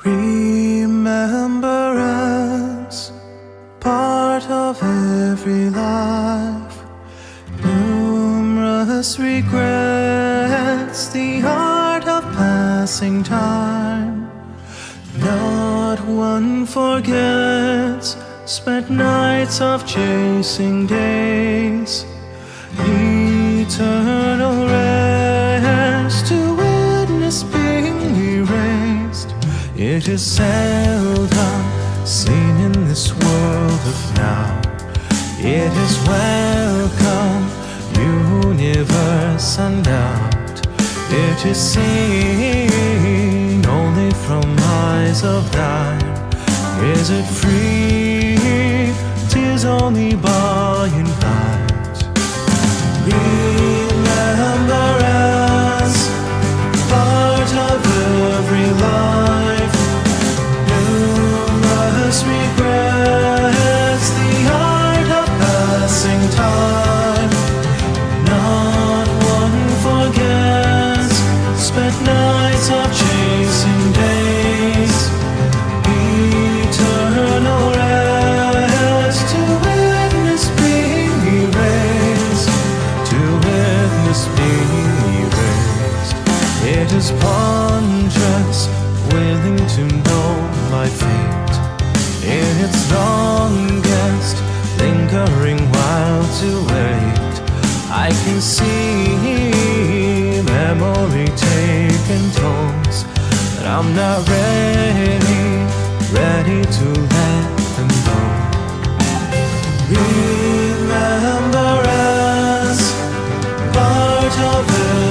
Remembrance, part of every life. Numerous regrets, the art of passing time. Not one forgets spent nights of chasing days. Eternal rest to witness being erased. It is seldom seen in this world of now. It is welcome, universe undoubt. It is seen only from eyes of thine. Is it free? 'Tis only by and by. Remembrance, part of every life. Numerous regrets, the art of passing time. Not one forgets spent nights of chasing days. Eternal rest to witness being erased. To witness being erased. It is ponderous, willing to know my fate. In its longest, lingering while to wait. I can see memory taking tolls, but I'm not ready to let them go. Remembrance, part of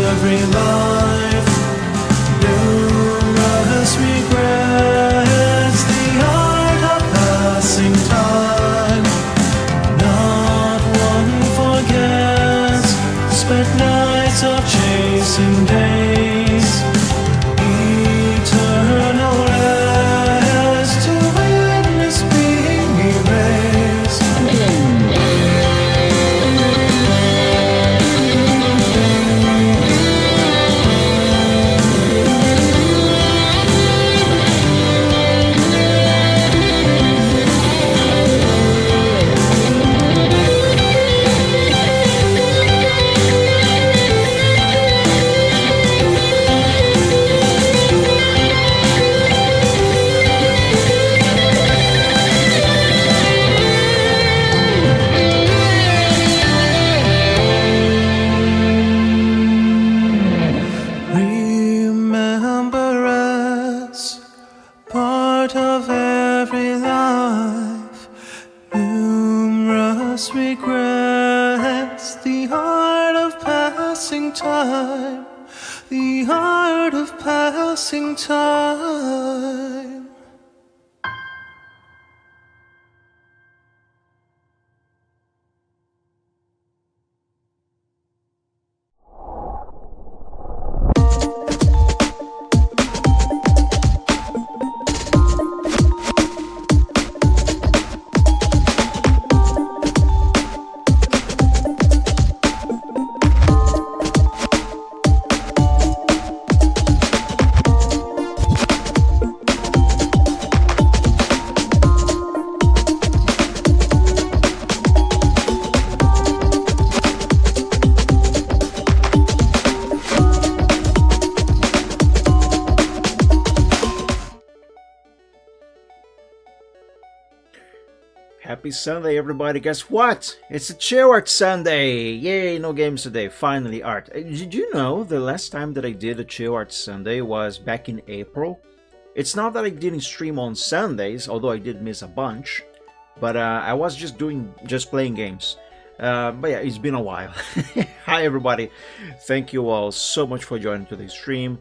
every life. Numerous regrets, the art of passing time. Not one forgets spent nights of chasing days. Eternal rest to witness being erased. Remembrance, part of every life. Numerous regrets, the art of passing time. The art of passing time. Happy Sunday, everybody. Guess what? It's a Chill Art Sunday. Yay, no games today. Finally, art. Did you know the last time that I did a Chill Art Sunday was back in April? It's not that I didn't stream on Sundays, although I did miss a bunch, but I was just playing games. But yeah, it's been a while. Hi, everybody. Thank you all so much for joining today's stream.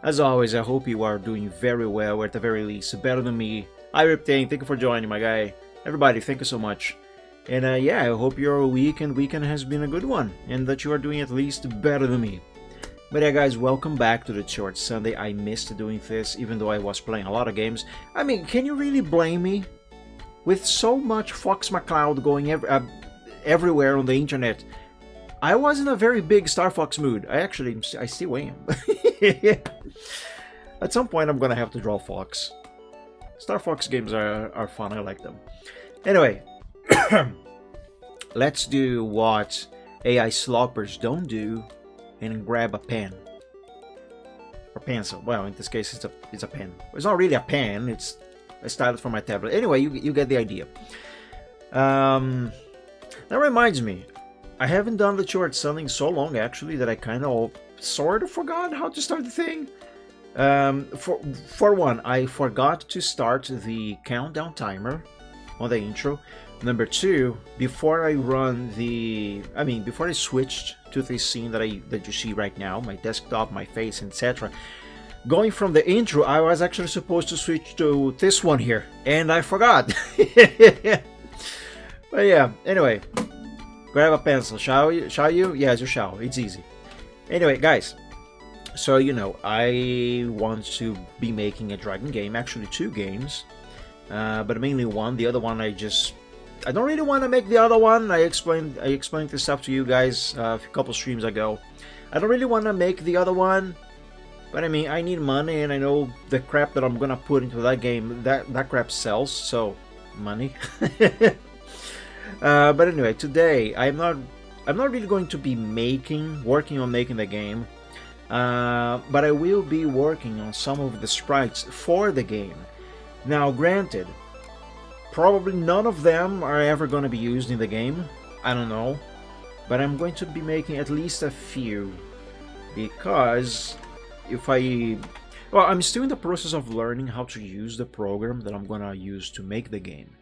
As always, I hope you are doing very well, or at the very least, better than me. Hi, Riptane. Thank you for joining, my guy. Everybody, thank you so much. And yeah, I hope your weekend has been a good one, and that you are doing at least better than me. But yeah, guys, welcome back to the Chill Art Sunday. I missed doing this, even though I was playing a lot of games. I mean, can you really blame me? With so much Fox McCloud going everywhere on the internet, I was in a very big Star Fox mood. I still am. At some point, I'm gonna have to draw Fox. Star Fox games are fun. I like them. Anyway, let's do what AI sloppers don't do and grab a pen. Or pencil. Well, in this case, it's a pen. It's not really a pen. It's a stylus for my tablet. Anyway, you get the idea. That reminds me, I haven't done the short selling so long actually that I kind of sort of forgot how to start the thing. For one, I forgot to start the countdown timer on the intro. Number two, before I switched to this scene that you see right now, my desktop, my face, etc. Going from the intro, I was actually supposed to switch to this one here, and I forgot. But yeah, anyway, grab a pencil, shall you? Yes, you shall. It's easy. Anyway, guys, so I want to be making a dragon game, actually 2 games, but mainly one. The other one I don't really want to make the other one. I explained this stuff to you guys a couple streams ago. I don't really want to make the other one, but I mean, I need money, and I know the crap that I'm gonna put into that game, that crap sells, so money. But anyway, today I'm not really going to be working on making the game, but I will be working on some of the sprites for the game. Now, granted, probably none of them are ever going to be used in the game. I don't know, but I'm going to be making at least a few, because I'm still in the process of learning how to use the program that I'm going to use to make the game.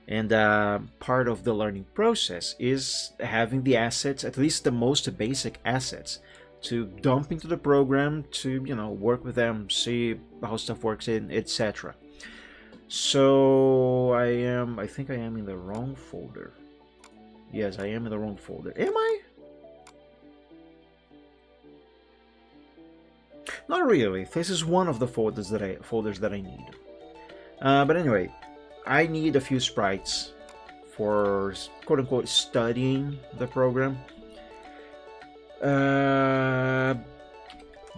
And part of the learning process is having the assets, at least the most basic assets, to dump into the program, to work with them, see how stuff works in, etc. So I think I am in the wrong folder. Yes, I am in the wrong folder. Am I? Not really. This is one of the folders that I need. But anyway, I need a few sprites for quote-unquote studying the program.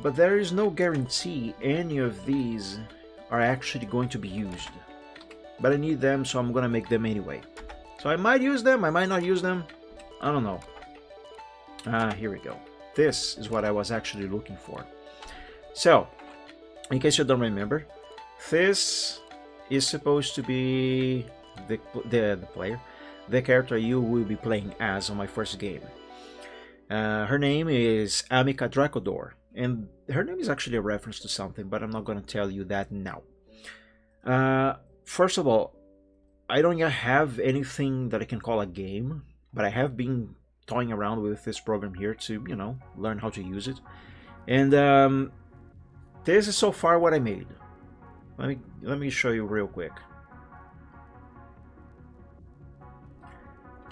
But there is no guarantee any of these are actually going to be used. But I need them, so I'm gonna make them anyway. So I might use them, I might not use them. I don't know. Here we go. This is what I was actually looking for. So, in case you don't remember, this is supposed to be the player, the character you will be playing as on my first game. Her name is Amica Dracodor, and her name is actually a reference to something, but I'm not going to tell you that now. First of all, I don't yet have anything that I can call a game, but I have been toying around with this program here to, learn how to use it. And this is so far what I made. Let me show you real quick.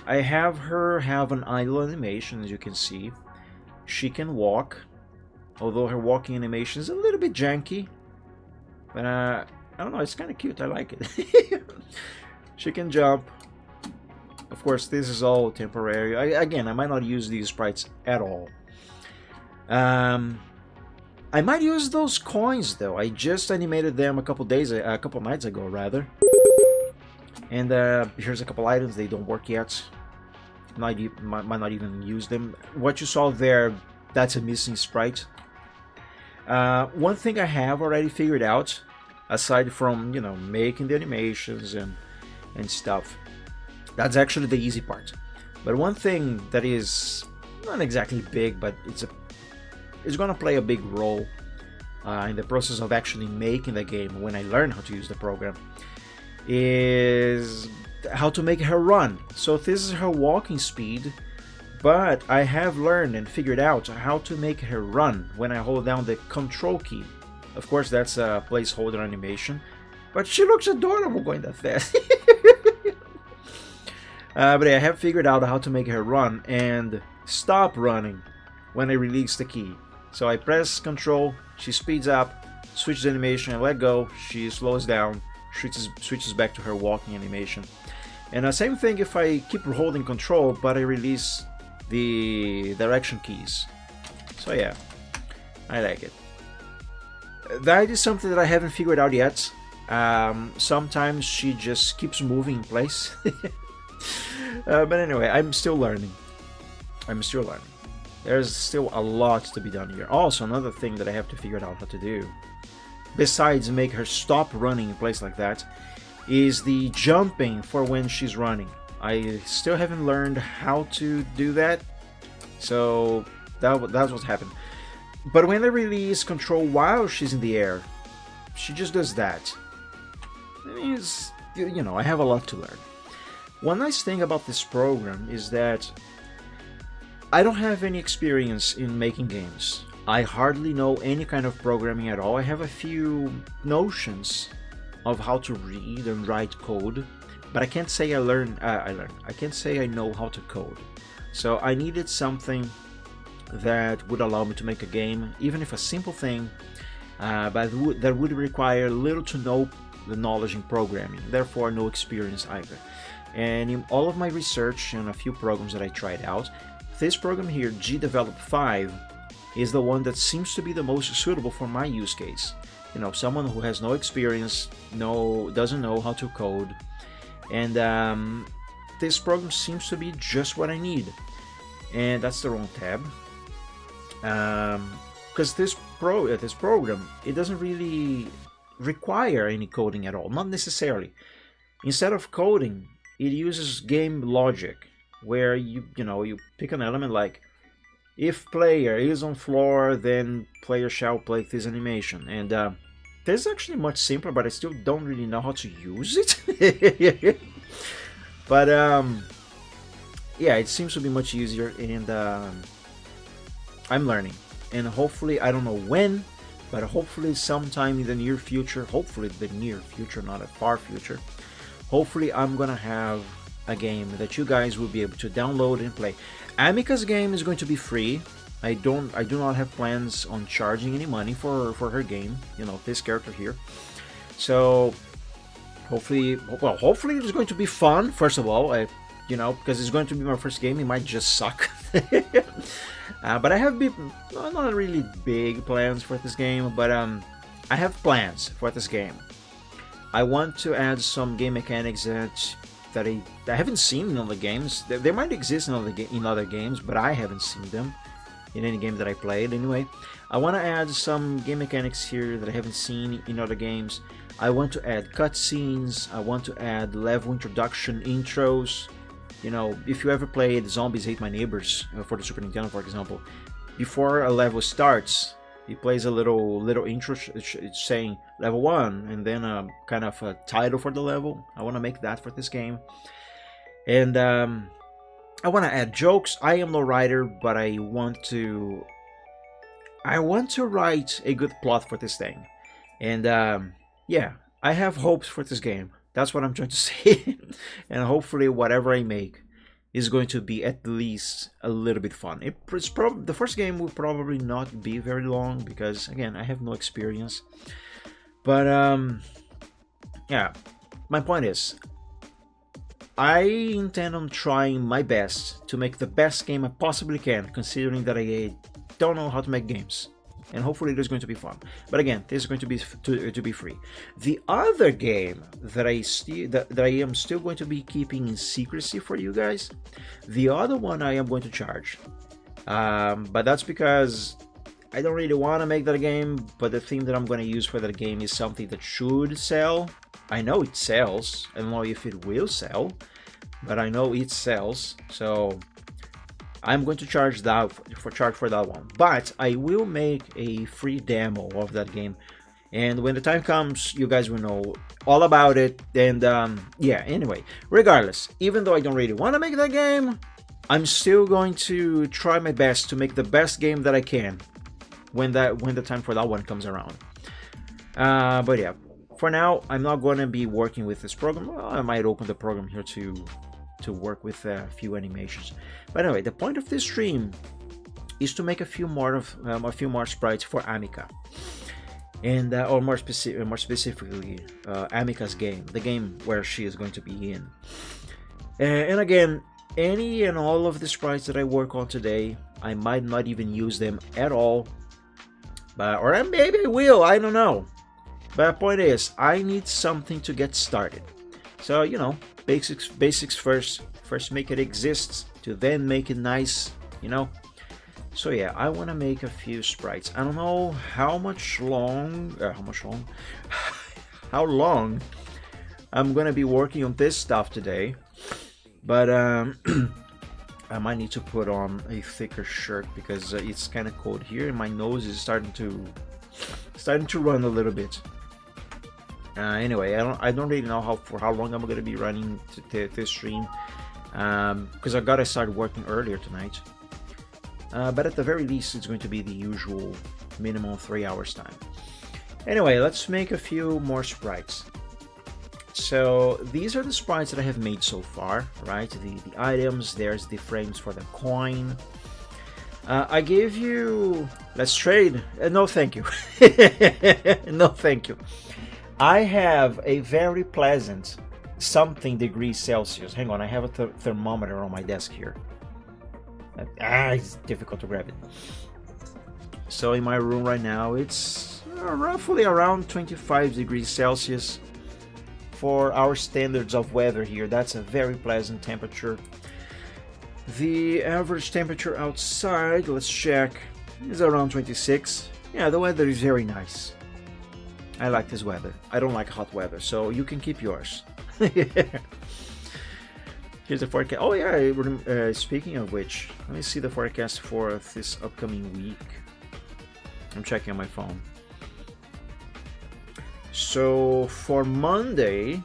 I have her have an idle animation, as you can see. She can walk, although her walking animation is a little bit janky. But I don't know, it's kind of cute, I like it. She can jump. Of course, this is all temporary. Again, I might not use these sprites at all. I might use those coins though. I just animated them a couple nights ago, rather. And here's a couple items. They don't work yet. Might not even use them. What you saw there, that's a missing sprite. One thing I have already figured out, aside from making the animations and stuff, that's actually the easy part. But one thing that is not exactly big, but it's gonna play a big role in the process of actually making the game when I learn how to use the program, is how to make her run. So this is her walking speed, but I have learned and figured out how to make her run when I hold down the control key. Of course, that's a placeholder animation, but she looks adorable going that fast. But I have figured out how to make her run and stop running when I release the key. So I press control, she speeds up, switches animation, I let go, she slows down, switches back to her walking animation. And same thing if I keep holding control, but I release the direction keys. So yeah, I like it. That is something that I haven't figured out yet. Sometimes she just keeps moving in place. But anyway, I'm still learning. There's still a lot to be done here. Also, another thing that I have to figure out how to do, besides make her stop running in place like that, is the jumping for when she's running. I still haven't learned how to do that, so that's what's happened. But when I release control while she's in the air, she just does that. It means, you know, I have a lot to learn. One nice thing about this program is that I don't have any experience in making games. I hardly know any kind of programming at all. I have a few notions of how to read and write code, but I can't say I can't say I know how to code. So I needed something that would allow me to make a game, even if a simple thing, but that would require little to no the knowledge in programming, therefore no experience either. And in all of my research and a few programs that I tried out, this program here, GDevelop 5, is the one that seems to be the most suitable for my use case. You know, someone who has no experience, doesn't know how to code, and this program seems to be just what I need. And that's the wrong tab, because this program, it doesn't really require any coding at all, not necessarily. Instead of coding, it uses game logic, where you pick an element like, if player is on floor, then player shall play this animation. And this is actually much simpler, but I still don't really know how to use it. But yeah, it seems to be much easier, and I'm learning. And hopefully, I don't know when, but hopefully sometime in the near future, not a far future, hopefully I'm gonna have a game that you guys will be able to download and play. Amica's game is going to be free. I do not have plans on charging any money for her game, you know, this character here. So hopefully it's going to be fun, first of all, because it's going to be my first game. It might just suck. But I have not really big plans for this game, but I have plans for this game. I want to add some game mechanics that I haven't seen in other games. They might exist in other games, but I haven't seen them in any game that I played. Anyway, I want to add some game mechanics here that I haven't seen in other games. I want to add cutscenes. I want to add level introduction intros. You know, if you ever played Zombies Hate My Neighbors for the Super Nintendo, for example, before a level starts, it plays a little intro it's saying level 1, and then a kind of a title for the level. I want to make that for this game. And I want to add jokes. I am no writer, but I want to write a good plot for this thing. And yeah, I have hopes for this game. That's what I'm trying to say. And hopefully whatever I make is going to be at least a little bit fun. The first game will probably not be very long because, again, I have no experience. But yeah, my point is, I intend on trying my best to make the best game I possibly can, considering that I don't know how to make games. And hopefully it is going to be fun. But again, this is going to be free. The other game that I am still going to be keeping in secrecy for you guys, the other one I am going to charge. But that's because I don't really want to make that game, but the thing that I'm going to use for that game is something that should sell. I know it sells. I don't know if it will sell, but I know it sells. So I'm going to charge for that one, but I will make a free demo of that game, and when the time comes, you guys will know all about it. And yeah, anyway, regardless, even though I don't really want to make that game, I'm still going to try my best to make the best game that I can when the time for that one comes around. But yeah, for now, I'm not going to be working with this program. Well, I might open the program here to work with a few animations. But anyway, the point of this stream is to make a few more sprites for Amica, and or more specifically, Amica's game, the game where she is going to be in. And again, any and all of the sprites that I work on today, I might not even use them at all, or maybe I will. I don't know. But the point is, I need something to get started. So, you know, basics first. First make it exist, to then make it nice, you know. So yeah, I want to make a few sprites. I don't know how long I'm gonna be working on this stuff today, but I might need to put on a thicker shirt because it's kind of cold here and my nose is starting to run a little bit. Anyway, I don't really know for how long I'm gonna be running this stream, because I gotta start working earlier tonight. But at the very least, it's going to be the usual minimum 3 hours time. Anyway, let's make a few more sprites. So these are the sprites that I have made so far, right? The items, there's the frames for the coin. I gave you... Let's trade. No, thank you. No, thank you. I have a very pleasant something degrees Celsius. Hang on, I have a thermometer on my desk here. It's difficult to grab it. So in my room right now, it's roughly around 25 degrees Celsius. For our standards of weather here, that's a very pleasant temperature. The average temperature outside, let's check, is around 26. Yeah, the weather is very nice. I like this weather. I don't like hot weather, so you can keep yours. Here's the forecast. Oh yeah, speaking of which, let me see the forecast for this upcoming week. I'm checking on my phone. So for Monday,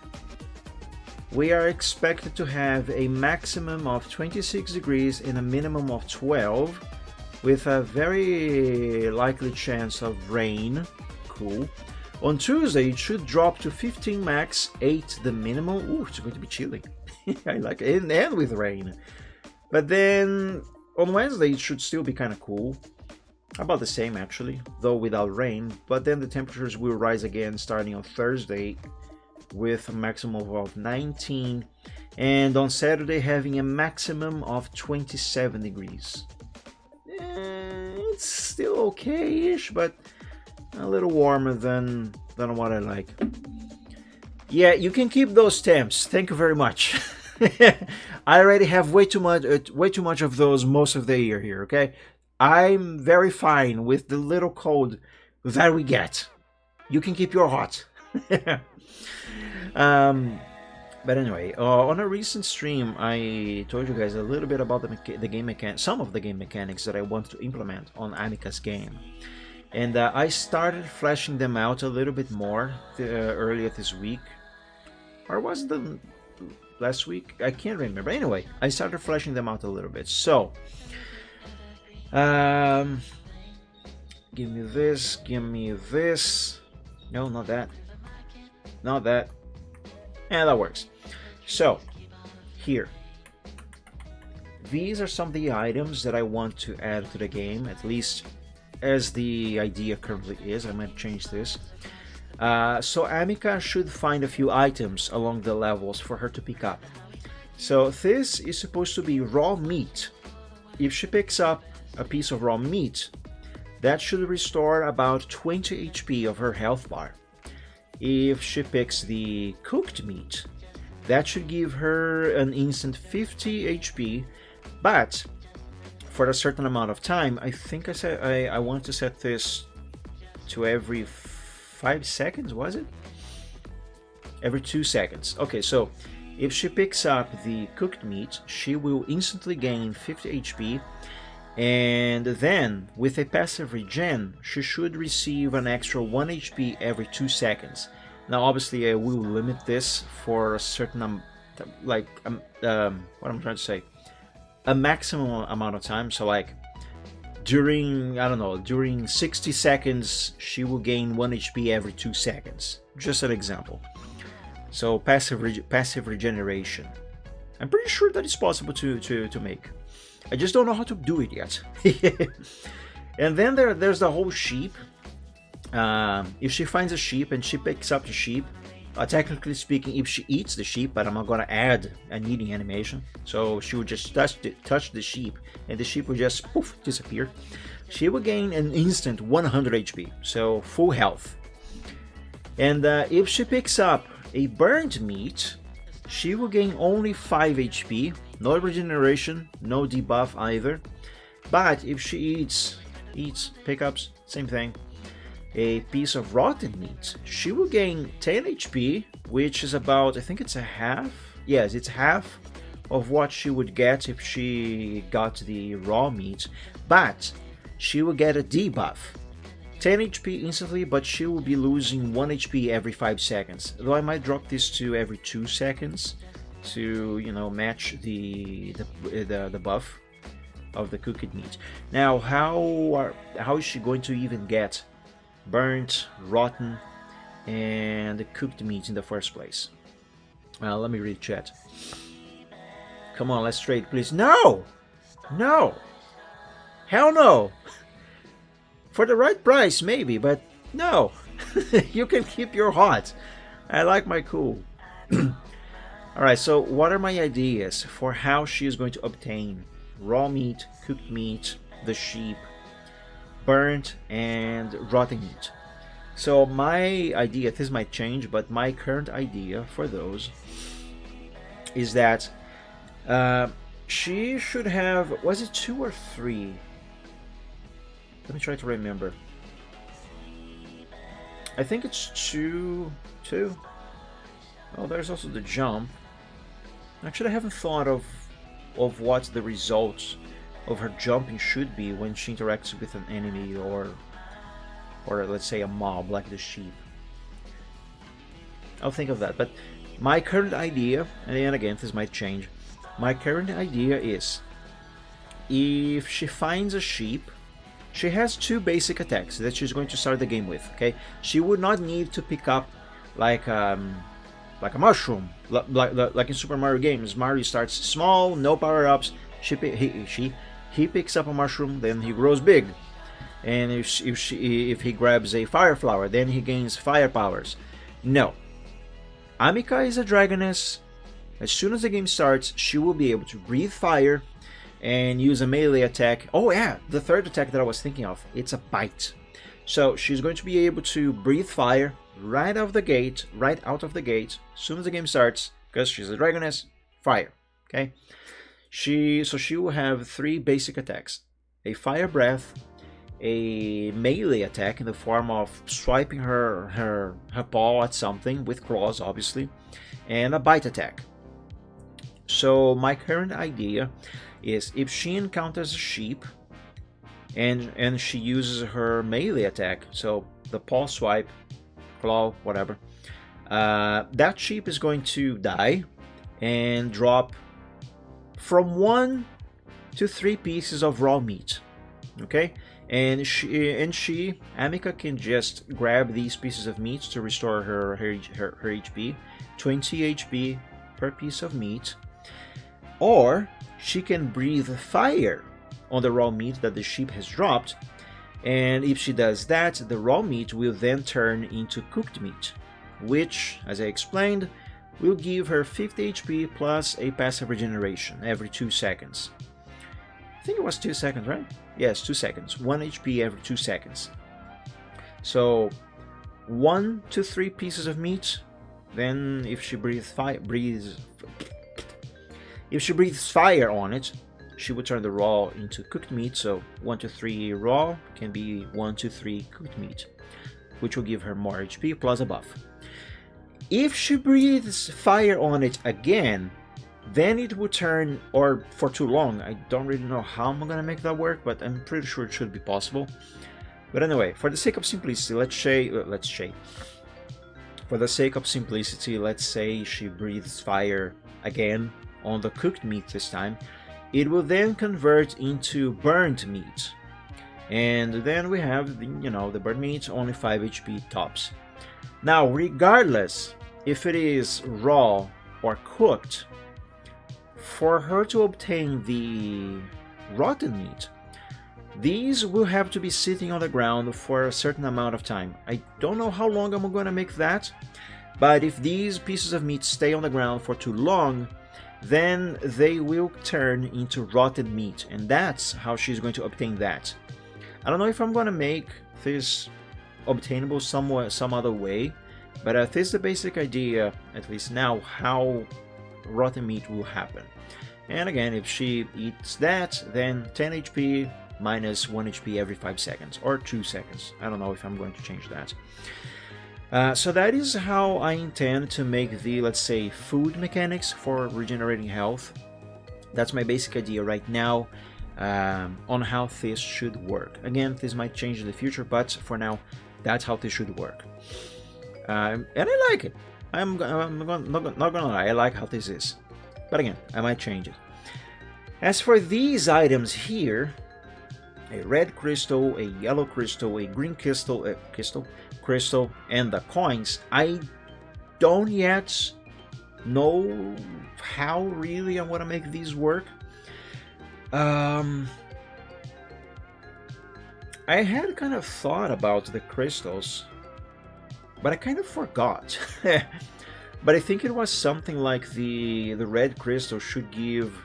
we are expected to have a maximum of 26 degrees and a minimum of 12, with a very likely chance of rain. Cool. On Tuesday, it should drop to 15 max, 8 the minimum. Ooh, it's going to be chilly. I like it, and with rain. But then on Wednesday, it should still be kind of cool. About the same actually, though without rain. But then the temperatures will rise again starting on Thursday with a maximum of 19. And on Saturday, having a maximum of 27 degrees. It's still okay-ish, but a little warmer than what I like. Yeah, you can keep those temps. Thank you very much. I already have way too much of those most of the year here. Okay, I'm very fine with the little cold that we get. You can keep your hot. But anyway, on a recent stream, I told you guys a little bit about the game mechanics, some of the game mechanics that I want to implement on Amica's game. And I started fleshing them out a little bit more earlier this week. Or was it last week? I can't remember. Anyway, I started fleshing them out a little bit. So, give me this, give me this. No, not that. Not that. Yeah, that works. So, here. These are some of the items that I want to add to the game, at least as the idea currently is. I might change this. So Amica should find a few items along the levels for her to pick up. So this is supposed to be raw meat. If she picks up a piece of raw meat, that should restore about 20 HP of her health bar. If she picks the cooked meat, that should give her an instant 50 HP, but for a certain amount of time. I think I said I want to set this to every 5 seconds, was it? Every 2 seconds. Okay, so if she picks up the cooked meat, she will instantly gain 50 HP, and then with a passive regen, she should receive an extra 1 HP every 2 seconds. Now obviously I will limit this for a certain what I'm trying to say, a maximum amount of time. So like during, I don't know, during 60 seconds she will gain 1 HP every 2 seconds, just an example. So passive regeneration, I'm pretty sure that it's possible to make. I just don't know how to do it yet. And then there's the whole sheep. If she finds a sheep and she picks up the sheep, technically speaking, if she eats the sheep, but I'm not gonna add an eating animation, so she would just touch the sheep and the sheep would just poof, disappear. She will gain an instant 100 HP, so full health. And if she picks up a burned meat, she will gain only 5 HP, no regeneration, no debuff either. But if she pickups, same thing, a piece of rotten meat, she will gain 10 HP, which is about, I think it's a half? Yes, it's half of what she would get if she got the raw meat, but she will get a debuff. 10 HP instantly, but she will be losing 1 HP every 5 seconds. Though I might drop this to every 2 seconds to, you know, match the buff of the cooked meat. Now, how is she going to even get burnt, rotten, and cooked meat in the first place? Let me read chat. Come on, let's trade, please. No! No! Hell no! For the right price, maybe, but no. You can keep your hot. I like my cool. Alright, so what are my ideas for how she is going to obtain raw meat, cooked meat, the sheep, burnt, and rotten meat? So my idea, this might change, but my current idea for those is that she should have, was it 2 or 3? Let me try to remember. I think it's 2. Oh, there's also the jump. Actually, I haven't thought of what the results of her jumping should be when she interacts with an enemy or let's say a mob like the sheep. I'll think of that. But my current idea, and again, this might change. My current idea is, if she finds a sheep, she has 2 basic attacks that she's going to start the game with. Okay, she would not need to pick up like a mushroom, like in Super Mario games. Mario starts small, no power-ups. He picks up a mushroom, then he grows big, and if he grabs a fire flower, then he gains fire powers. No, Amica is a dragoness. As soon as the game starts, she will be able to breathe fire and use a melee attack. Oh yeah, the third attack that I was thinking of, it's a bite. So she's going to be able to breathe fire right out of the gate, as soon as the game starts, because she's a dragoness, fire. Okay, she will have 3 basic attacks: a fire breath, a melee attack in the form of swiping her paw at something with claws, obviously, and a bite attack. So my current idea is, if she encounters a sheep and she uses her melee attack, so the paw swipe, claw, whatever, that sheep is going to die and drop from 1 to 3 pieces of raw meat. Okay, and Amica can just grab these pieces of meat to restore her HP, 20 HP per piece of meat, or she can breathe fire on the raw meat that the sheep has dropped, and if she does that, the raw meat will then turn into cooked meat, which, as I explained, will give her 50 HP plus a passive regeneration every 2 seconds. I think it was 2 seconds, right? Yes, 2 seconds. 1 HP every 2 seconds. So 1 to 3 pieces of meat. Then if she breathes fire on it, she would turn the raw into cooked meat. So 1 to 3 raw can be 1 to 3 cooked meat, which will give her more HP plus a buff. If she breathes fire on it again, then it will turn, or for too long, I don't really know how I'm gonna make that work, but I'm pretty sure it should be possible. But anyway, for the sake of simplicity, let's say she breathes fire again on the cooked meat this time. It will then convert into burnt meat, and then we have the burnt meat, only 5 HP tops. Now, regardless if it is raw or cooked, for her to obtain the rotten meat, these will have to be sitting on the ground for a certain amount of time. I don't know how long I'm going to make that, but if these pieces of meat stay on the ground for too long, then they will turn into rotten meat, and that's how she's going to obtain that. I don't know if I'm going to make this obtainable some other way, But this is the basic idea, at least now, how rotten meat will happen. And again, if she eats that, then 10 HP minus 1 HP every 5 seconds, or 2 seconds. I don't know if I'm going to change that. So that is how I intend to make the, let's say, food mechanics for regenerating health. That's my basic idea right now on how this should work. Again, this might change in the future, but for now, that's how this should work. And I like it. I'm not gonna lie, I like how this is. But again, I might change it. As for these items here, a red crystal, a yellow crystal, a green crystal, and the coins, I don't yet know how really I want to make these work. I had kind of thought about the crystals, but I kind of forgot. But I think it was something like the red crystal should give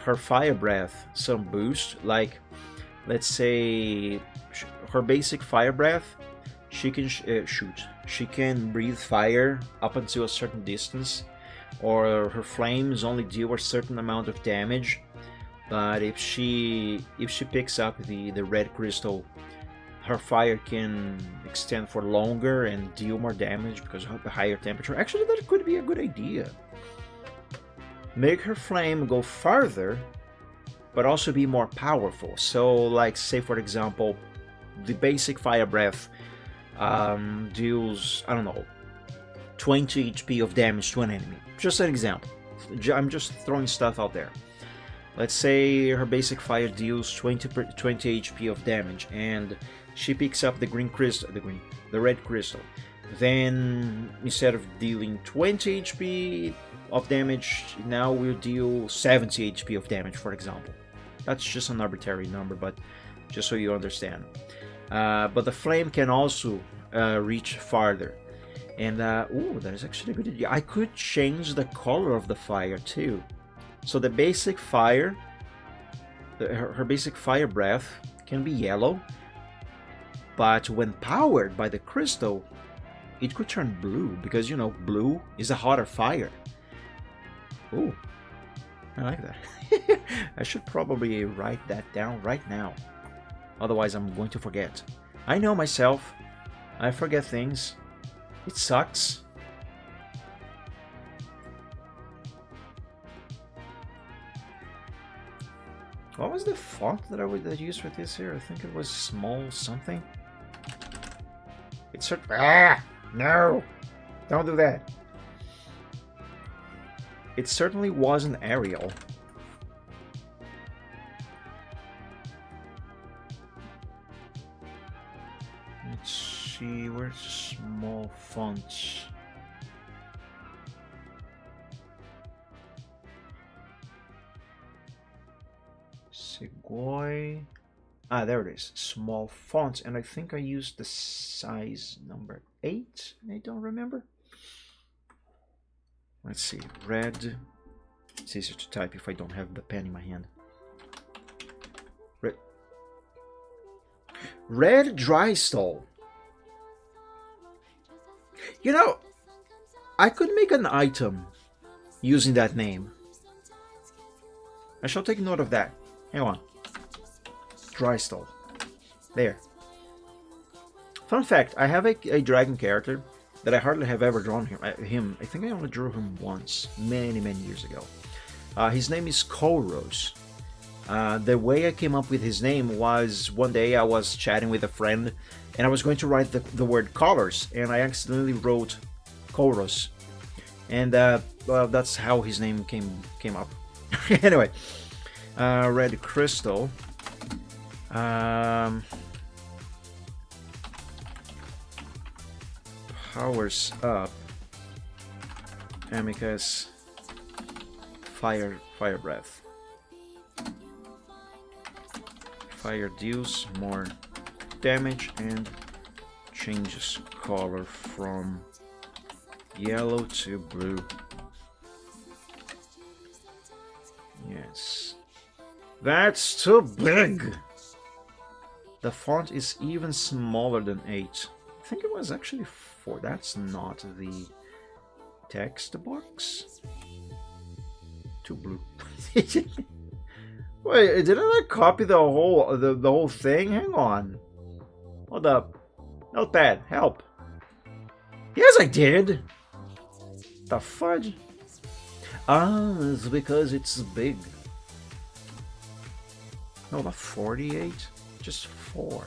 her fire breath some boost. Like, let's say her basic fire breath, she can shoot. She can breathe fire up until a certain distance, or her flames only deal a certain amount of damage. But if she picks up the red crystal, her fire can extend for longer and deal more damage because of the higher temperature. Actually, that could be a good idea. Make her flame go farther, but also be more powerful. So, like, say for example, the basic fire breath deals, I don't know, 20 HP of damage to an enemy. Just an example. I'm just throwing stuff out there. Let's say her basic fire deals 20 HP of damage, and she picks up the red crystal. Then instead of dealing 20 HP of damage, now we'll deal 70 HP of damage, for example. That's just an arbitrary number, but just so you understand. But the flame can also reach farther. And ooh, that is actually a good idea. I could change the color of the fire too. So the basic fire, her basic fire breath can be yellow, but when powered by the crystal, it could turn blue, because, you know, blue is a hotter fire. Ooh, I like that. I should probably write that down right now. Otherwise, I'm going to forget. I know myself. I forget things. It sucks. What was the font that I used for this here? I think it was small something. It's no! Don't do that. It certainly wasn't Arial. Let's see, where's the small fonts? Segoy. Ah, there it is. Small fonts, and I think I used the size number 8. I don't remember. Let's see. Red. It's easier to type if I don't have the pen in my hand. Red Drystall. You know, I could make an item using that name. I shall take note of that. Hang on. Drystall. There. Fun fact, I have a dragon character that I hardly have ever drawn him. I think I only drew him once, many years ago. His name is Koros. The way I came up with his name was one day I was chatting with a friend and I was going to write the word colors, and I accidentally wrote Koros. And well, that's how his name came up. Anyway, red crystal. Powers up Amika's fire breath. Fire deals more damage and changes color from yellow to blue. Yes. That's too big! The font is even smaller than 8. think it was actually 4. That's not the text box. Too blue. Wait, didn't I copy the whole thing? Hang on. Hold up. Notepad, help. Yes, I did. The fudge? Ah, it's because it's big. No, not 48. Just 4.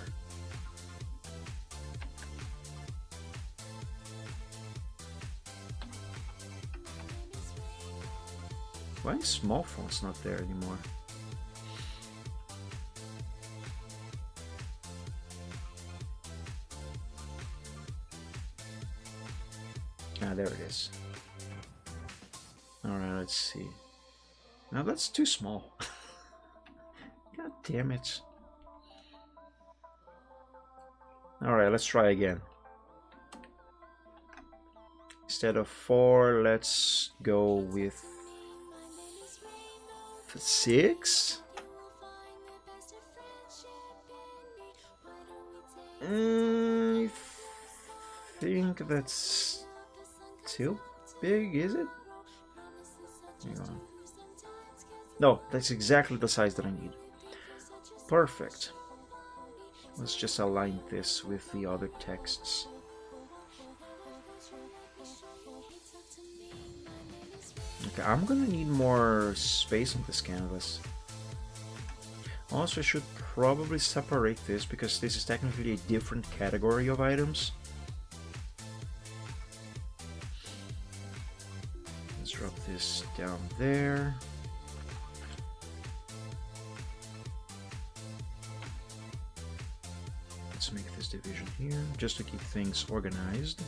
Why is small font's not there anymore? Ah, there it is. Alright, let's see. Now that's too small. God damn it. Alright, let's try again. Instead of 4, let's go with 6. I think that's too big, is it? Hang on. No, that's exactly the size that I need. Perfect. Let's just align this with the other texts. Okay, I'm gonna need more space on this canvas. Also, I should probably separate this because this is technically a different category of items. Let's drop this down there. Let's make this division here just to keep things organized.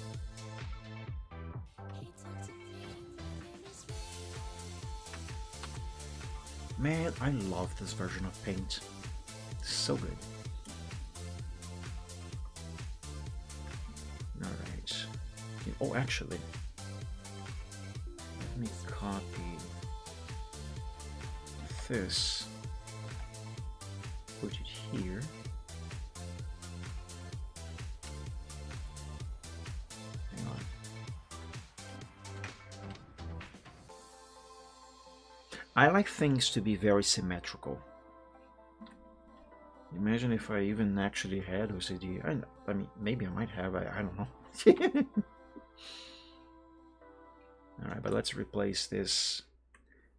Man, I love this version of Paint. It's so good. Alright. Oh, actually, let me copy this. Put it here. Hang on. I like things to be very symmetrical. Imagine if I even actually had OCD. I mean, maybe I might have. I don't know. Alright, but let's replace this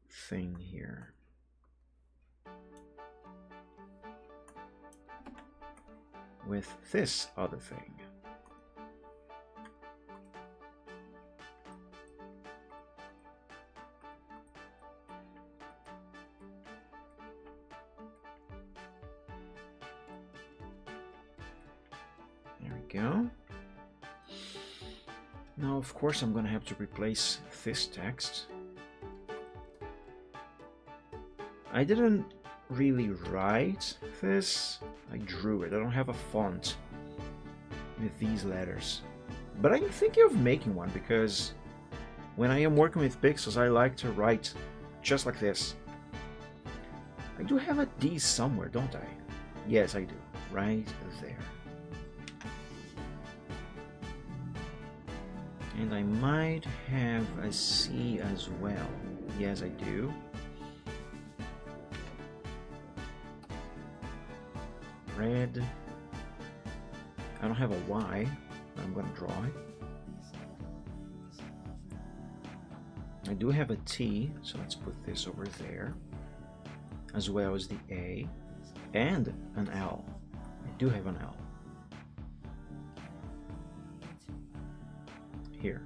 thing here. With this other thing. There we go. Now, of course, I'm going to have to replace this text. I didn't really write this. I drew it. I don't have a font with these letters. But I'm thinking of making one because when I am working with pixels, I like to write just like this. I do have a D somewhere, don't I? Yes, I do. Right there. And I might have a C as well. Yes, I do. Red. I don't have a Y, but I'm going to draw it. I do have a T, so let's put this over there. As well as the A. And an L. I do have an L. Here.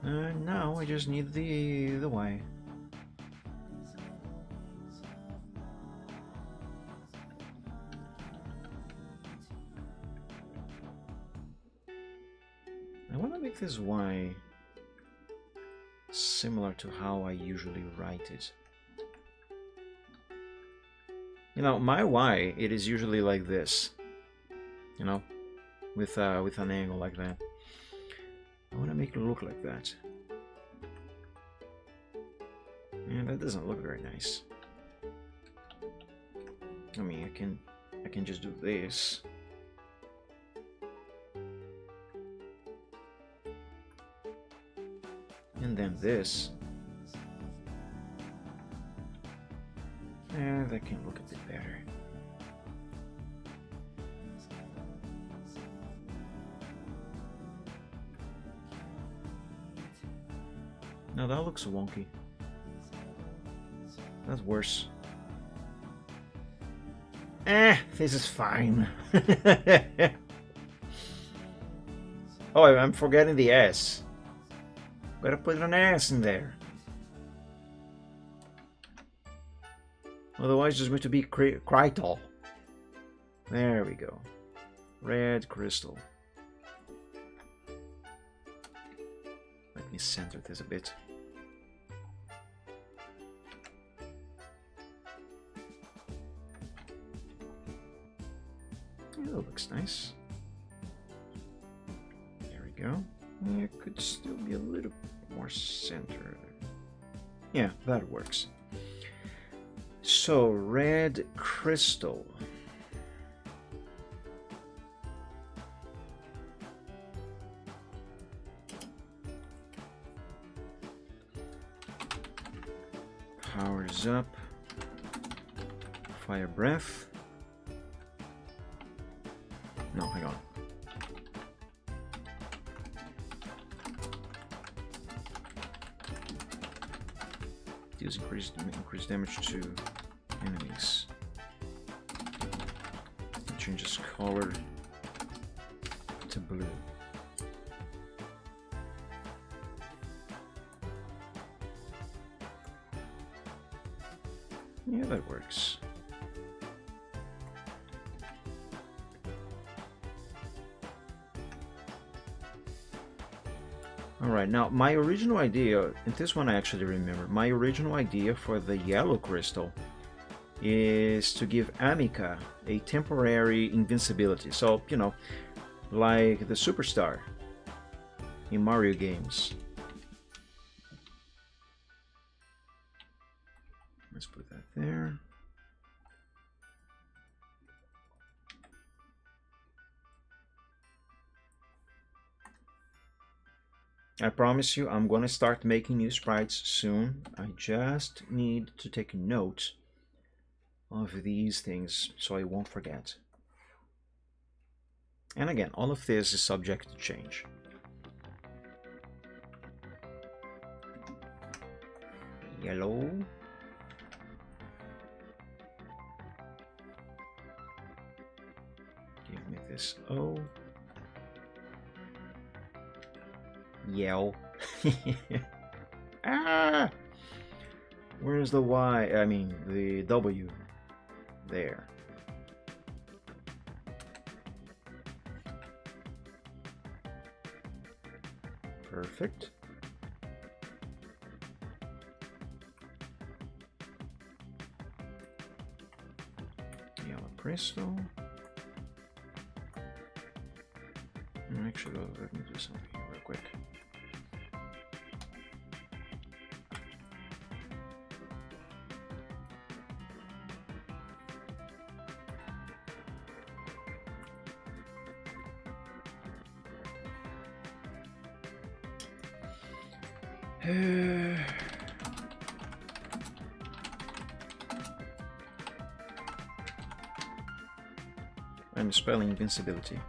Now I just need the Y. I want to make this Y similar to how I usually write it. You know, my Y, it is usually like this. You know, with an angle like that. I want to make it look like that. And that doesn't look very nice. I mean, I can just do this. And then this. That can look a bit better. No, that looks wonky. That's worse. This is fine. Oh, I'm forgetting the S. Gotta put an S in there. Otherwise, it's going to be Krytol. There we go. Red crystal. Let me center this a bit. Yeah, that looks nice. There we go. Yeah, it could still be a little more centered. Yeah, that works. So, red crystal. Powers up. Fire breath. No, hang on. Deals increased damage to enemies. It changes color to blue. Yeah, that works. Alright, now my original idea, and this one I actually remember, my original idea for the yellow crystal is to give Amica a temporary invincibility. So, you know, like the Superstar in Mario games. Let's put that there. I promise you, I'm gonna start making new sprites soon. I just need to take note of these things so I won't forget. And again, all of this is subject to change. Yellow. Give me this O. Yell. Ah! Where's the Y? I mean, the W. There. Perfect. Yellow crystal. Actually, let me do something here real quick. I'm spelling invincibility.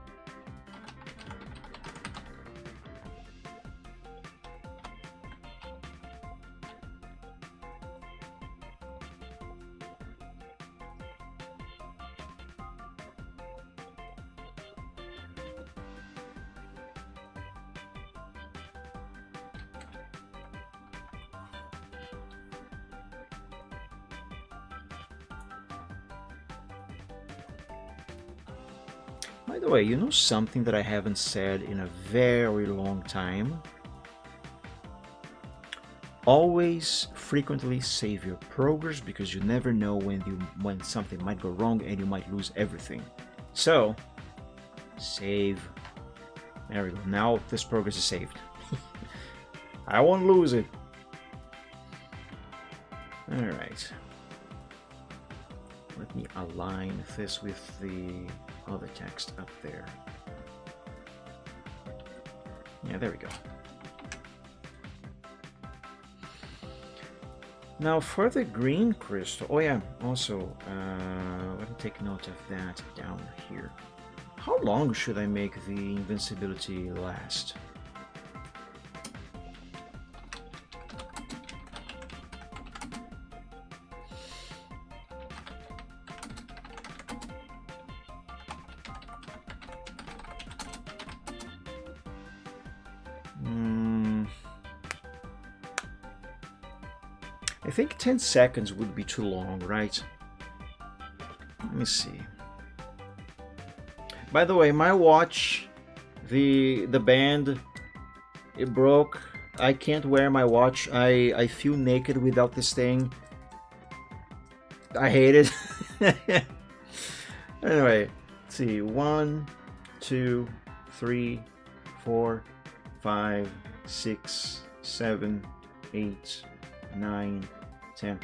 By the way, you know something that I haven't said in a very long time? Always frequently save your progress, because you never know when something might go wrong and you might lose everything. So, save. There we go. Now this progress is saved. I won't lose it. Alright. Let me align this with the other text up there. Yeah, there we go. Now for the green crystal, oh yeah, also, let me take note of that down here. How long should I make the invincibility last? I think 10 seconds would be too long, right? Let me see. By the way, my watch, the band, it broke. I can't wear my watch. I feel naked without this thing. I hate it. Anyway, let's see. 1, 2, 3, 4, 5, 6, 7, 8, 9, 10.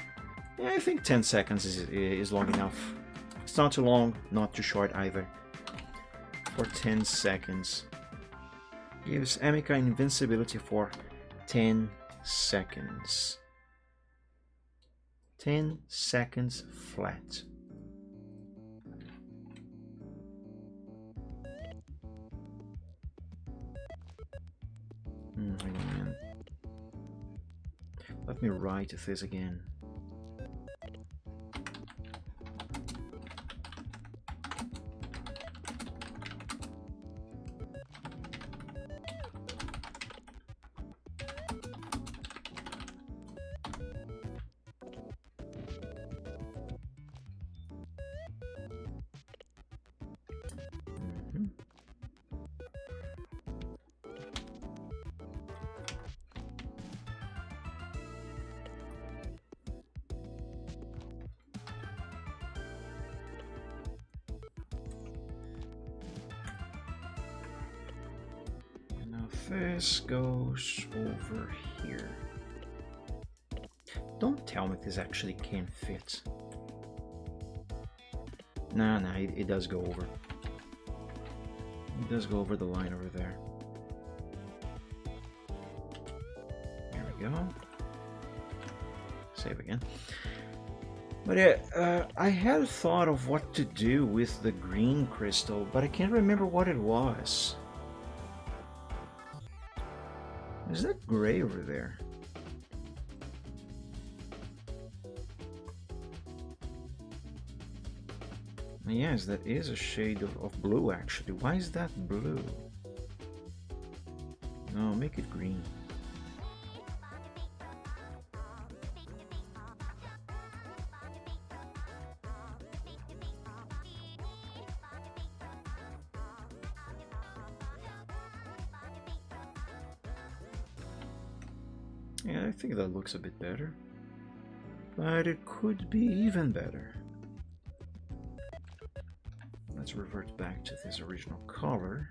Yeah, I think 10 seconds is long enough. It's not too long, not too short either. For 10 seconds. Gives Emika invincibility for 10 seconds. 10 seconds flat. Hang on, man. Let me write this again. This goes over here. Don't tell me this actually can fit. Nah, it does go over. It does go over the line over there. There we go. Save again. But yeah, I had thought of what to do with the green crystal, but I can't remember what it was. Is that gray over there? Yes, that is a shade of blue actually. Why is that blue? No, make it green. Yeah, I think that looks a bit better. But it could be even better. Let's revert back to this original color.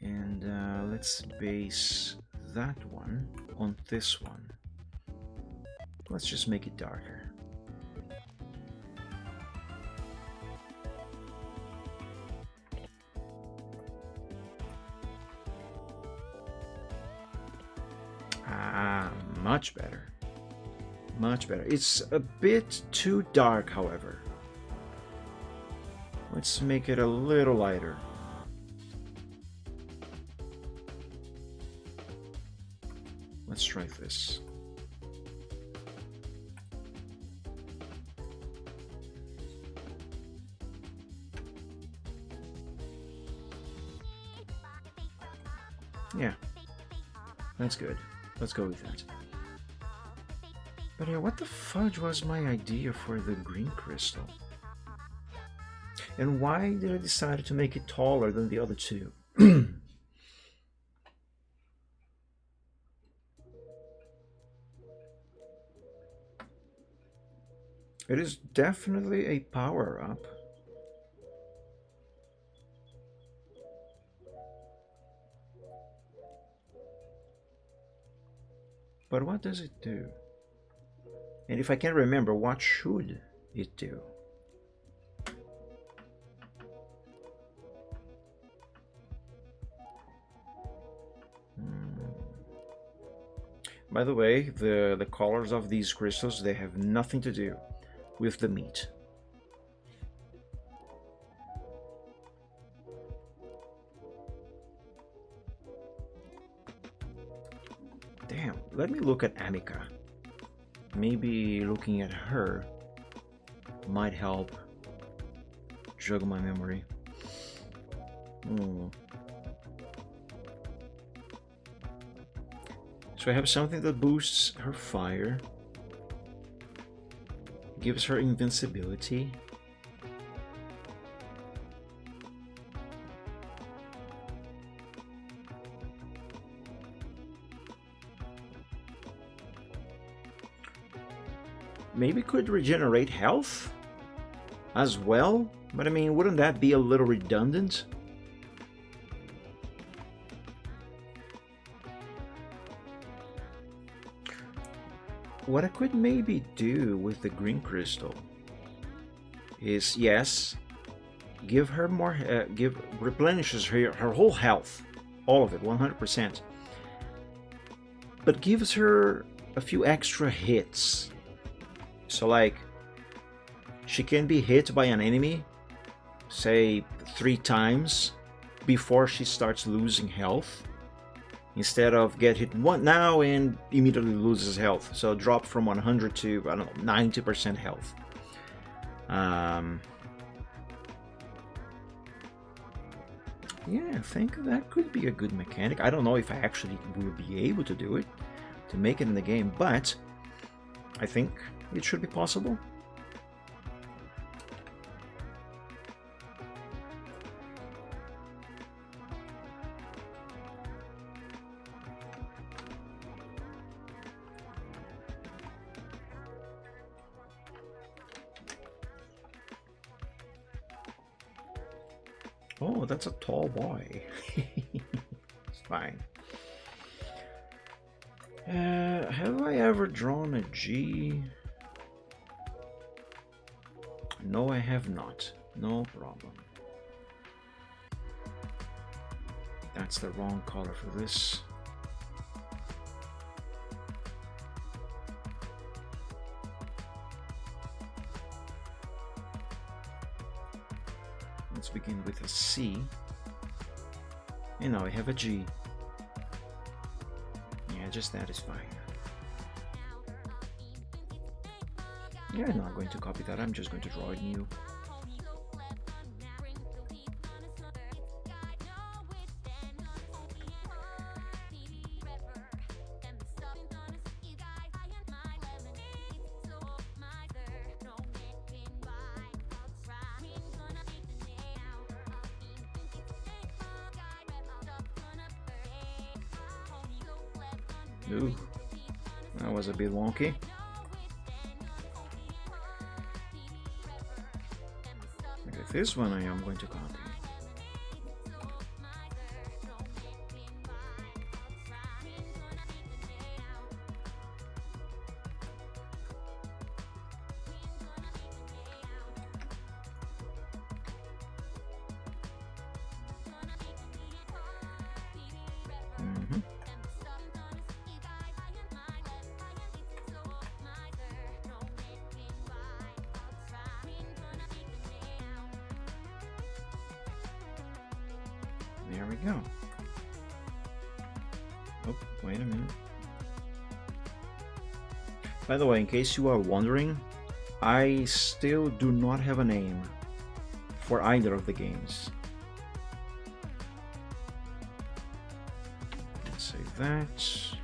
And let's base that one on this one. Let's just make it darker. Much better. Much better. It's a bit too dark, however. Let's make it a little lighter. Let's try this. Yeah, that's good. Let's go with that. But yeah, what the fudge was my idea for the green crystal? And why did I decide to make it taller than the other two? It is definitely a power-up. But what does it do? And if I can remember, what should it do? By the way, the colors of these crystals, they have nothing to do with the meat. Damn, let me look at Amika. Maybe looking at her might help jog my memory. So I have something that boosts her fire, gives her invincibility. Maybe could regenerate health as well, but I mean, wouldn't that be a little redundant? What I could maybe do with the green crystal is, yes, give her more, replenishes her whole health, all of it, 100%, but gives her a few extra hits. So like, she can be hit by an enemy, say 3 times before she starts losing health, instead of get hit one now and immediately loses health. So drop from 100 to, I don't know, 90% health. Yeah, I think that could be a good mechanic. I don't know if I actually will be able to do it, to make it in the game, but I think it should be possible. Oh, that's a tall boy. It's fine. Have I ever drawn a G? No, I have not. No problem. That's the wrong color for this. Let's begin with a C. And now I have a G. Yeah, just that is fine. Yeah, I'm not going to copy that, I'm just going to draw it new. Ooh, that was a bit wonky. Okay, this one I am going to copy. There we go. Oh, wait a minute. By the way, in case you are wondering, I still do not have a name for either of the games. Let's save that.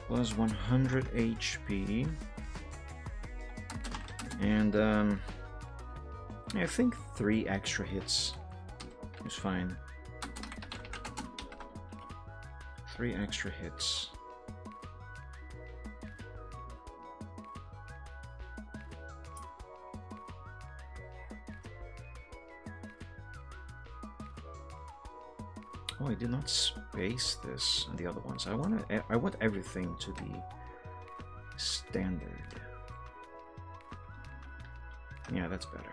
Plus 100 HP, and I think 3 extra hits is fine. 3 extra hits. did not space this and the other ones. I want everything to be standard. Yeah, that's better.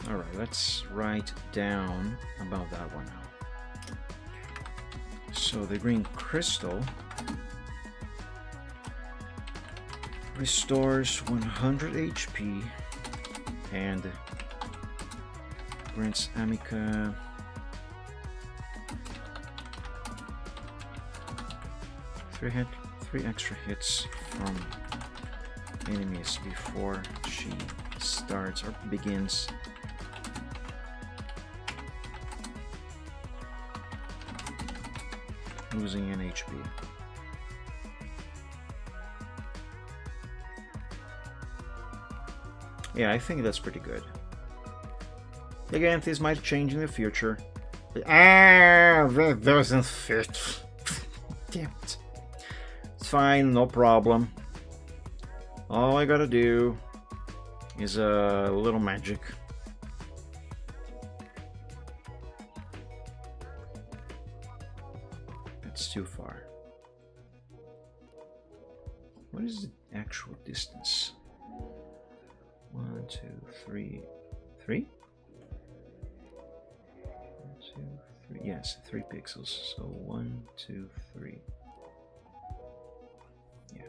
Alright, let's write down about that one now. So the green crystal restores 100 HP and grants Amica three extra hits from enemies before she starts or begins losing an HP. Yeah, I think that's pretty good. Again, this might change in the future. That doesn't fit. Damn it. It's fine, no problem. All I gotta do is a little magic. That's too far. What is the actual distance? 1, 2, 3. 3? 1, 2, 3. Yes, 3 pixels. So 1, 2, 3. Yeah.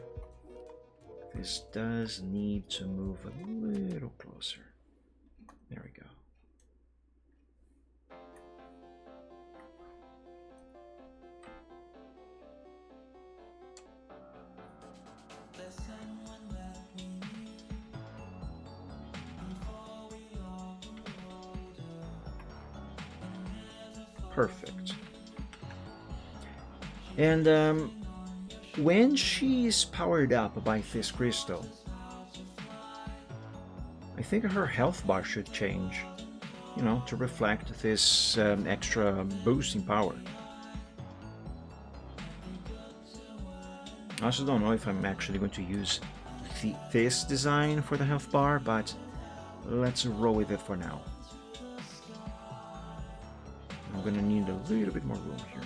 This does need to move a little closer. There we go. Perfect. And when she's powered up by this crystal, I think her health bar should change, you know, to reflect this extra boost in power. I also don't know if I'm actually going to use this design for the health bar, but let's roll with it for now. I'm gonna need a little bit more room here.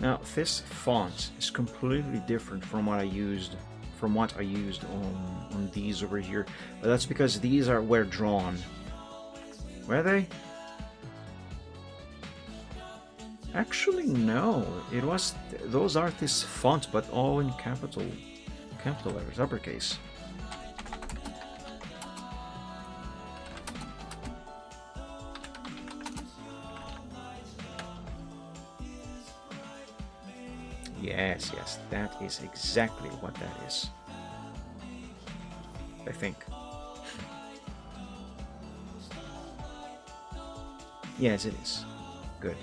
Now this font is completely different from what I used on these over here. But that's because these were drawn. Were they? Actually no. It was those are this font, but all in capital letters, uppercase. Yes, yes, that is exactly what that is. I think. Yes, it is. Good.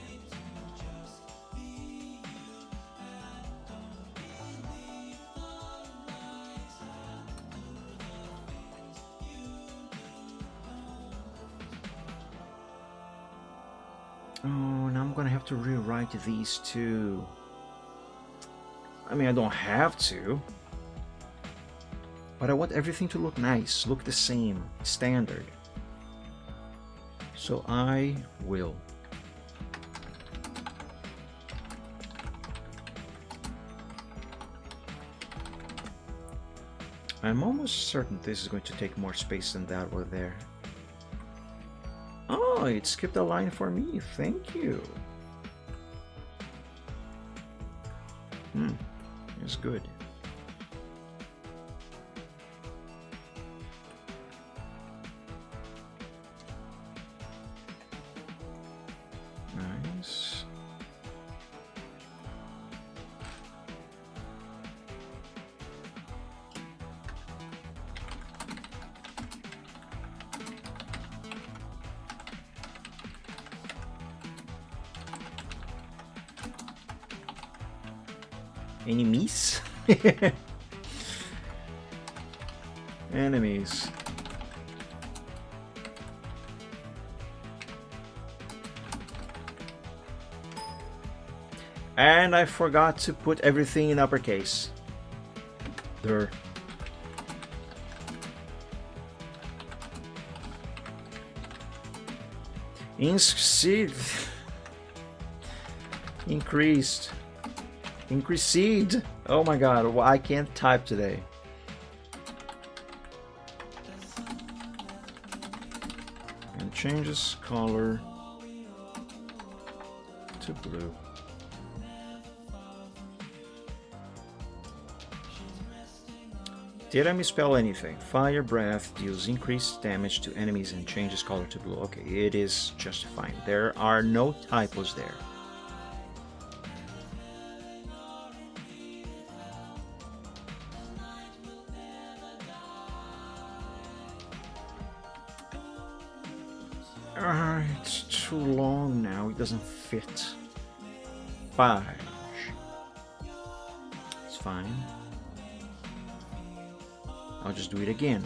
Oh, now I'm gonna have to rewrite these two. I mean, I don't have to, but I want everything to look nice, look the same, standard. So I will. I'm almost certain this is going to take more space than that over there. Oh, it skipped a line for me. Thank you. It's good. Nice. Enemies? Enemies. And I forgot to put everything in uppercase. There. Increased. Increased. Oh my god, well, I can't type today. And changes color to blue. Did I misspell anything? Fire breath deals increased damage to enemies and changes color to blue. Okay, it is just fine. There are no typos there. It's too long now. It doesn't fit. Fudge. It's fine. I'll just do it again.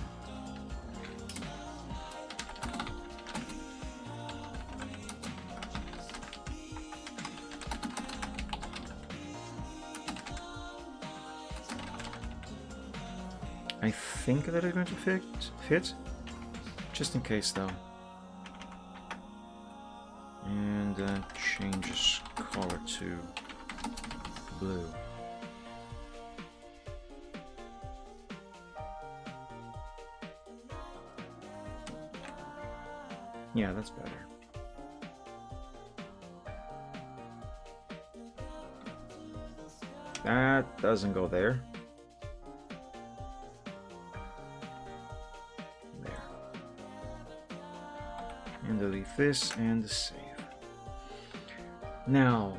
I think that it's going to fit. Just in case though. And changes color to blue. Yeah, that's better. That doesn't go there. There. And delete this and save. Now,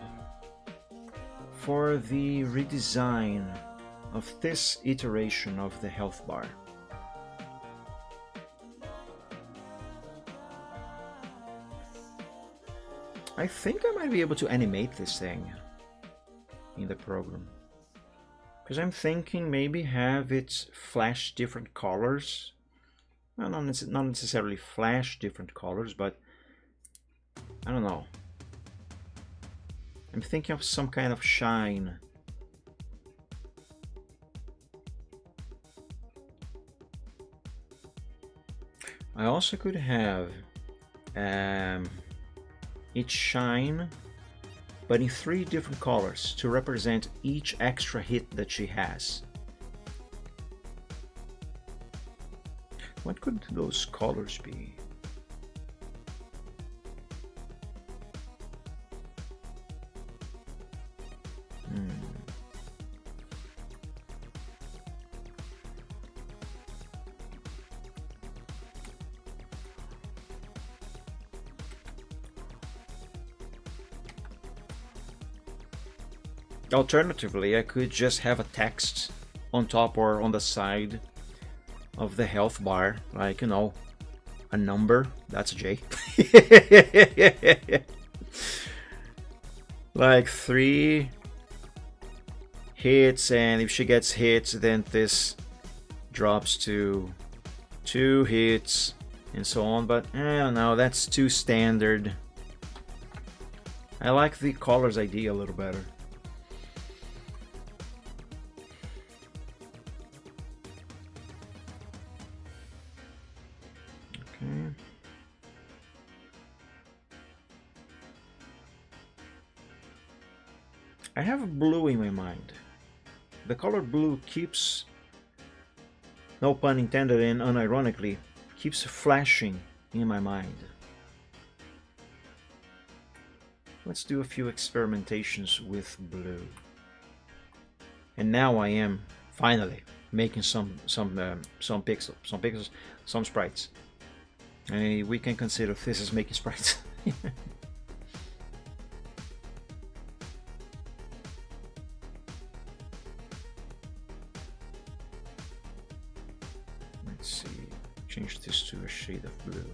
for the redesign of this iteration of the health bar. I think I might be able to animate this thing in the program. Because I'm thinking maybe have it flash different colors. Well, not necessarily flash different colors, but I don't know. I'm thinking of some kind of shine. I also could have it shine, but in 3 different colors to represent each extra hit that she has. What could those colors be? Alternatively, I could just have a text on top or on the side of the health bar, like, you know, a number. That's a J. Like 3 hits, and if she gets hit, then this drops to 2 hits, and so on. But I don't know, that's too standard. I like the colors idea a little better. I have blue in my mind. The color blue keeps, no pun intended and unironically, keeps flashing in my mind. Let's do a few experimentations with blue. And now I am finally making some pixels, some sprites. And we can consider this as making sprites. Let's see, change this to a shade of blue.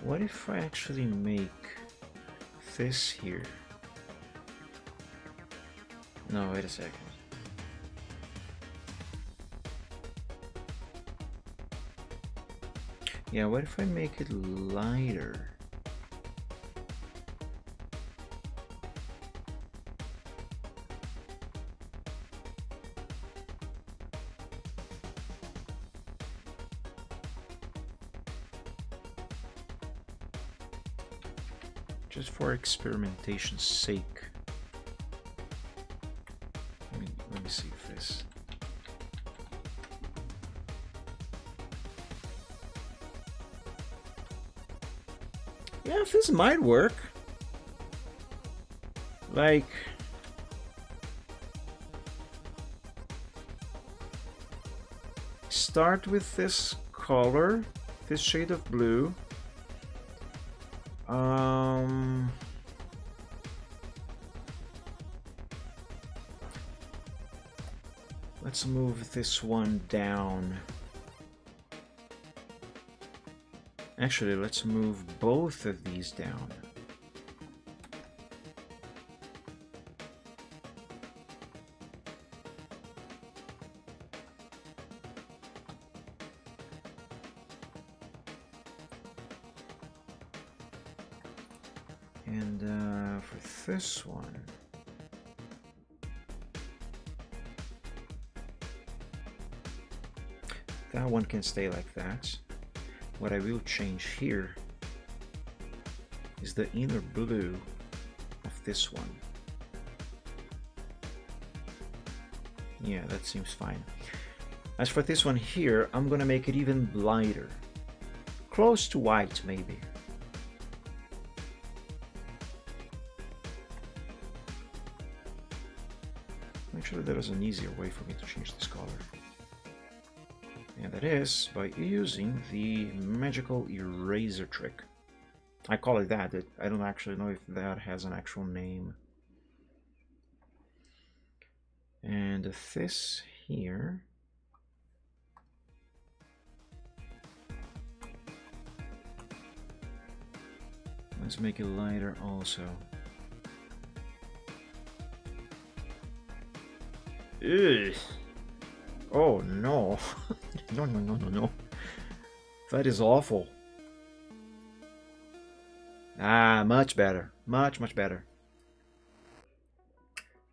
What if I actually make this here? No, wait a second. Yeah, what if I make it lighter? Just for experimentation's sake. Let me see if this. Yeah, this might work. Like, start with this color, this shade of blue. Let's move this one down. Actually, let's move both of these down. And for this one, that one can stay like that. What I will change here is the inner blue of this one. Yeah, that seems fine. As for this one here, I'm gonna make it even lighter. Close to white, maybe. Actually, there is an easier way for me to change this color. And that is by using the magical eraser trick. I call it that. I don't actually know if that has an actual name. And this here. Let's make it lighter also. Ugh. Oh no. No. That is awful. Ah, much better. Much better.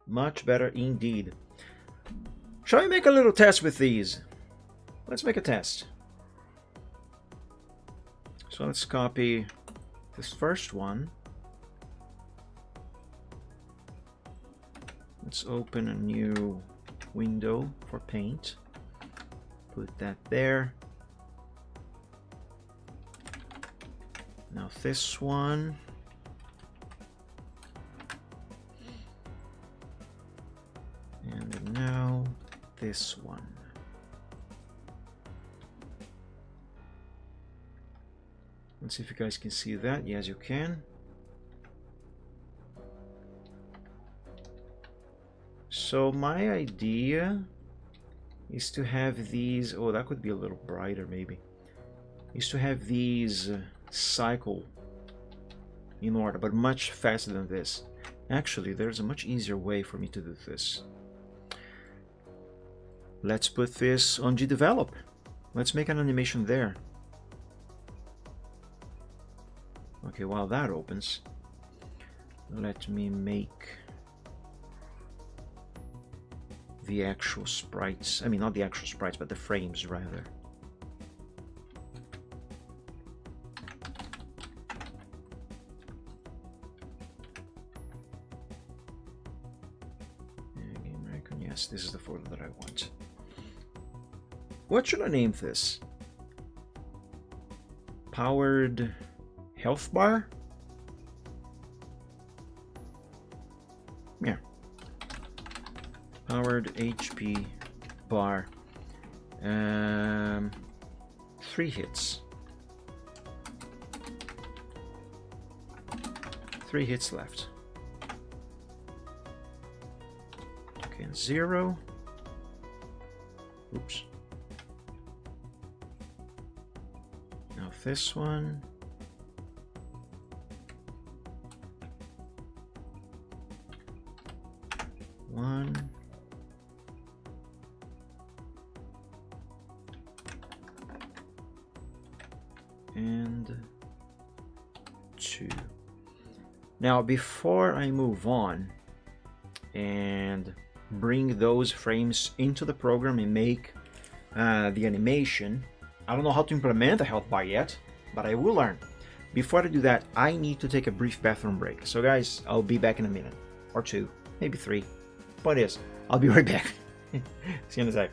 Much better indeed. Shall we make a little test with these? Let's make a test. So let's copy this first one. Let's open a new window for paint. Put that there. Now this one. And now this one. Let's see if you guys can see that. Yes, you can. So my idea is to have these, oh, that could be a little brighter maybe, is to have these cycle in order, but much faster than this. Actually, there's a much easier way for me to do this. Let's put this on GDevelop. Let's make an animation there. Okay, while that opens, let me make the actual sprites. I mean, not the actual sprites, but the frames rather. Game icon. Yes, this is the photo that I want. What should I name this? Powered health bar? Yeah. Powered HP bar. 3 hits. 3 hits left. Okay, and 0. Oops. Now this one. One. And 2. Now, before I move on and bring those frames into the program and make the animation, I don't know how to implement the health bar yet, but I will learn. Before I do that, I need to take a brief bathroom break. So guys, I'll be back in a minute, or 2, maybe 3. Point is, I'll be right back. See you in a sec.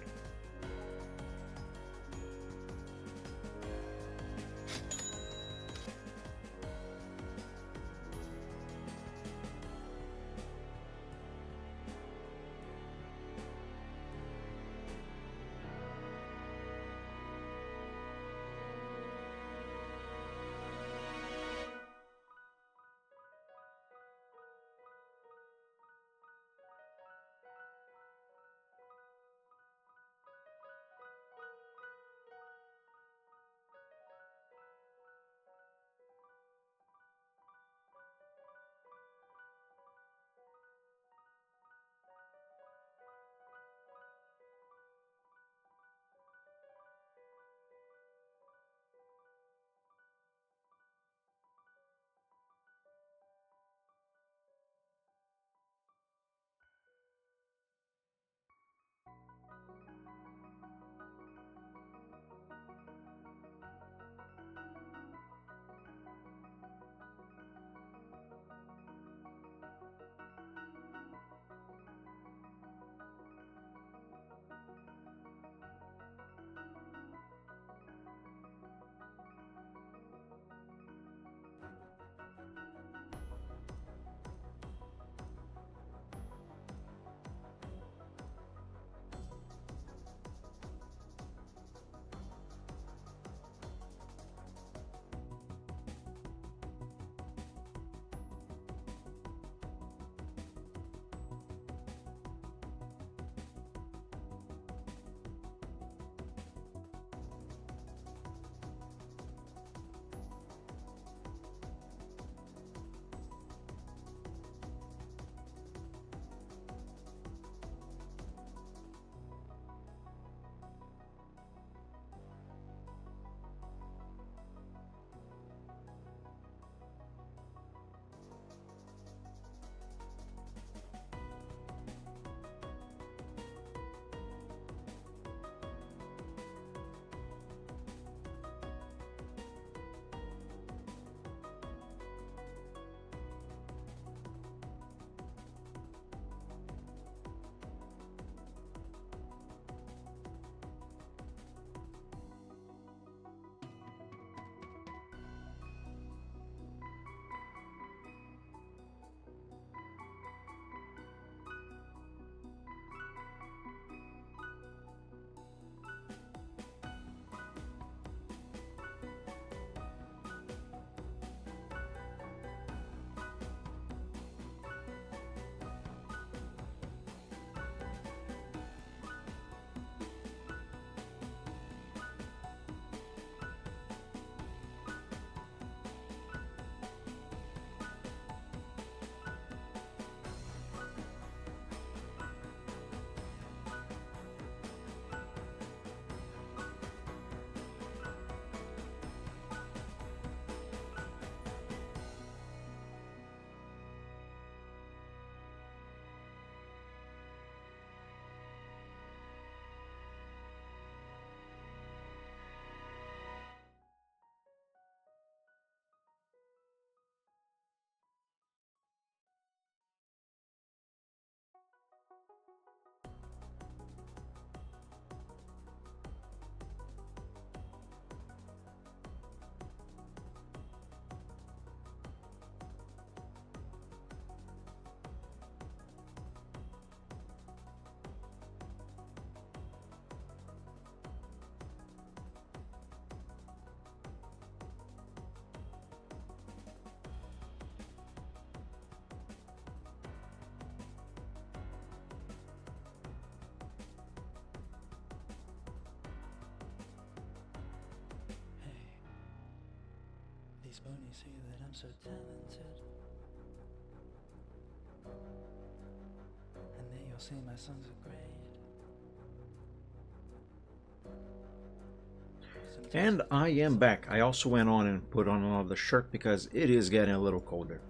And I am back. I also went on and put on another shirt because it is getting a little colder.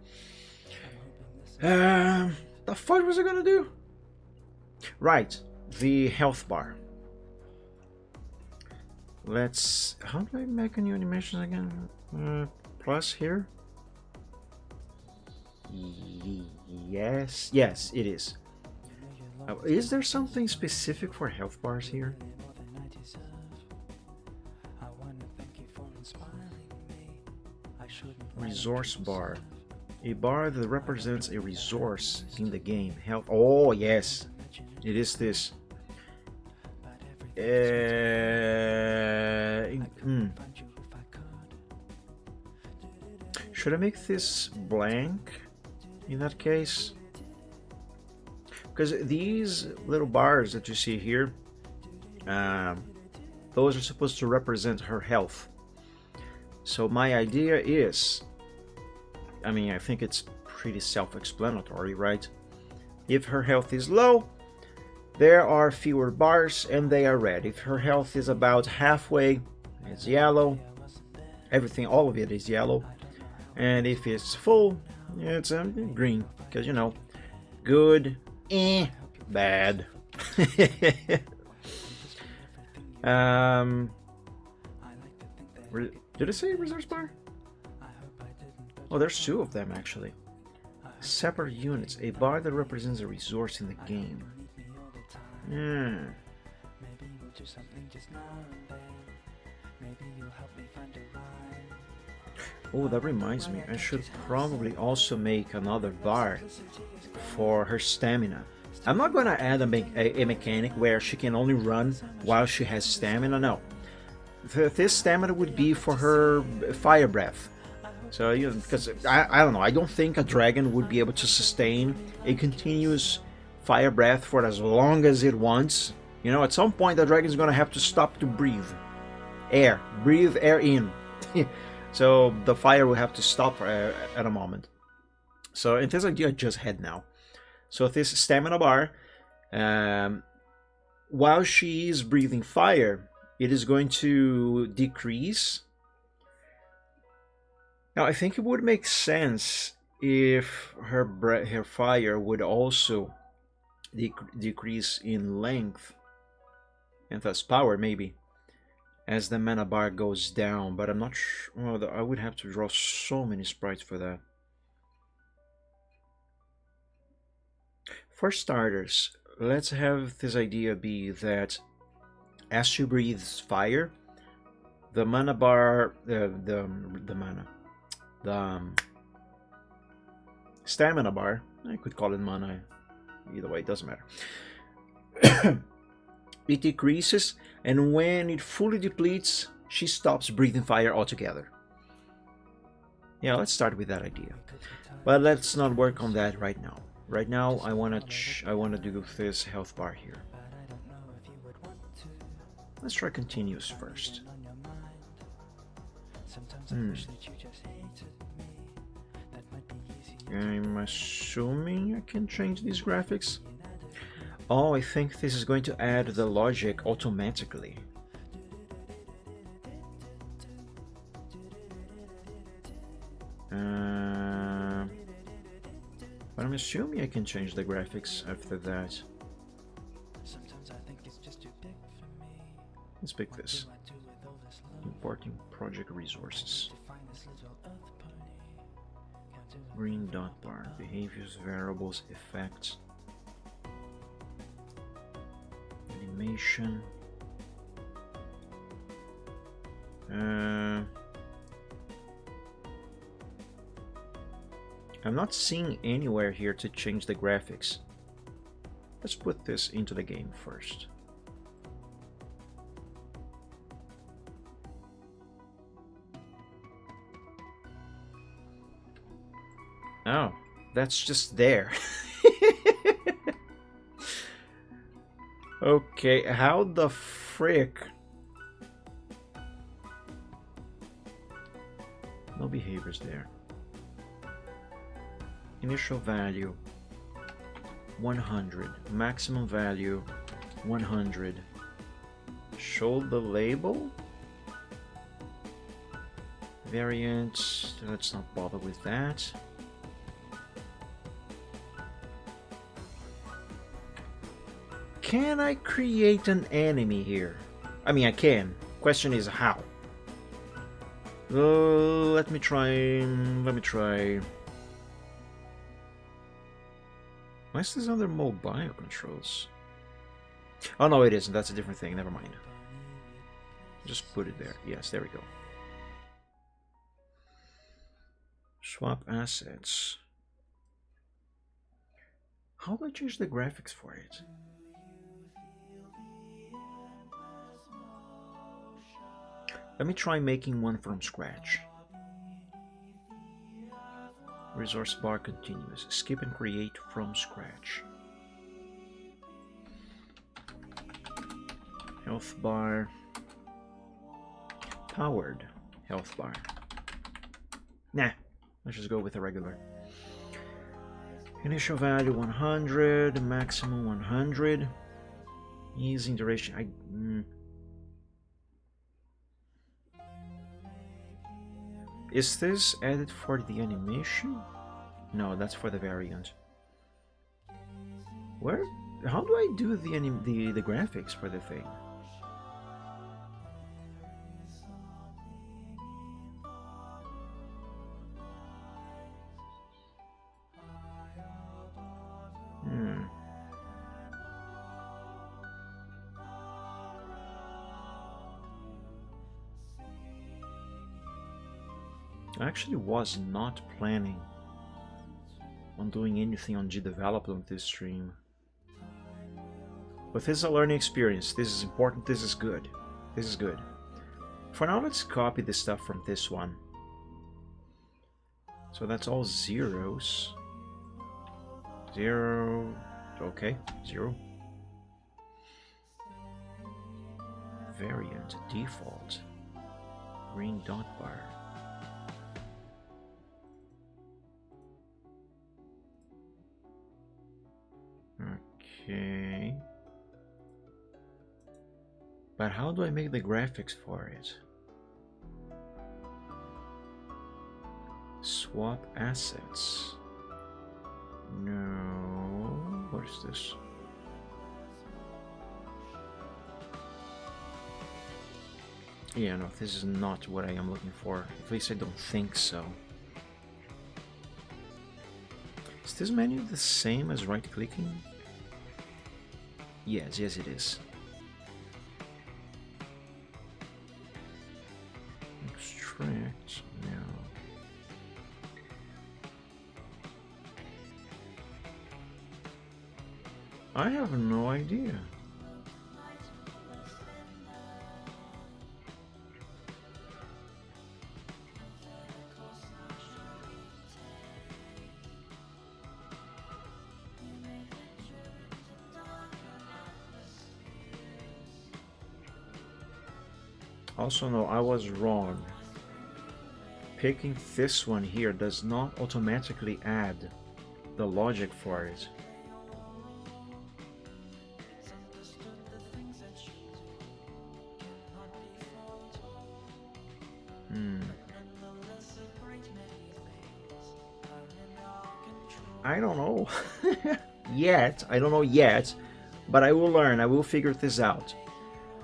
The fuck was I gonna do? Right, the health bar. Let's... How do I make a new animation again? Plus here? Yes, yes, it is. Is there something specific for health bars here? Resource bar. A bar that represents a resource in the game. Health. Oh, yes. It is this. Should I make this blank in that case? Because these little bars that you see here, those are supposed to represent her health. So my idea is, I mean, I think it's pretty self-explanatory, right? If her health is low, there are fewer bars and they are red. If her health is about halfway, it's yellow. Everything, all of it is yellow. And if it's full, it's green. Because, you know, good, bad. Did I say resource bar? Oh, there's two of them actually. Separate units. A bar that represents a resource in the game. Oh, that reminds me. I should probably also make another bar for her stamina. I'm not gonna add a mechanic where she can only run while she has stamina. No. This stamina would be for her fire breath. So, you know, because I don't know, I don't think a dragon would be able to sustain a continuous fire breath for as long as it wants. You know, at some point the dragon is going to have to stop to breathe air in. So the fire will have to stop at a moment. So in this idea I just had now. So this stamina bar, while she is breathing fire, it is going to decrease. Now I think it would make sense if her fire would also decrease in length and thus power, maybe, as the mana bar goes down, but I'm not sure. Well, I would have to draw so many sprites for that. For starters, let's have this idea be that as she breathes fire, the mana bar, the stamina bar, I could call it mana, either way, it doesn't matter. It decreases, and when it fully depletes, she stops breathing fire altogether. Yeah, let's start with that idea. But let's not work on that right now. Right now, I wanna do this health bar here. Let's try continuous first. I'm assuming I can change these graphics. Oh, I think this is going to add the logic automatically. But I'm assuming I can change the graphics after that. Let's pick this. Importing project resources. Green dot bar. Behaviors, variables, effects. Animation. I'm not seeing anywhere here to change the graphics. Let's put this into the game first. Oh, that's just there. Okay, how the frick? No behaviors there. Initial value 100. Maximum value 100. Show the label. Variant. Let's not bother with that. Can I create an enemy here? I mean, I can. Question is how. Let me try. Why is this under mobile controls? Oh no, it isn't. That's a different thing. Never mind. Just put it there. Yes, there we go. Swap assets. How do I change the graphics for it? Let me try making one from scratch. Resource bar continuous. Skip and create from scratch. Health bar. Powered health bar. Nah, let's just go with a regular. Initial value 100, maximum 100. Using duration. Is this added for the animation? No, that's for the variant. Where? How do I do the graphics for the thing? I actually was not planning on doing anything on G-Development with this stream. But this is a learning experience. This is important. This is good. This is good. For now, let's copy the stuff from this one. So that's all zeros. 0. Okay, 0. Variant default. Green dot bar. Okay. But how do I make the graphics for it? Swap assets. No. What is this? Yeah, no, this is not what I am looking for. At least I don't think so. Is this menu the same as right-clicking? Yes, yes it is. Extract, no. I have no idea. Also, no, I was wrong. Picking this one here does not automatically add the logic for it. I don't know. Yet. I don't know yet. But I will learn. I will figure this out.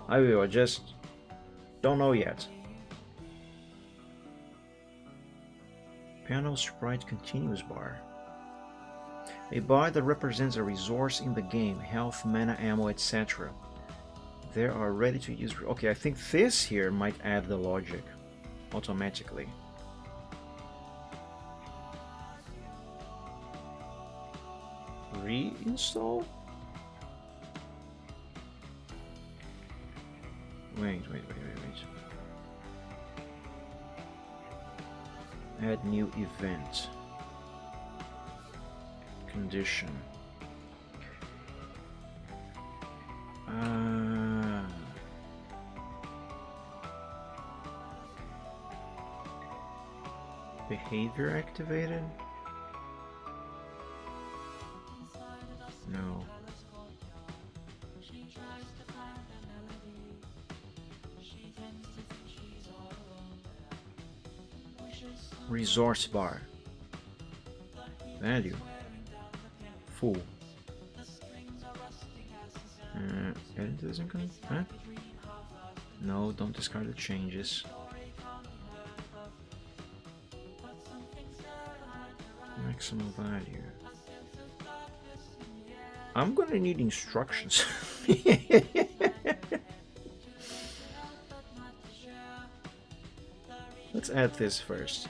I will. I just don't know yet. Panel sprite continuous bar. A bar that represents a resource in the game. Health, mana, ammo, etc. They are ready to use. Okay, I think this here might add the logic automatically. Reinstall? Wait. Add new event. Condition. Behavior activated? No. Resource bar. Value. Full. Edit doesn't come. Huh? No, don't discard the changes. Maximum value. I'm gonna need instructions. Let's add this first.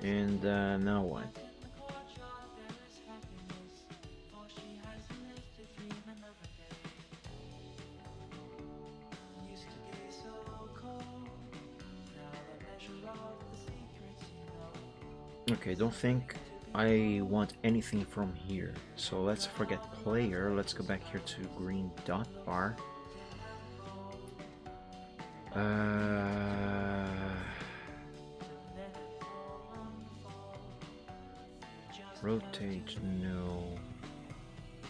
And now what? Okay, don't think I want anything from here. So let's forget player. Let's go back here to green dot bar. Rotate, no.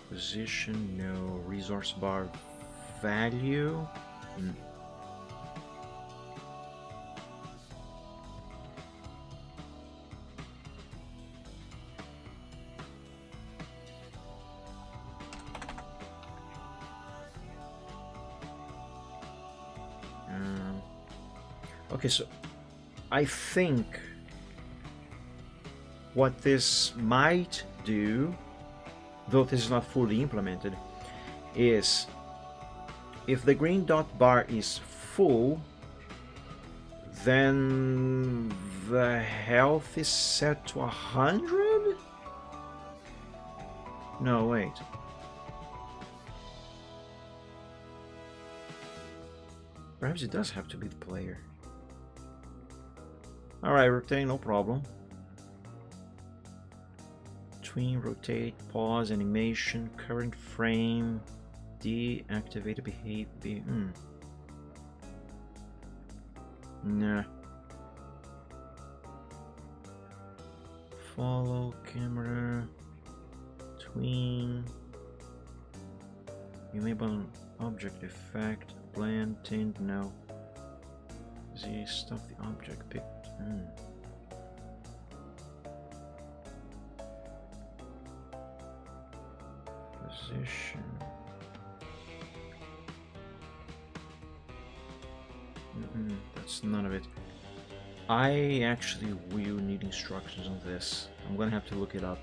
Position, no. Resource bar value. Okay, so I think what this might do, though this is not fully implemented, is if the green dot bar is full, then the health is set to 100? No, wait. Perhaps it does have to be the player. Alright, rotate, no problem. Tween, rotate, pause, animation, current frame, deactivate behavior. Nah. Follow, camera, tween, enable object effect, blend, tint, no. Z, stuff the object picked. Position. That's none of it. I actually will need instructions on this. I'm gonna have to look it up.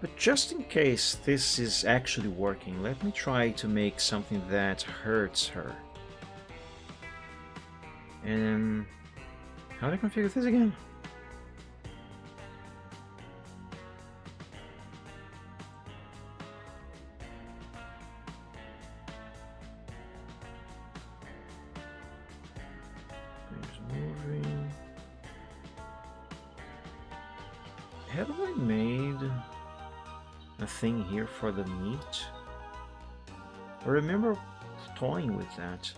But just in case this is actually working, let me try to make something that hurts her. And how do I configure this again? Moving. Have I made a thing here for the meat? I remember toying with that.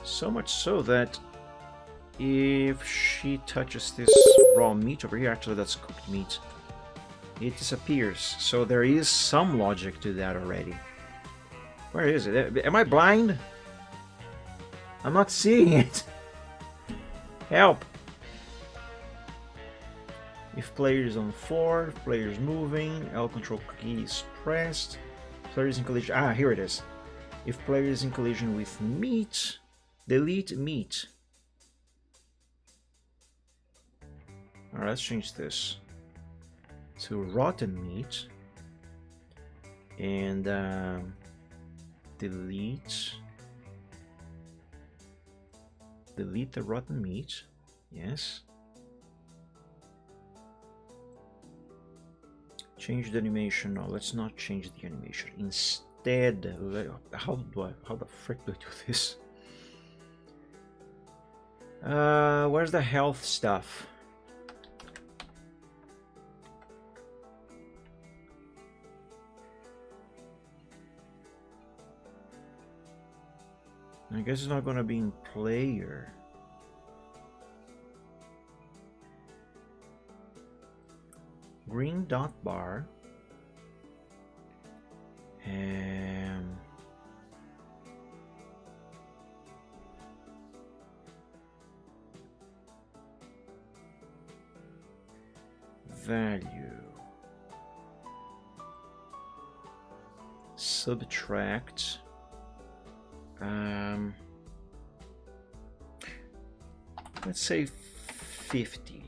So much so that if she touches this raw meat over here, actually that's cooked meat, it disappears. So there is some logic to that already. Where is it? Am I blind? I'm not seeing it. Help! If player is on 4, player is moving, L control key is pressed, player is in collision. Ah, here it is. If player is in collision with meat, delete meat. Alright, let's change this to rotten meat. And delete the rotten meat. Yes. Change the animation. No, let's not change the animation. Instead, how the frick do I do this? Where's the health stuff? I guess it's not gonna be in player. Green dot bar. Value. Subtract. Let's say 50,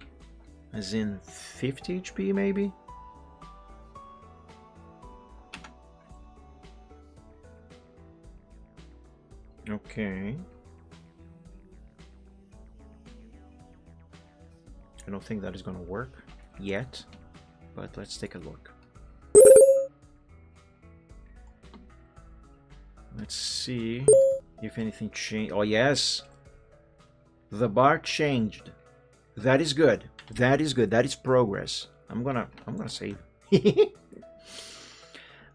as in 50 HP maybe? Okay. I don't think that is gonna work yet, but let's take a look. Let's see if anything changed. Oh yes, the bar changed. That is good. That is good. That is progress. I'm gonna save.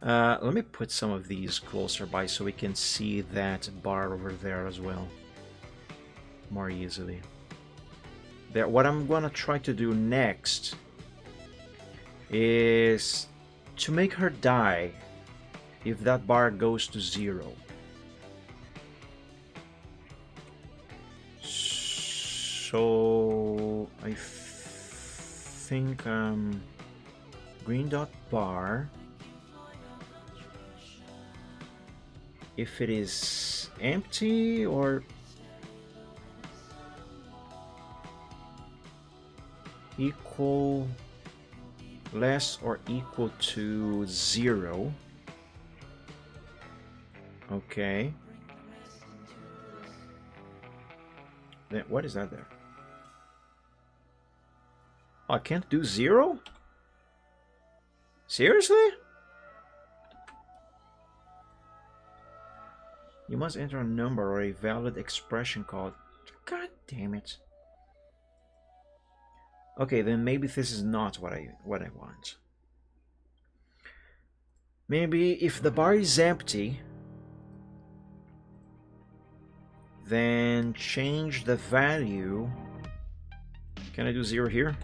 Let me put some of these closer by so we can see that bar over there as well more easily. There. What I'm gonna try to do next is to make her die if that bar goes to 0. So I think green dot bar, if it is empty or equal, less or equal to 0. Okay. Then what is that there? Oh, I can't do 0? Seriously? You must enter a number or a valid expression code. God damn it. Okay, then maybe this is not what I want. Maybe if the bar is empty, then change the value. Can I do 0 here?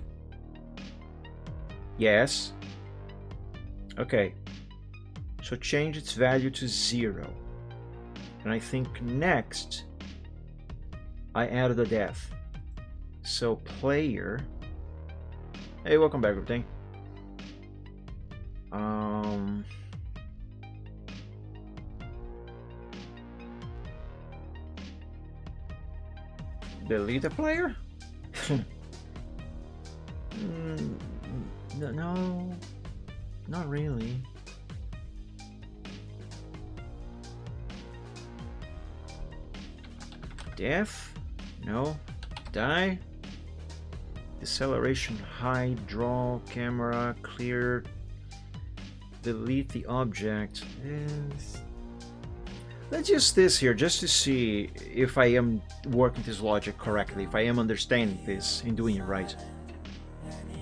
Yes. Okay. So change its value to 0. And I think next I added a death. So player. Hey, welcome back, everything. Delete a player? No, not really. Death? No. Die? Deceleration, hide, draw, camera, clear, delete the object. Let's use this here just to see if I am working this logic correctly, if I am understanding this and doing it right.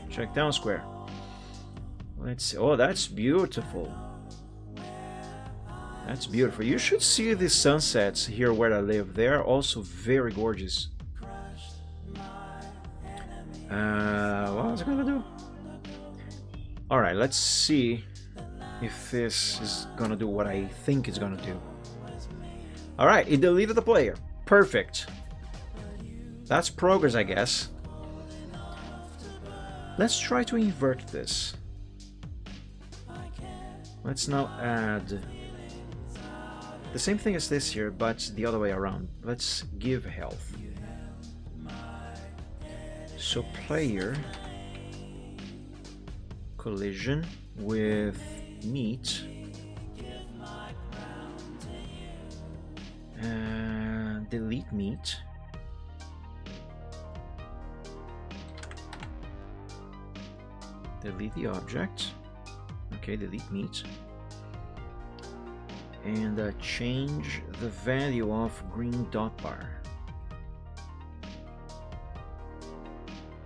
Check down square. Let's see. Oh, that's beautiful. That's beautiful. You should see the sunsets here where I live. They are also very gorgeous. What was I gonna do? Alright, let's see if this is gonna do what I think it's gonna do. Alright, it deleted the player. Perfect. That's progress, I guess. Let's try to invert this. Let's now add the same thing as this here, but the other way around. Let's give health. So player collision with meat. Delete meat. Delete the object. Okay, delete meat. And change the value of green dot bar.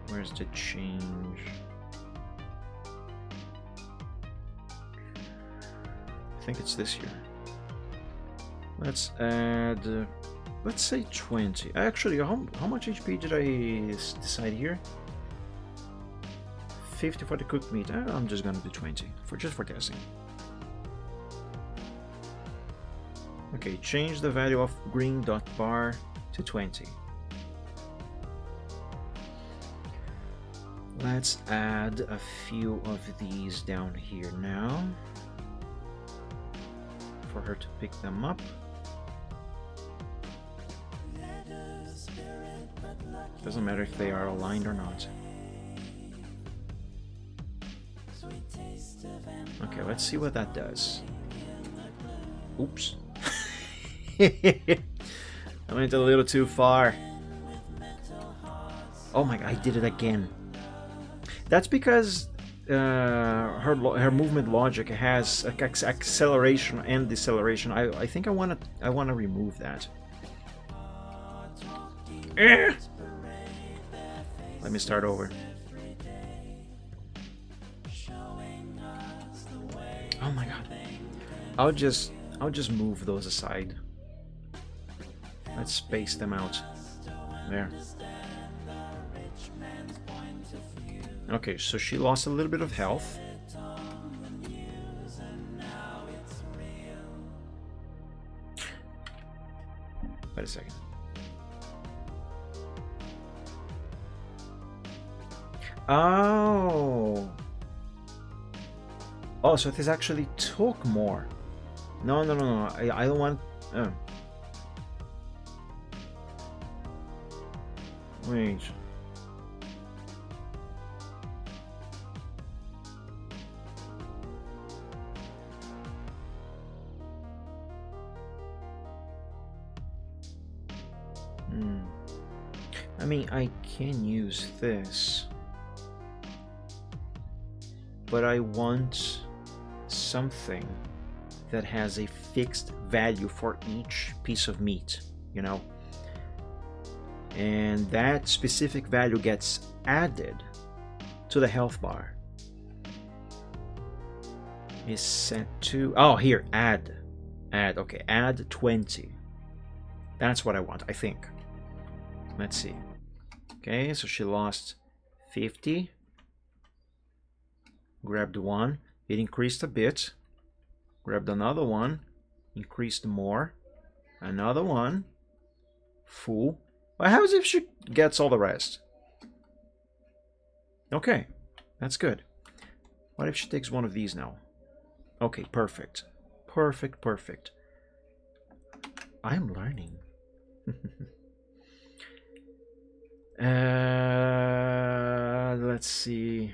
Where's the change? I think it's this here. Let's add Let's say 20. Actually, how much HP did I decide here? 50 for the cooked meat. I'm just gonna do 20 just for testing. Okay, change the value of green dot bar to 20. Let's add a few of these down here now for her to pick them up. Doesn't matter if they are aligned or not. Okay, let's see what that does. Oops. I went a little too far. Oh my god, I did it again. That's because her movement logic has acceleration and deceleration. I think I wanna remove that. Let me start over. Oh my god. I'll just move those aside. Let's space them out. There. Okay, so she lost a little bit of health. Wait a second. Oh. Oh, so this actually took more. No. I don't want... Oh. Wait. I mean, I can use this, but I want something that has a fixed value for each piece of meat, you know? And that specific value gets added to the health bar. Is set to... Oh, here, add. Okay, add 20. That's what I want, I think. Let's see. Okay, so she lost 50. Grabbed one. It increased a bit. Grabbed another one. Increased more. Another one. Full. What happens if she gets all the rest? Okay, that's good. What if she takes one of these now? Okay, perfect. Perfect. I'm learning. Let's see.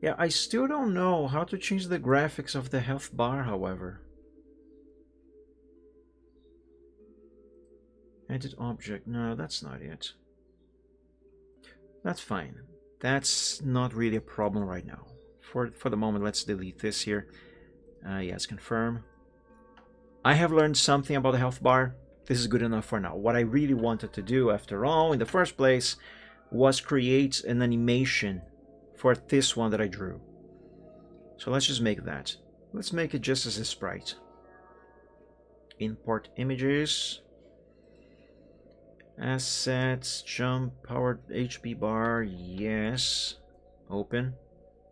Yeah, I still don't know how to change the graphics of the health bar, however. Edit object. No, that's not it. That's fine. That's not really a problem right now. For the moment, let's delete this here. Yes, confirm. I have learned something about the health bar. This is good enough for now. What I really wanted to do, after all, in the first place, was create an animation for this one that I drew. So let's just make that. Let's make it just as a sprite. Import images. Assets, jump, powered HP bar, yes. Open.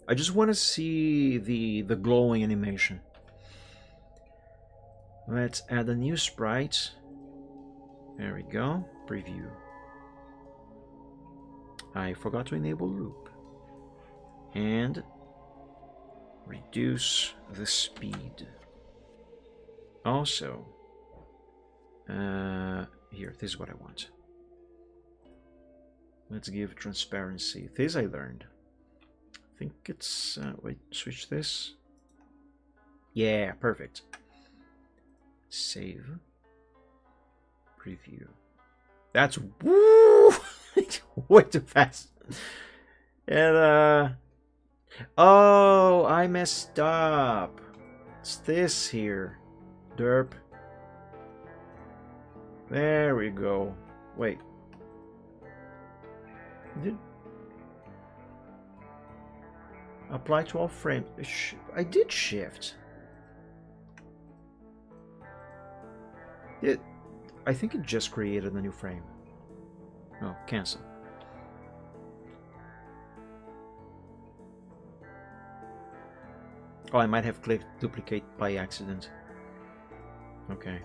I just want to see the glowing animation. Let's add a new sprite. There we go. Preview. I forgot to enable loop. And reduce the speed. Also, here, this is what I want. Let's give transparency. This I learned. I think it's... wait, switch this. Yeah, perfect. Save. Preview. That's... Woo! Way too fast. And, oh, I messed up. It's this here. Derp. There we go. Wait. Apply to all frames. I did shift. I think it just created a new frame. Oh, cancel. Oh, I might have clicked duplicate by accident. Okay.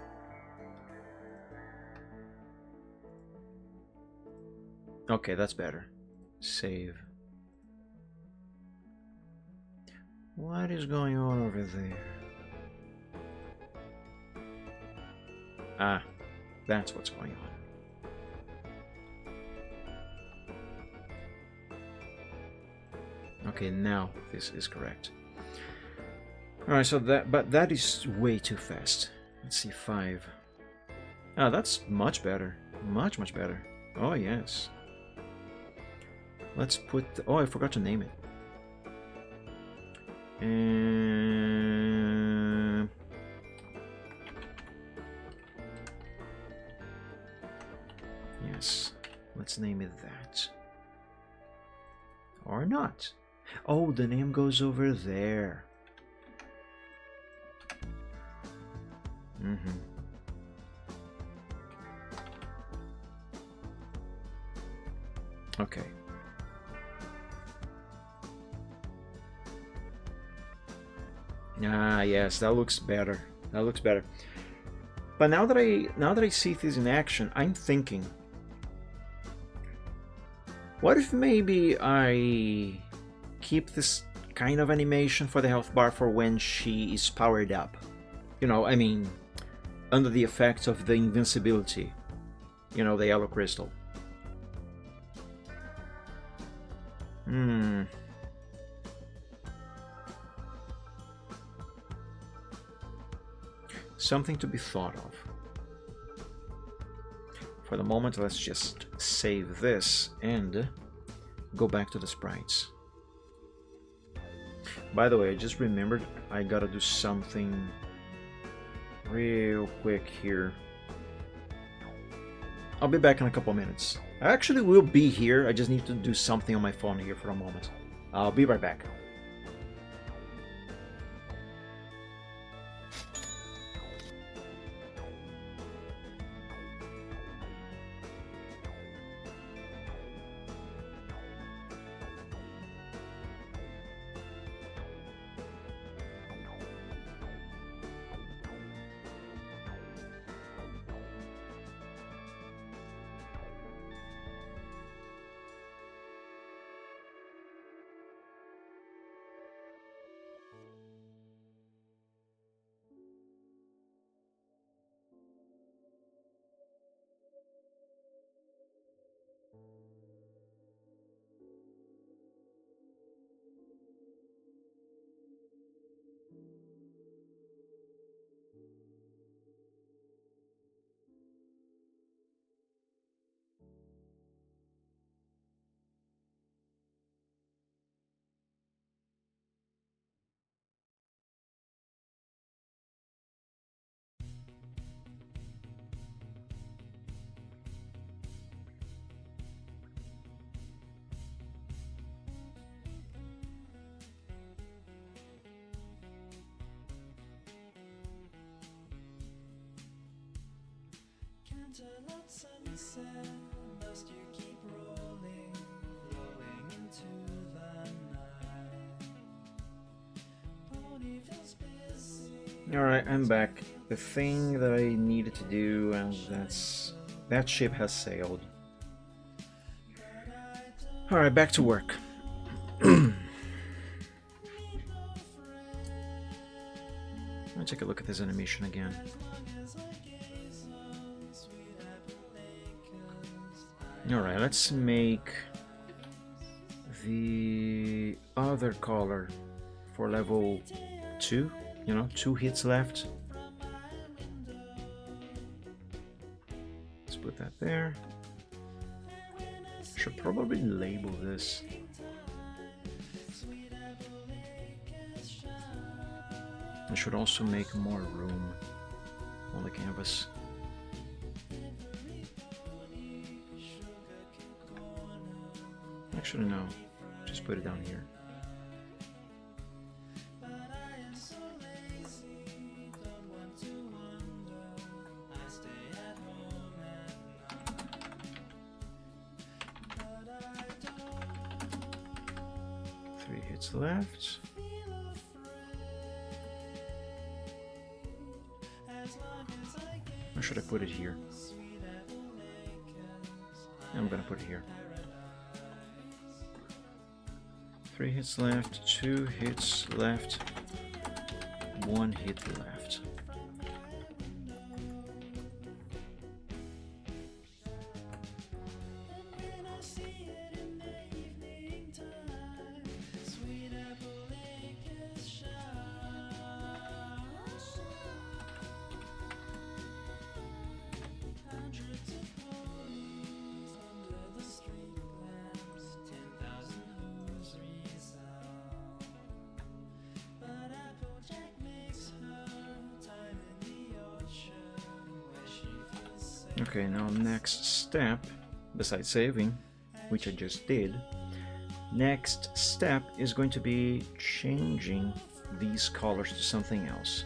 Okay, that's better. Save. What is going on over there? Ah, that's what's going on. Okay, now this is correct. Alright, so that is way too fast. Let's see, 5. Ah, that's much better. Much, much better. Oh, yes. Let's put... Oh, I forgot to name it. Yes, let's name it that. Or not. Oh, the name goes over there. Okay. Ah, yes, that looks better. That looks better. But now that I see this in action, I'm thinking, what if maybe I keep this kind of animation for the health bar for when she is powered up? You know, I mean, under the effects of the invincibility. You know, the yellow crystal. Something to be thought of. For the moment, let's just save this and go back to the sprites. By the way, I just remembered I gotta do something real quick here. I'll be back in a couple minutes. I actually will be here, I just need to do something on my phone here for a moment. I'll be right back. Alright, I'm back. The thing that I needed to do, and that ship has sailed. Alright, back to work. Let me take a look at this animation again. Alright, let's make the other color for level 2. You know, 2 hits left. Let's put that there. Should probably label this. I should also make more room on the canvas. Actually, no. Just put it down here. hits left. Or should I put it here? I'm gonna put it here. 3 hits left, 2 hits left, 1 hit left. Okay, now next step, besides saving, which I just did, next step is going to be changing these colors to something else.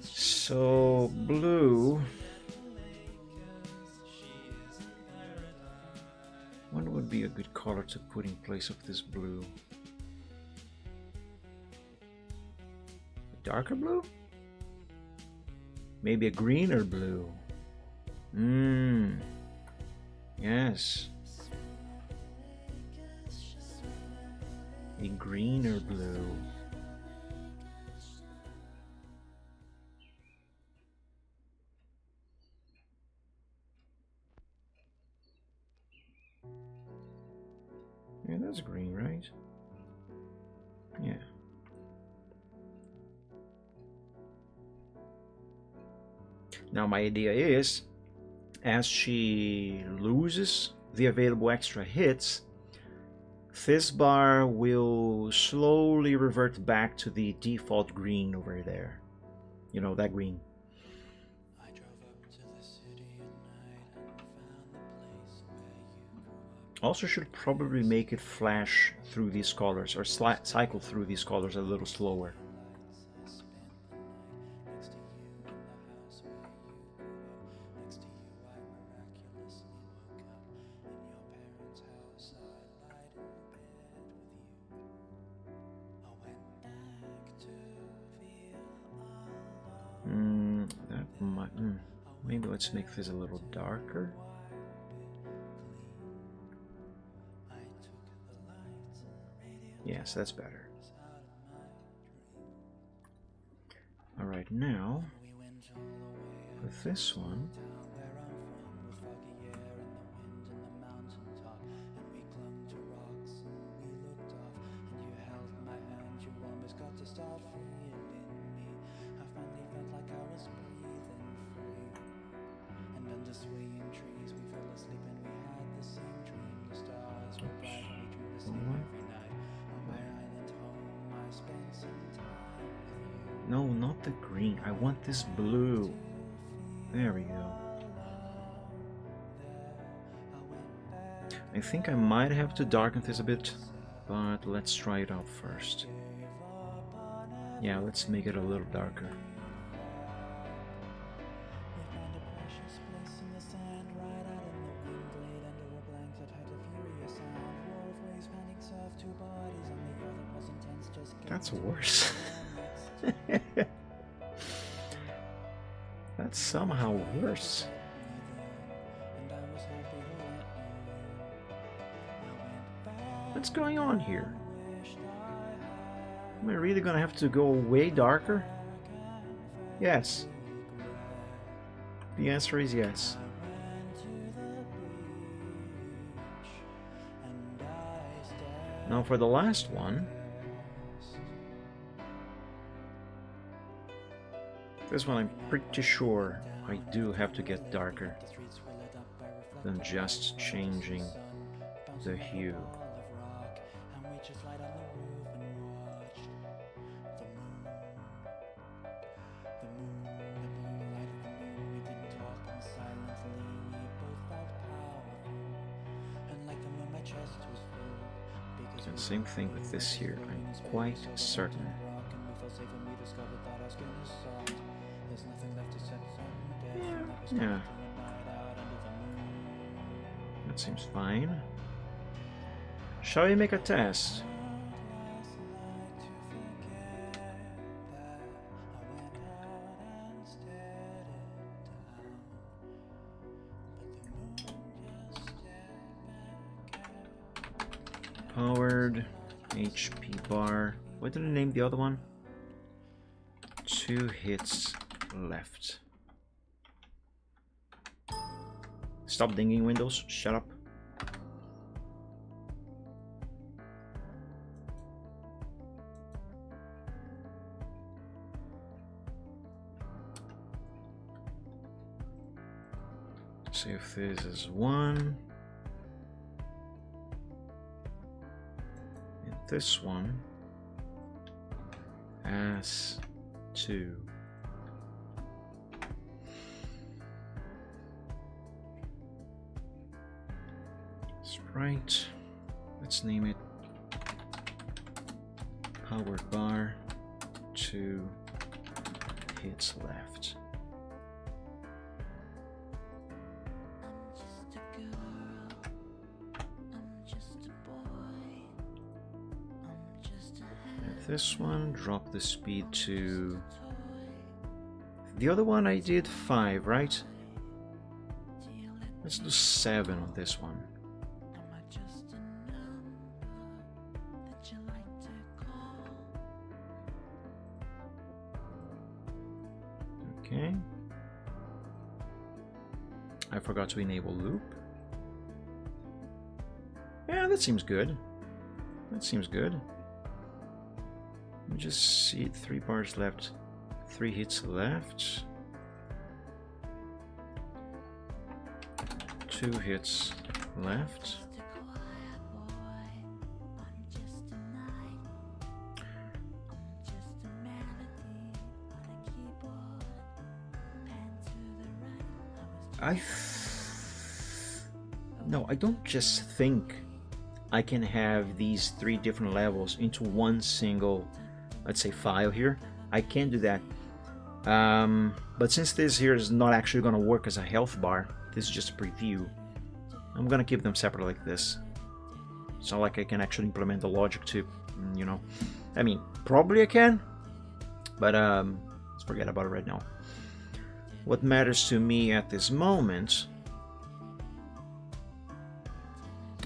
So blue, what would be a good color to put in place of this blue? A darker blue? Maybe a greener blue. Yes. A greener blue. Yeah, that's green, right? Yeah. Now my idea is, as she loses the available extra hits, this bar will slowly revert back to the default green over there. You know, that green. Also should probably make it flash through these colors, or cycle through these colors a little slower. That might, maybe let's make this a little darker. Yes, that's better. Alright, now, with this one, no, not the green. I want this blue. There we go. I think I might have to darken this a bit, but let's try it out first. Yeah, let's make it a little darker. That's worse. That's somehow worse. What's going on here? Am I really gonna have to go way darker? Yes. The answer is yes. Now for the last one, this one I'm pretty sure I do have to get darker than just changing the hue. And same thing with this here, I'm quite certain. Yeah. That seems fine. Shall we make a test? Powered HP bar. What did I name the other one? 2 hits left. Stop dinging Windows. Shut up. See if this is 1. And this one as 2. Sprite. Let's name it powered bar. 2 hits left. This one, drop the speed to... The other one I did 5, right? Let's do 7 on this one. Okay. I forgot to enable loop. Yeah, that seems good. That seems good. Let me just see it. 3 bars left, 3 hits left, 2 hits left. No, I don't just think I can have these 3 different levels into one single, let's say, file here. I can do that. But since this here is not actually going to work as a health bar, this is just a preview, I'm going to keep them separate like this. It's not like I can actually implement the logic to, you know. I mean, probably I can, but let's forget about it right now. What matters to me at this moment,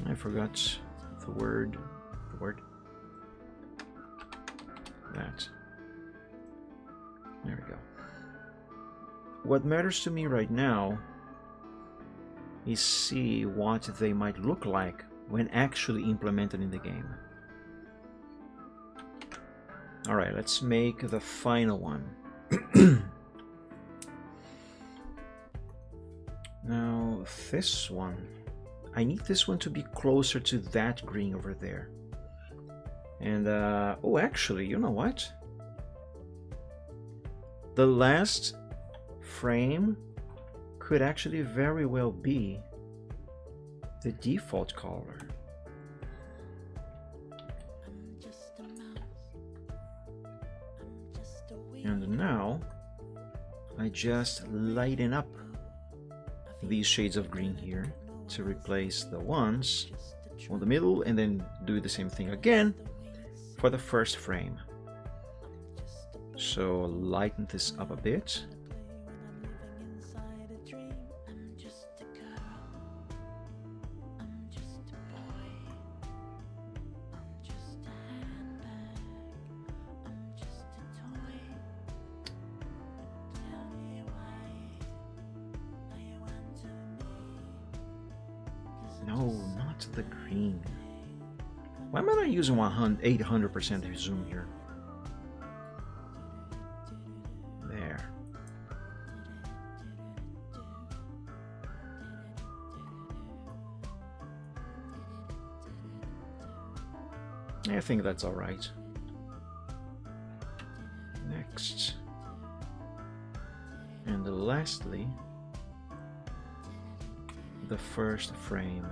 I forgot the word, that. There we go. What matters to me right now is see what they might look like when actually implemented in the game. Alright, let's make the final one. Now, this one, I need this one to be closer to that green over there. And, oh, actually, you know what? The last frame could actually very well be the default color. And now, I just lighten up these shades of green here to replace the ones on the middle, and then do the same thing again for the first frame. So lighten this up a bit. No, not the green. Why am I not using 800% zoom here? There. I think that's all right. Next. And lastly, the first frame.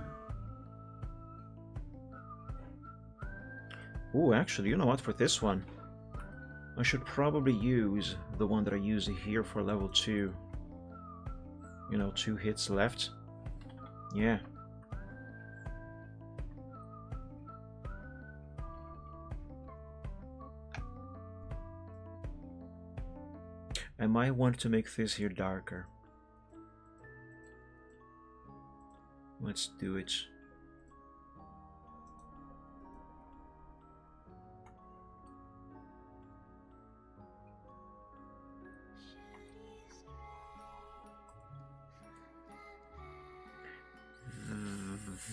Oh, actually, you know what? For this one, I should probably use the one that I use here for level 2. You know, 2 hits left. Yeah. I might want to make this here darker. Let's do it.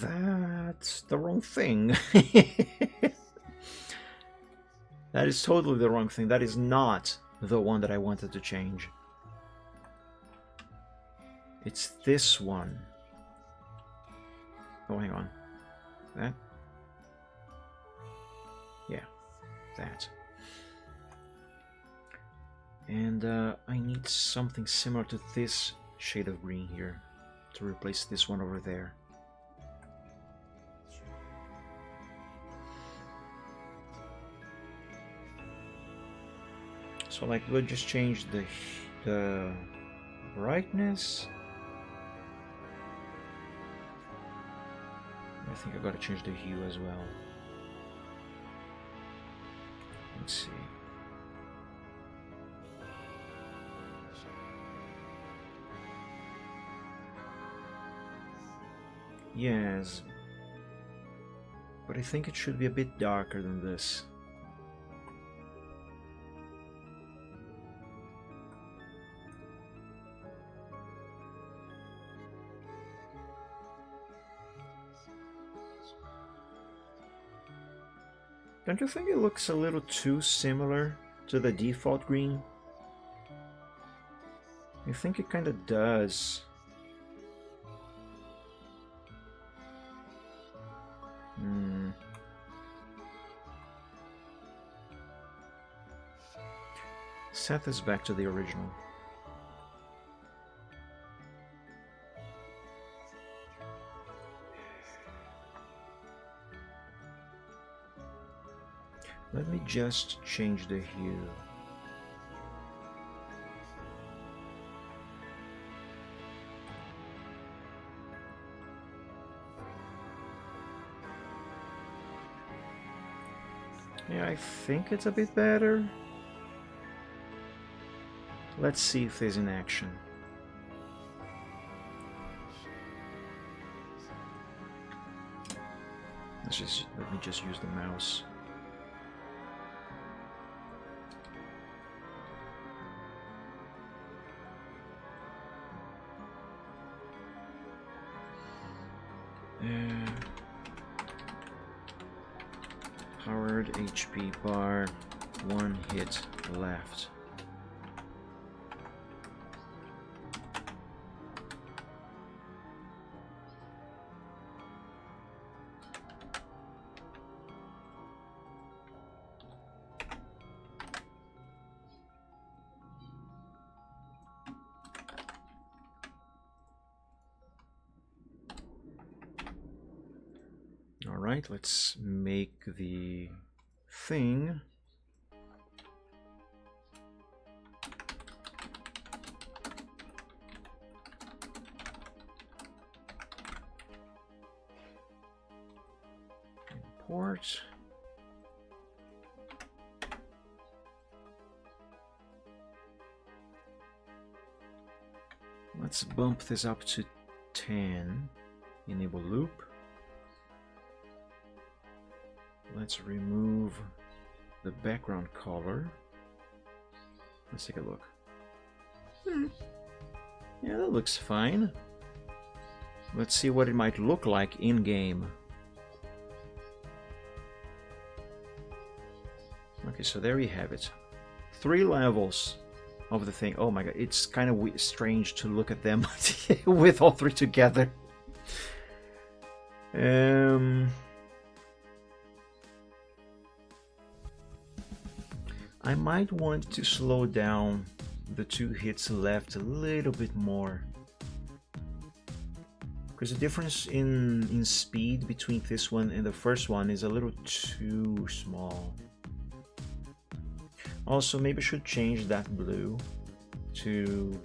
That's the wrong thing. That is totally the wrong thing. That is not the one that I wanted to change. It's this one. Oh, hang on. That? Yeah, that. And I need something similar to this shade of green here to replace this one over there. So like we'll just change the brightness. I think I gotta change the hue as well. Let's see. Yes, but I think it should be a bit darker than this. Don't you think it looks a little too similar to the default green? I think it kind of does. Set this back to the original. Let me just change the hue. Yeah, I think it's a bit better. Let's see if there's an action. Let me just use the mouse. Powered HP bar, 1 hit left. Alright, let's make the thing. Import. Let's bump this up to 10. Enable loop. Let's remove the background color. Let's take a look. Yeah, that looks fine. Let's see what it might look like in game. Okay, so there you have it. 3 levels of the thing. Oh my god, it's kind of strange to look at them with all 3 together. I might want to slow down the 2 hits left a little bit more, because the difference in speed between this one and the first one is a little too small. Also, maybe I should change that blue to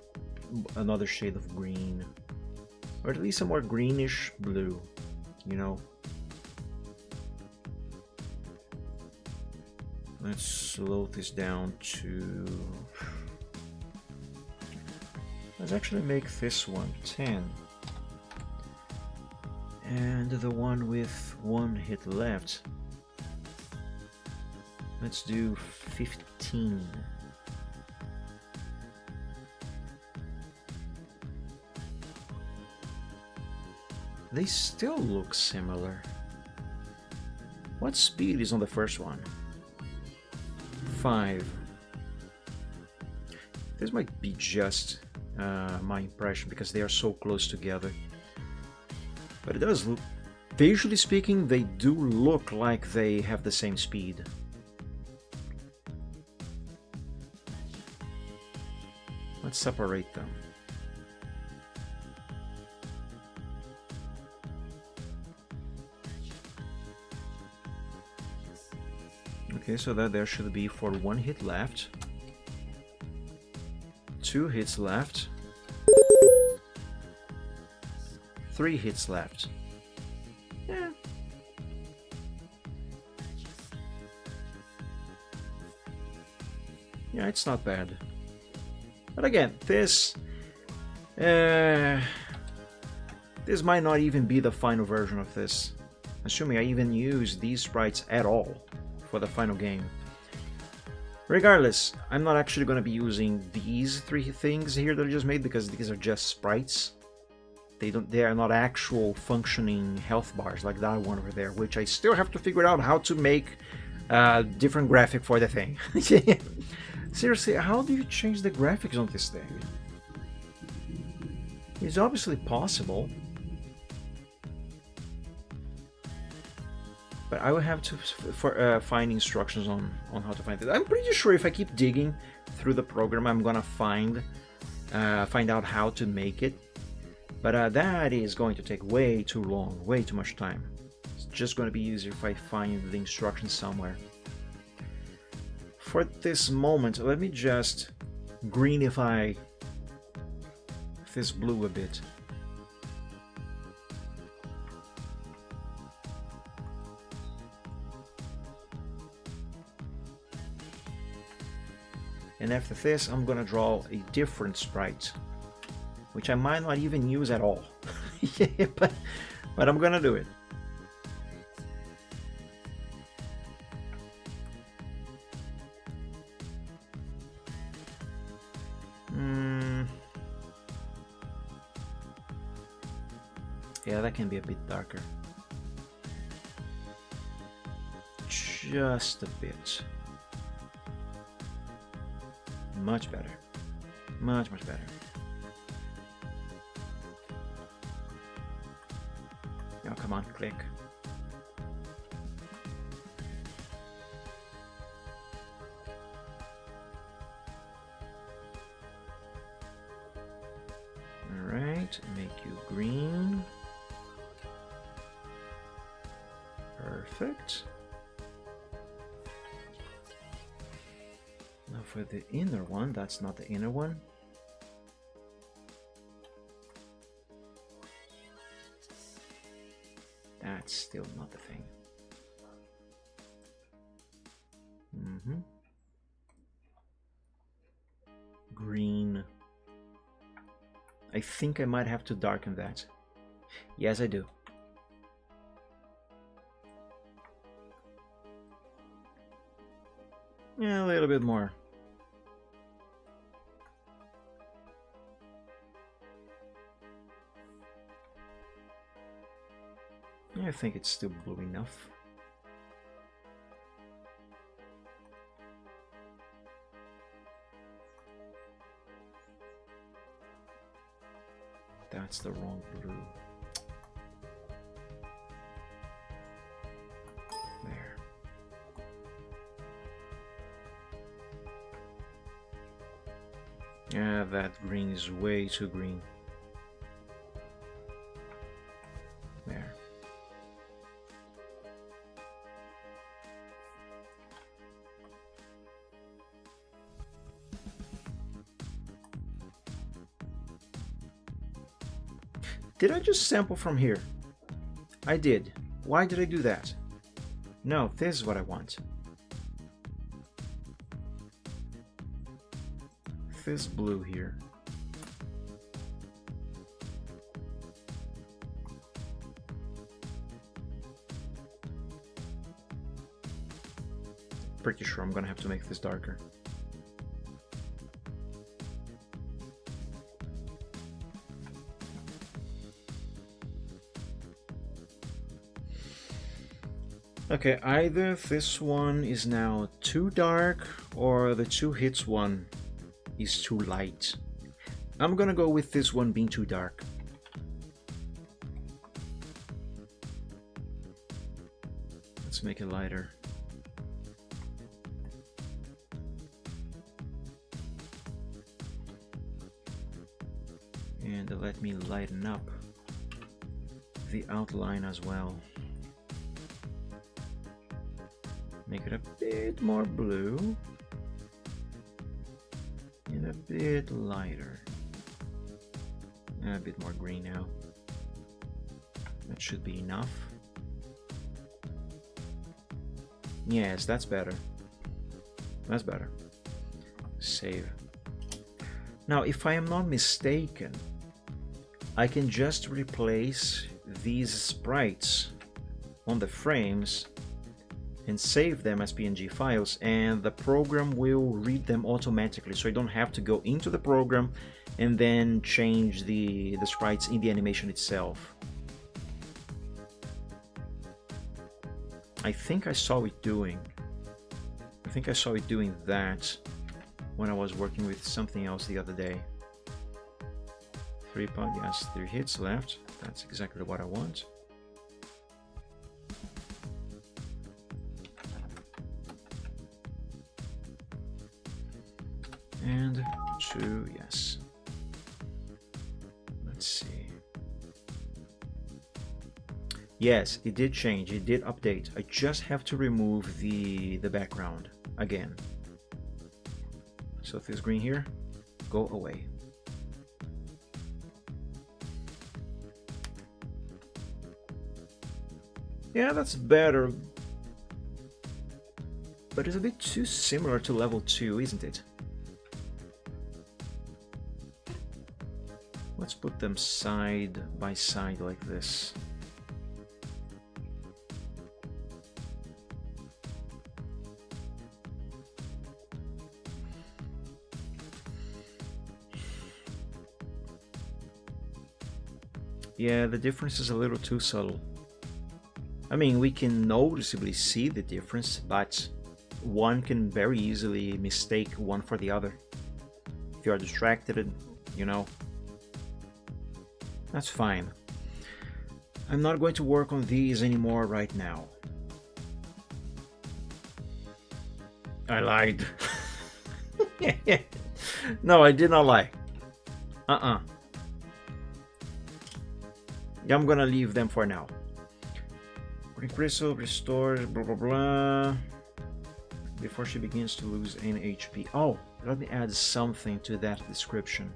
another shade of green, or at least a more greenish blue, you know. Let's slow this down to Let's actually make this one 10. And the one with 1 hit left, let's do 15. They still look similar. What speed is on the first one? 5. This might be just my impression because they are so close together. But it does look, visually speaking, they do look like they have the same speed. Let's separate them. Okay, so that there should be for 1 hit left, 2 hits left, 3 hits left. Yeah. Yeah, it's not bad. But again, this might not even be the final version of this, assuming I even use these sprites at all for the final game. Regardless, I'm not actually going to be using these 3 things here that I just made because these are just sprites. They are not actual functioning health bars like that one over there, which I still have to figure out how to make a different graphic for the thing. Seriously, how do you change the graphics on this thing? It's obviously possible, but I will have to find instructions on how to find it. I'm pretty sure if I keep digging through the program, I'm gonna find out how to make it. But that is going to take way too long, way too much time. It's just going to be easier if I find the instructions somewhere. For this moment, let me just greenify this blue a bit. And after this, I'm going to draw a different sprite, which I might not even use at all. Yeah, but I'm gonna do it. Yeah, that can be a bit darker. Just a bit. Much better. Much better. Oh, come on, click. Alright, make you green. Perfect. Now for the inner one, that's not the inner one. That's still not the thing. Green. I think I might have to darken that. Yes, I do. Yeah, a little bit more. Yeah, I think it's still blue enough. That's the wrong blue. There. Yeah, that green is way too green. There. Did I just sample from here? I did. Why did I do that? No, this is what I want. This blue here. pretty sure I'm gonna have to make this darker. Okay, either this one is now too dark or the 2 hits one is too light. I'm gonna go with this one being too dark. Let's make it lighter. And let me lighten up the outline as well. Make it a bit more blue and a bit lighter. And a bit more green now. That should be enough. Yes, that's better. That's better. Save. Now, if I am not mistaken, I can just replace these sprites on the frames and save them as PNG files, and the program will read them automatically, so I don't have to go into the program and then change the sprites in the animation itself. I think I saw it doing that when I was working with something else the other day. 3 hits left. That's exactly what I want. And 2, yes. Let's see. Yes, it did change, it did update. I just have to remove the background again. So if this green here, go away. Yeah, that's better. But it's a bit too similar to level 2, isn't it? Let's put them side by side like this. Yeah, the difference is a little too subtle. I mean, we can noticeably see the difference, but one can very easily mistake one for the other. If you are distracted, you know. That's fine. I'm not going to work on these anymore right now. I lied. No, I did not lie. I'm gonna leave them for now. Green crystal restores blah blah blah before she begins to lose any HP. Oh, let me add something to that description.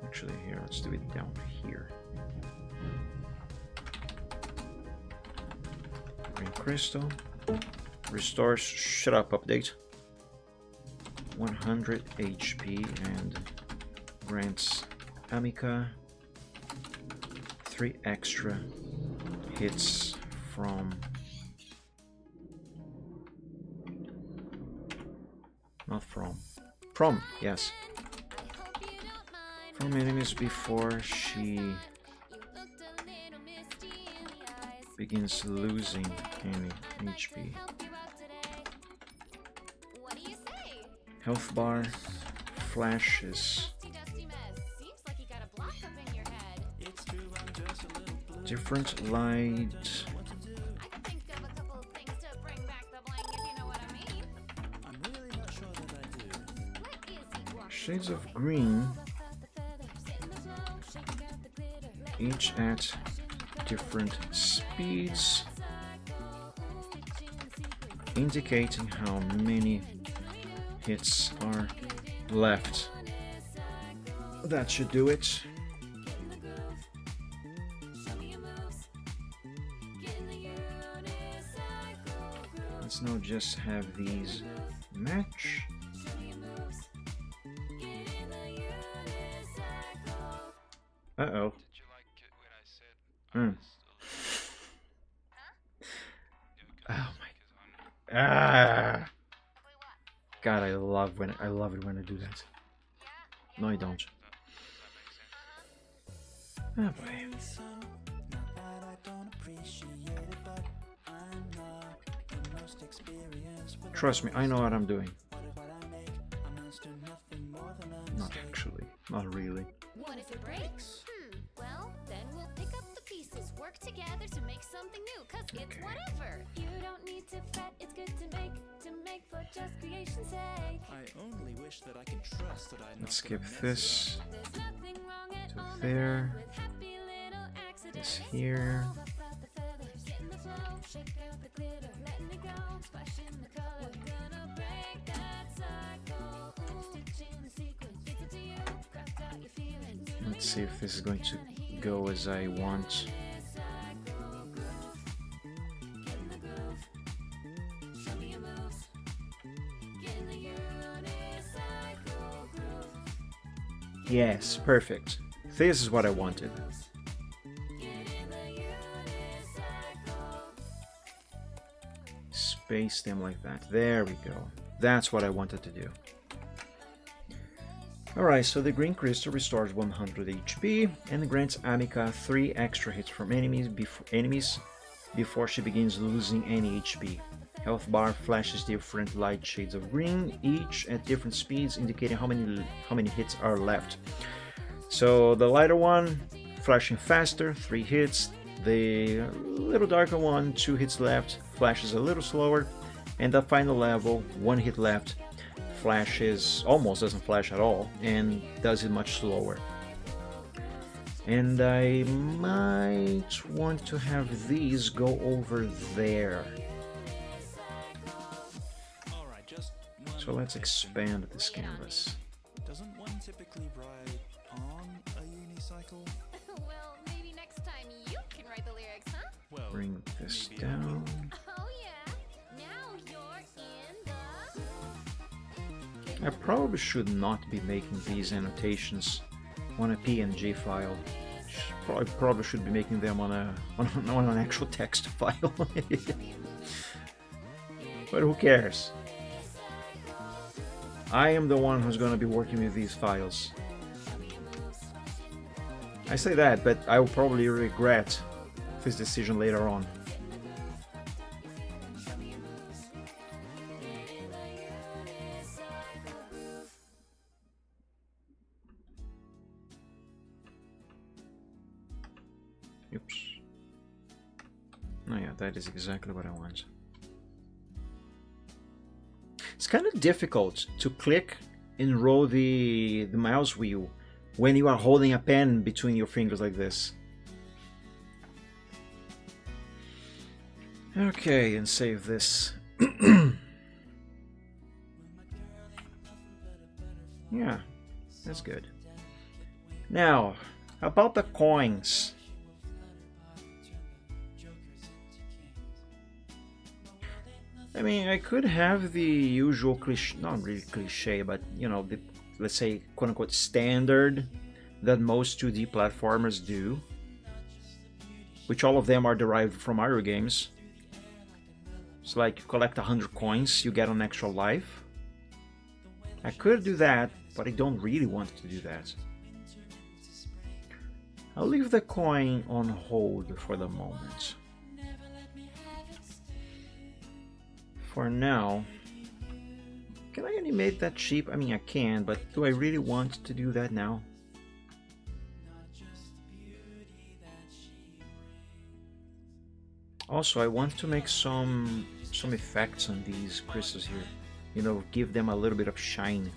Actually, here, let's do it down here. Green crystal restores. Shut up, update. 100 HP and grants Amika 3 extra hits from yes, from enemies before she begins losing any HP. Health bar flashes. Different light. Shades of green, each at different speeds, indicating how many hits are left. That should do it. Let's now just have these match. Uh-oh. love it when I do that. No, I don't. Oh boy. Trust me, I know what I'm doing. Not actually. Not really. What if it breaks? Well, then we'll pick up the pieces, work together to make something new, cause it's whatever. You don't need to fret, it's good to make for just creation's sake. I only wish that I could trust that I'm Let's not gonna skip mess this There's nothing wrong at to all there. with happy little accidents. This here. Puff out the feathers, get in the flow, shake out the glitter, letting it go, splash in the color. We're gonna break that cycle. Stitching the sequence, it's up to you. Craft out your feelings. Let's see if this is going to go as I want. Get in the groove. Show me your moves. Get in the unicycle groove. Yes, perfect. This is what I wanted. Get in the unicycle. Space them like that. There we go. That's what I wanted to do. Alright, so the green crystal restores 100 HP and grants Amika 3 extra hits from enemies before she begins losing any HP. Health bar flashes different light shades of green, each at different speeds, indicating how many hits are left. So the lighter one flashing faster, 3 hits. The little darker one, 2 hits left, flashes a little slower, and the final level, 1 hit left, flashes almost doesn't flash at all and does it much slower. And I might want to have these go over there. Alright, just one So let's question. expand this canvas. Doesn't one typically ride on a unicycle? Well, maybe next time you can write the lyrics, huh? Well, Bring this maybe I will. down. Oh yeah. Now you're in the. I probably should not be making these annotations on a PNG file. Probably should be making them on an actual text file. But who cares? I am the one who's going to be working with these files. I say that, but I will probably regret this decision later on. Oops. Oh yeah, that is exactly what I want. It's kind of difficult to click and roll the mouse wheel when you are holding a pen between your fingers like this. Okay, and save this. Yeah, that's good. Now, about the coins. I mean, I could have the usual cliche, not really cliche, but you know, the, let's say, quote unquote, standard that most 2D platformers do, which all of them are derived from Mario games. It's like you collect 100 coins, you get an extra life. I could do that, but I don't really want to do that. I'll leave the coin on hold for the moment. For now, can I animate that sheep? I mean, I can, but do I really want to do that now? Also, I want to make some effects on these crystals here. You know, give them a little bit of shine.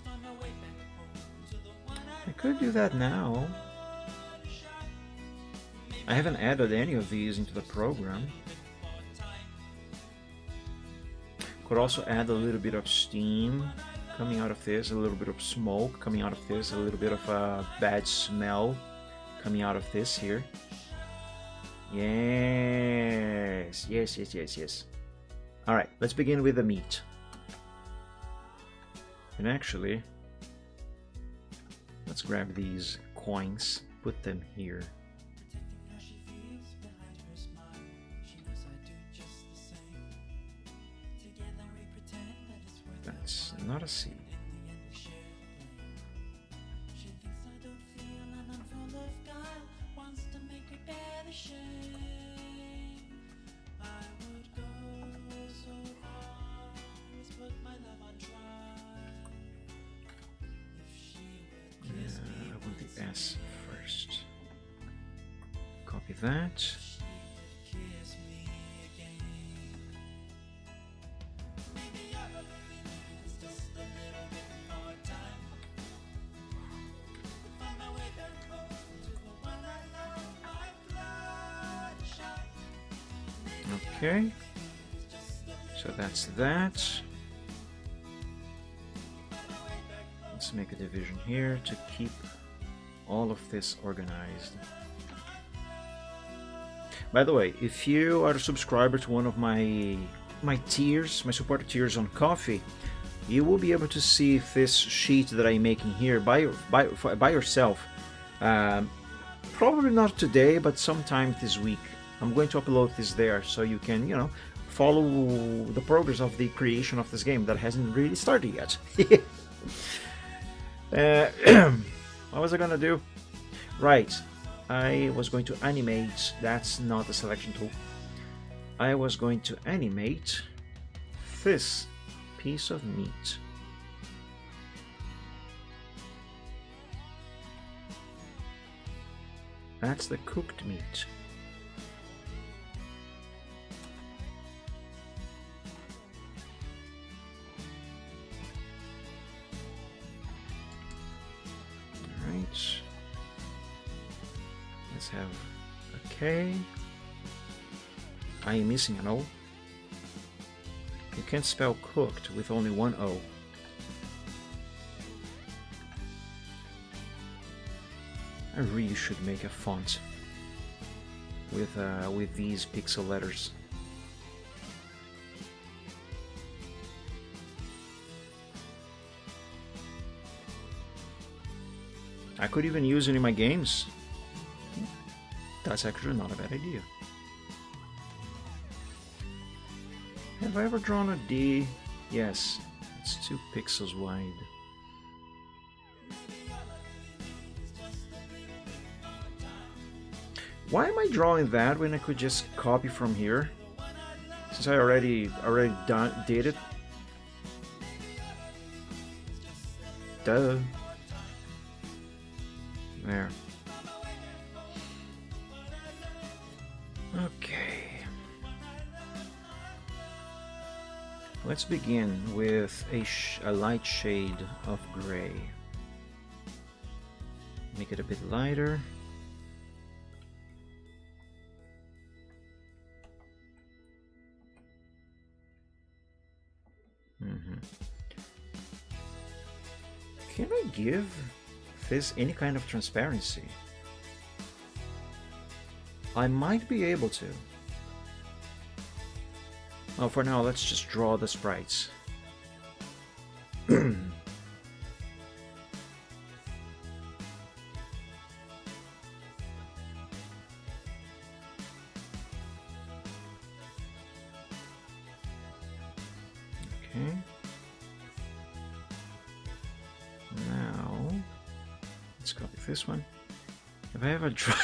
I could do that now. I haven't added any of these into the program. Could also add a little bit of steam coming out of this, a little bit of smoke coming out of this, a little bit of a bad smell coming out of this here. Yes, yes, yes, yes, yes. All right, let's begin with the meat. And actually, let's grab these coins, put them here. That's not a C. that. Okay, so that's that. Let's make a division here to keep all of this organized. By the way, if you are a subscriber to one of my tiers, my supporter tiers on Coffee, you will be able to see this sheet that I'm making here by yourself. Probably not today, but sometime this week. I'm going to upload this there so you can, you know, follow the progress of the creation of this game that hasn't really started yet. What was I gonna do? Right, I was going to animate. That's not a selection tool. I was going to animate this piece of meat. That's the cooked meat. Let's have a K. I am missing an O. You can't spell cooked with only one O. I really should make a font with these pixel letters. I could even use it in my games. That's actually not a bad idea. Have I ever drawn a D? Yes, it's 2 pixels wide. Why am I drawing that when I could just copy from here? Since I already did it. Duh. There. Okay. Let's begin with a light shade of gray. Make it a bit lighter. Can I give this any kind of transparency? I might be able to. Oh, for now, let's just draw the sprites. Okay. Now, let's copy this one. If I ever draw...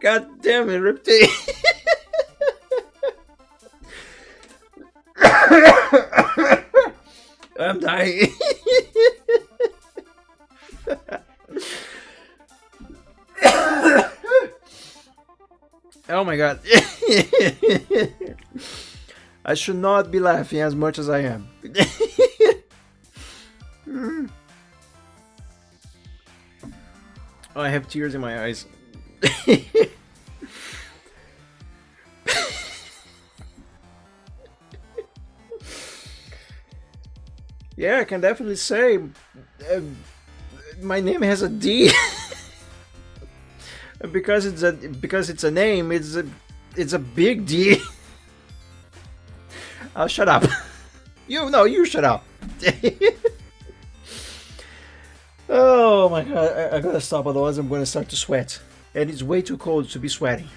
God damn it, Riptide. I'm dying. Oh my god. I should not be laughing as much as I am. Oh, I have tears in my eyes. Yeah, I can definitely say my name has a D. because it's a name, it's a big D. Oh, shut up. You shut up. Oh my god, I gotta stop, otherwise I'm gonna start to sweat. And it's way too cold to be sweating.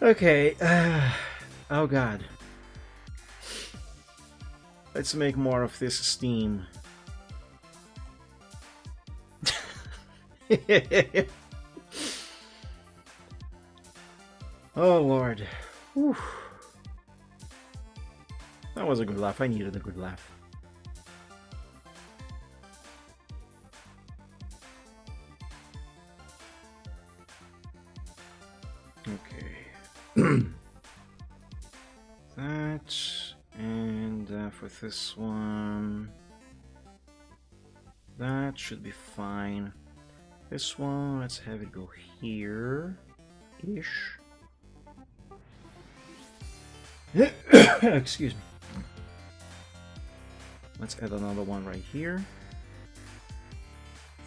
Okay. Oh god. Let's make more of this steam. Oh Lord. Whew. That was a good laugh. I needed a good laugh. Okay. That, and for this one, that should be fine. This one, let's have it go here-ish. Excuse me. Let's add another one right here.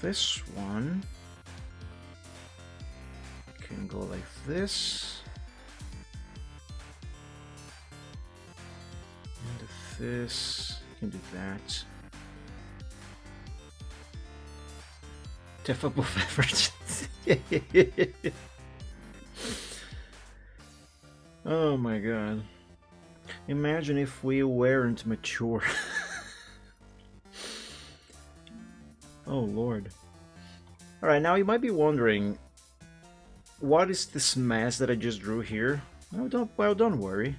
This one can go like this. And this can do that. Definitely efforts. Oh my god. Imagine if we weren't mature. Oh lord. Alright, now you might be wondering, what is this mass that I just drew here? Well, don't worry.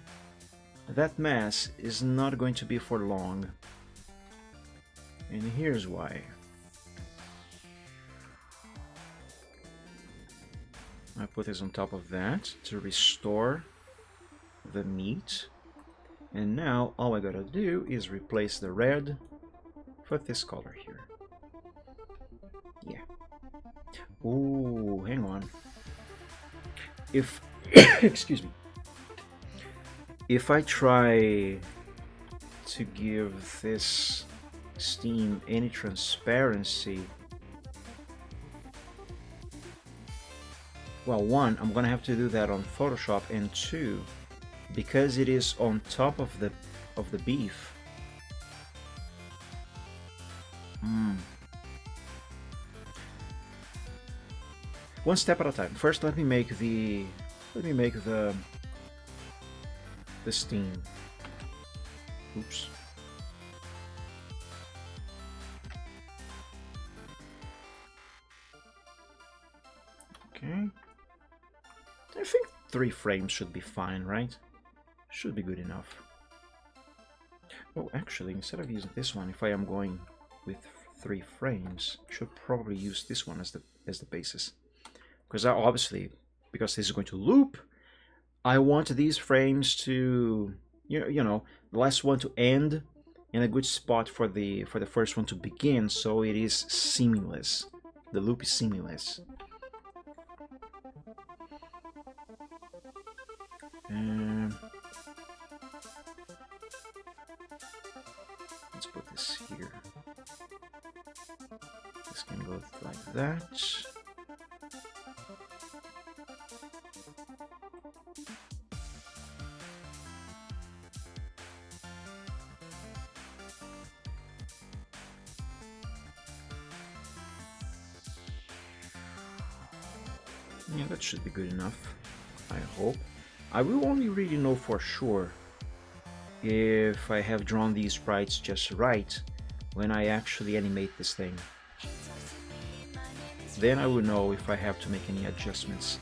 That mass is not going to be for long. And here's why. I put this on top of that to restore the meat. And now all I gotta do is replace the red for this color here. Yeah. Ooh, hang on. If excuse me. If I try to give this steam any transparency, well, one, I'm gonna have to do that on Photoshop, and two, because it is on top of the beef. One step at a time. First, let me make the steam. Oops. Okay. I think 3 frames should be fine, right? Should be good enough. Oh, actually, instead of using this one, if I am going with 3 frames, I should probably use this one as the basis. Because obviously, because this is going to loop, I want these frames to, you know, the last one to end in a good spot for the first one to begin, so it is seamless. The loop is seamless. Let's put this here. This can go like that. Yeah, that should be good enough, I hope. I will only really know for sure if I have drawn these sprites just right when I actually animate this thing. Then I will know if I have to make any adjustments.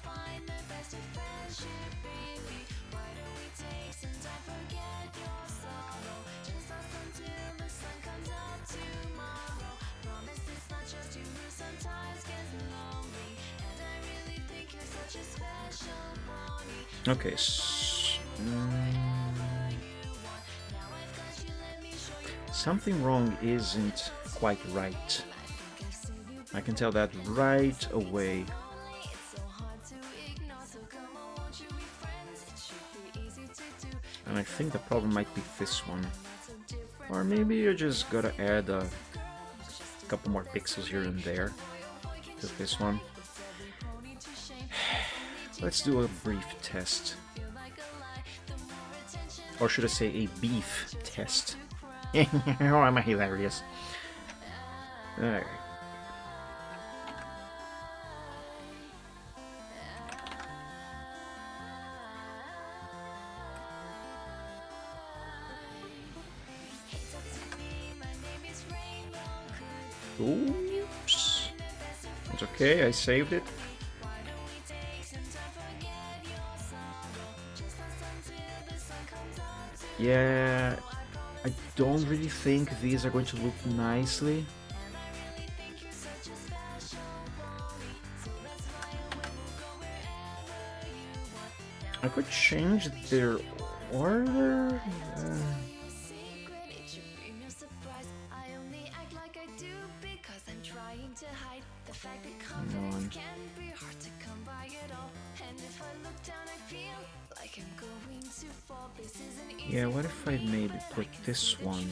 Okay, something wrong isn't quite right. I can tell that right away. And I think the problem might be this one. Or maybe you just gotta add a couple more pixels here and there to this one. Let's do a brief test. Or should I say a beef test? Oh, am I hilarious? Alright. Oops. It's okay, I saved it. Yeah, I don't really think these are going to look nicely. I could change their order. Come on. Yeah, what if I maybe put this one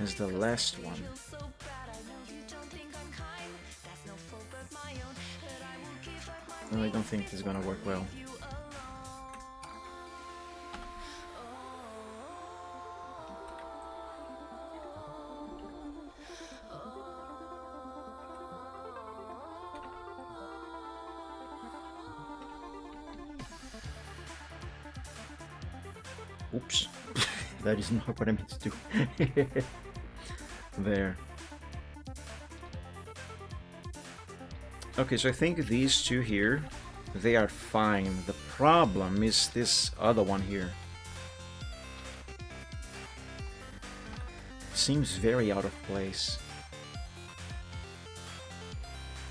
as the last one? No, I don't think this is gonna work well. Oops, that is not what I meant to do. There. Okay, so I think these two here, they are fine. The problem is this other one here. Seems very out of place.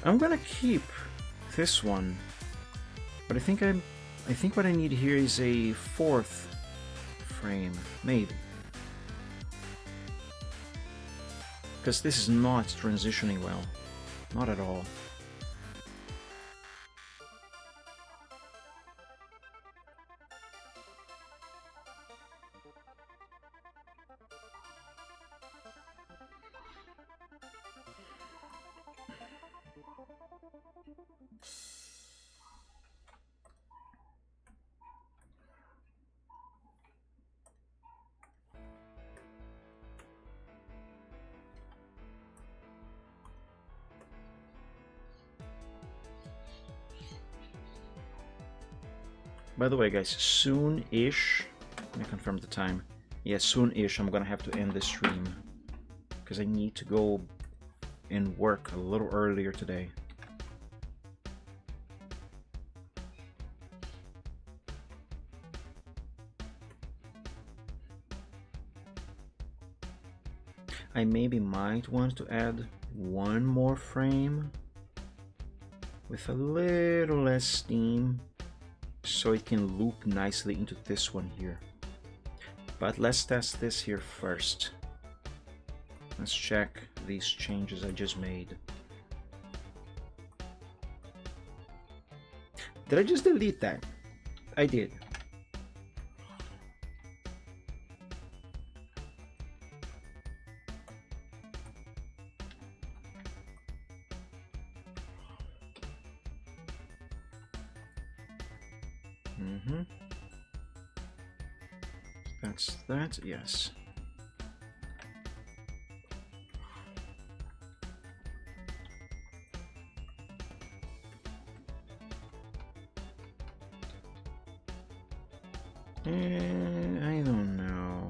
I'm gonna keep this one, but I think what I need here is a fourth frame, maybe. Because this is not transitioning well. Not at all. By the way, guys, soon-ish, let me confirm the time. Yeah, soon-ish, I'm gonna have to end the stream because I need to go and work a little earlier today. I maybe might want to add one more frame with a little less steam, so it can loop nicely into this one here. But let's test this here first. Let's check these changes I just made. Did I just delete that? I did. That's that, yes. I don't know.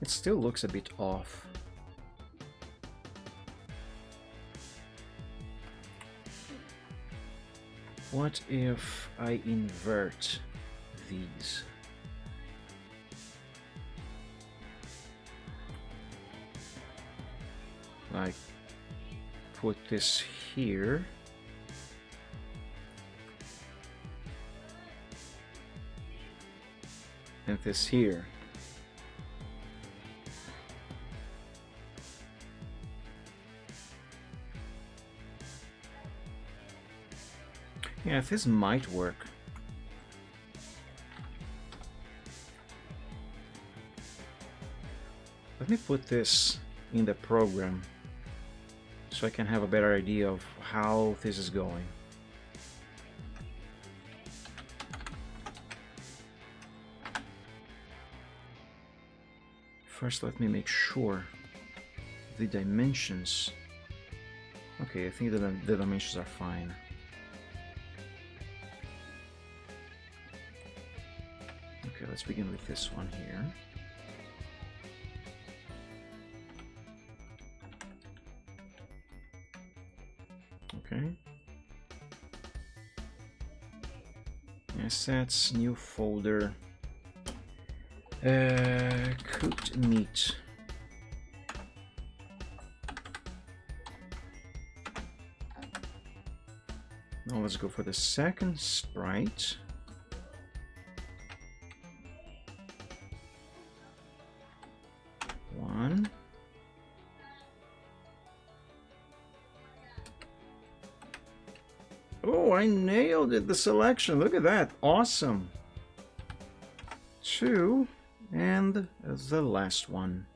It still looks a bit off. What if I invert these? Like, put this here. And this here. Yeah, this might work. Let me put this in the program so I can have a better idea of how this is going. First, let me make sure the dimensions. Okay, I think the dimensions are fine. Okay, let's begin with this one here. Assets, new folder. Cooked meat. Now let's go for the second sprite. One. Oh, I nailed it, the selection. Look at that. Awesome. Two. And the last one.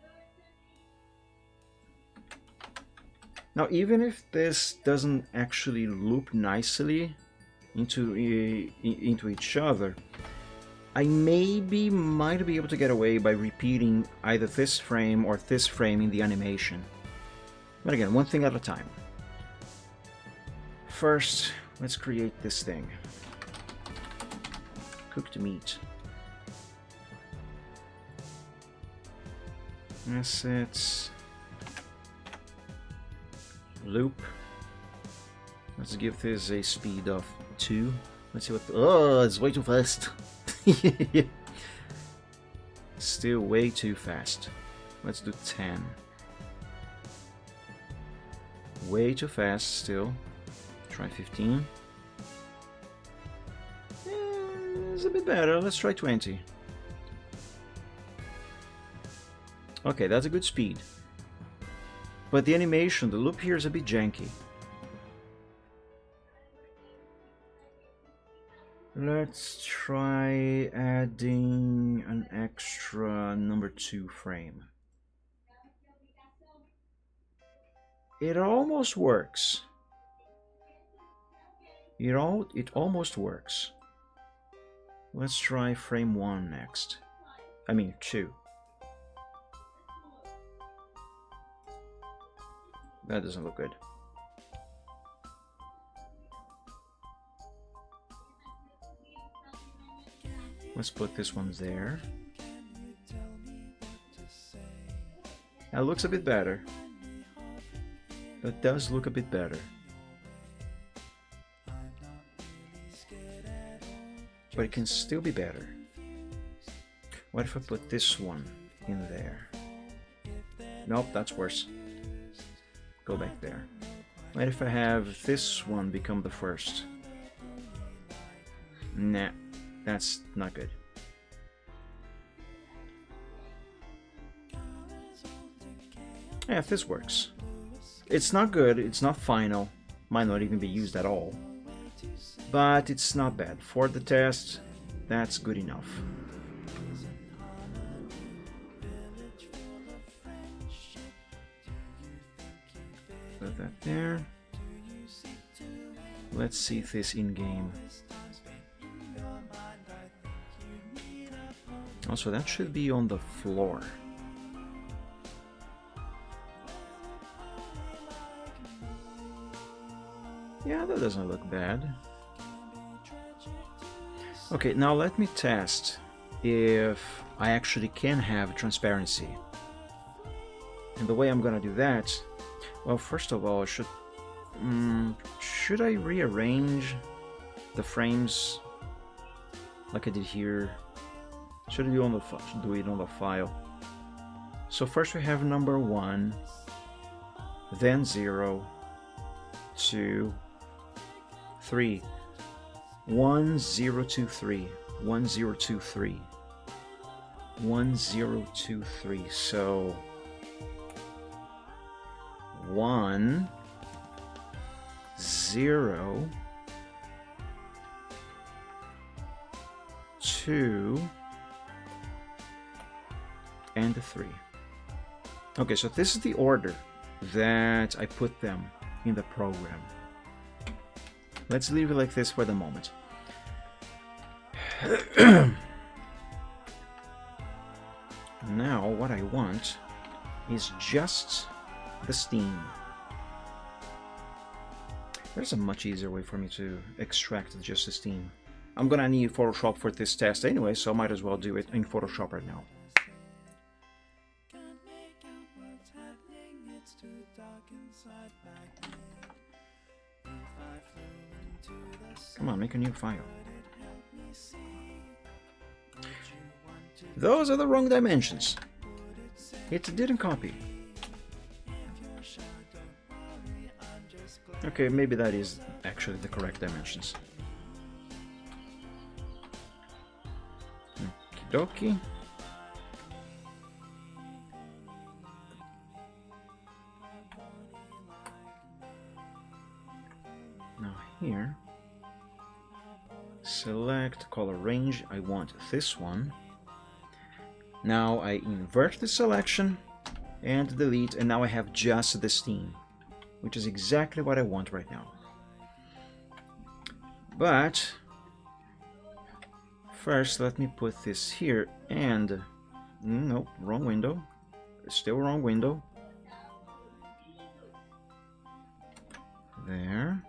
Now, even if this doesn't actually loop nicely into each other, I might be able to get away by repeating either this frame or this frame in the animation. But again, one thing at a time. First, let's create this thing. Cooked meat. Assets. Loop. Let's give this a speed of 2. Let's see what... Oh, it's way too fast. Still way too fast. Let's do 10. Way too fast still. Try 15. It's a bit better. Let's try 20. Okay, that's a good speed. But the animation, the loop here is a bit janky. Let's try adding an extra number 2 frame. It almost works. It almost works. Let's try frame 1 next. I mean 2. That doesn't look good. Let's put this one there. That looks a bit better. That does look a bit better. But it can still be better. What if I put this one in there? Nope, that's worse. Go back there. What if I have this one become the first? Nah, that's not good. Yeah, if this works. It's not good, it's not final, might not even be used at all. But it's not bad. For the test, that's good enough. Put that there. Let's see this in game. Also, that should be on the floor. Yeah, that doesn't look bad. Okay, now let me test if I actually can have transparency. And the way I'm gonna do that, well, first of all, should I rearrange the frames like I did here? Should I do it on the file? So first we have number 1, then 0, 2, 3. 1 0 2 3 1 0 2 3 1 0 2 3. So 1 0 2 and 3. Okay, so this is the order that I put them in the program. Let's leave it like this for the moment. Now what I want is just the steam. There's a much easier way for me to extract just the steam. I'm gonna need Photoshop for this test anyway, so I might as well do it in Photoshop right now. Come on, make a new file. Those are the wrong dimensions. It didn't copy. Okay, maybe that is actually the correct dimensions. Okie dokie. Now here, select color range. I want this one. Now I invert the selection and delete, and now I have just this theme, which is exactly what I want right now. But first, let me put this here, and no, wrong window. Still wrong window. There.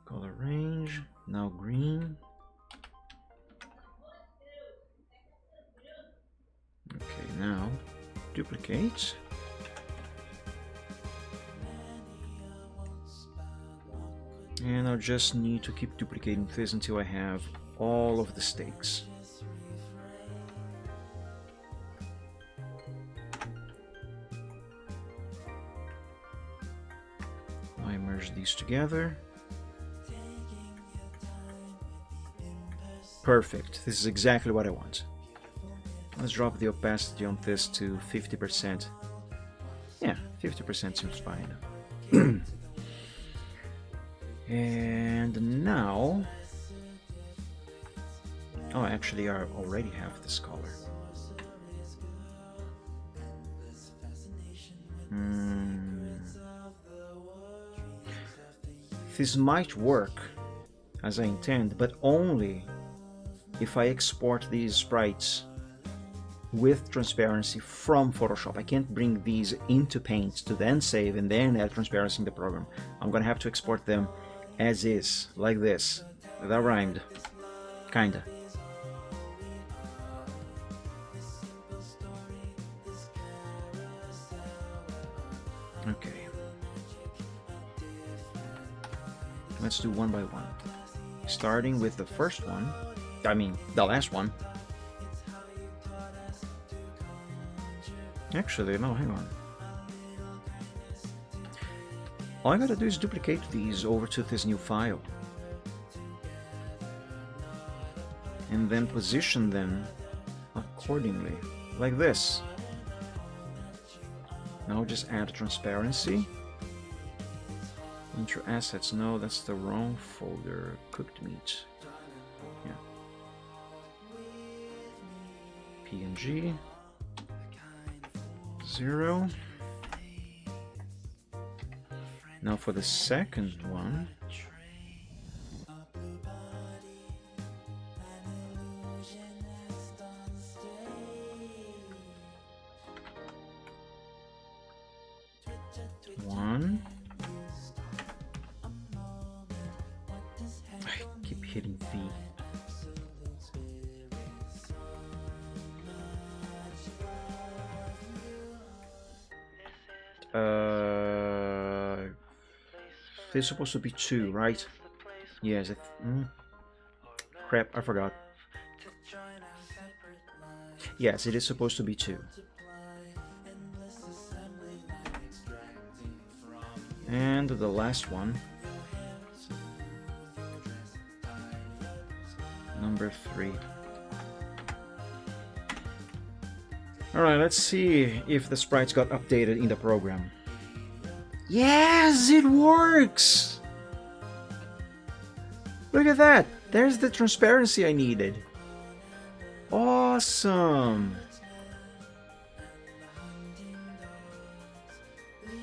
Color range, now green. Okay, now duplicate. And I'll just need to keep duplicating this until I have all of the stakes. I merge these together. Perfect. This is exactly what I want. Let's drop the opacity on this to 50%. Yeah, 50% seems fine. And now... Oh, actually, I already have this color. This might work as I intend, but only if I export these sprites with transparency from Photoshop. I can't bring these into Paint to then save and then add transparency in the program. I'm gonna have to export them as is, like this. That rhymed. Kinda. Okay. Let's do one by one. Starting with the first one. I mean, the last one. Actually, no, hang on. All I gotta do is duplicate these over to this new file. And then position them accordingly, like this. Now just add transparency. Intro assets, no, that's the wrong folder. Cooked meat. Yeah. PNG. 0. Now for the second one. One. I keep hitting V. This is supposed to be 2, right? Yes. Crap, I forgot. Yes, it is supposed to be 2. And the last one. Number 3. Alright, let's see if the sprites got updated in the program. Yes, it works! Look at that! There's the transparency I needed. Awesome!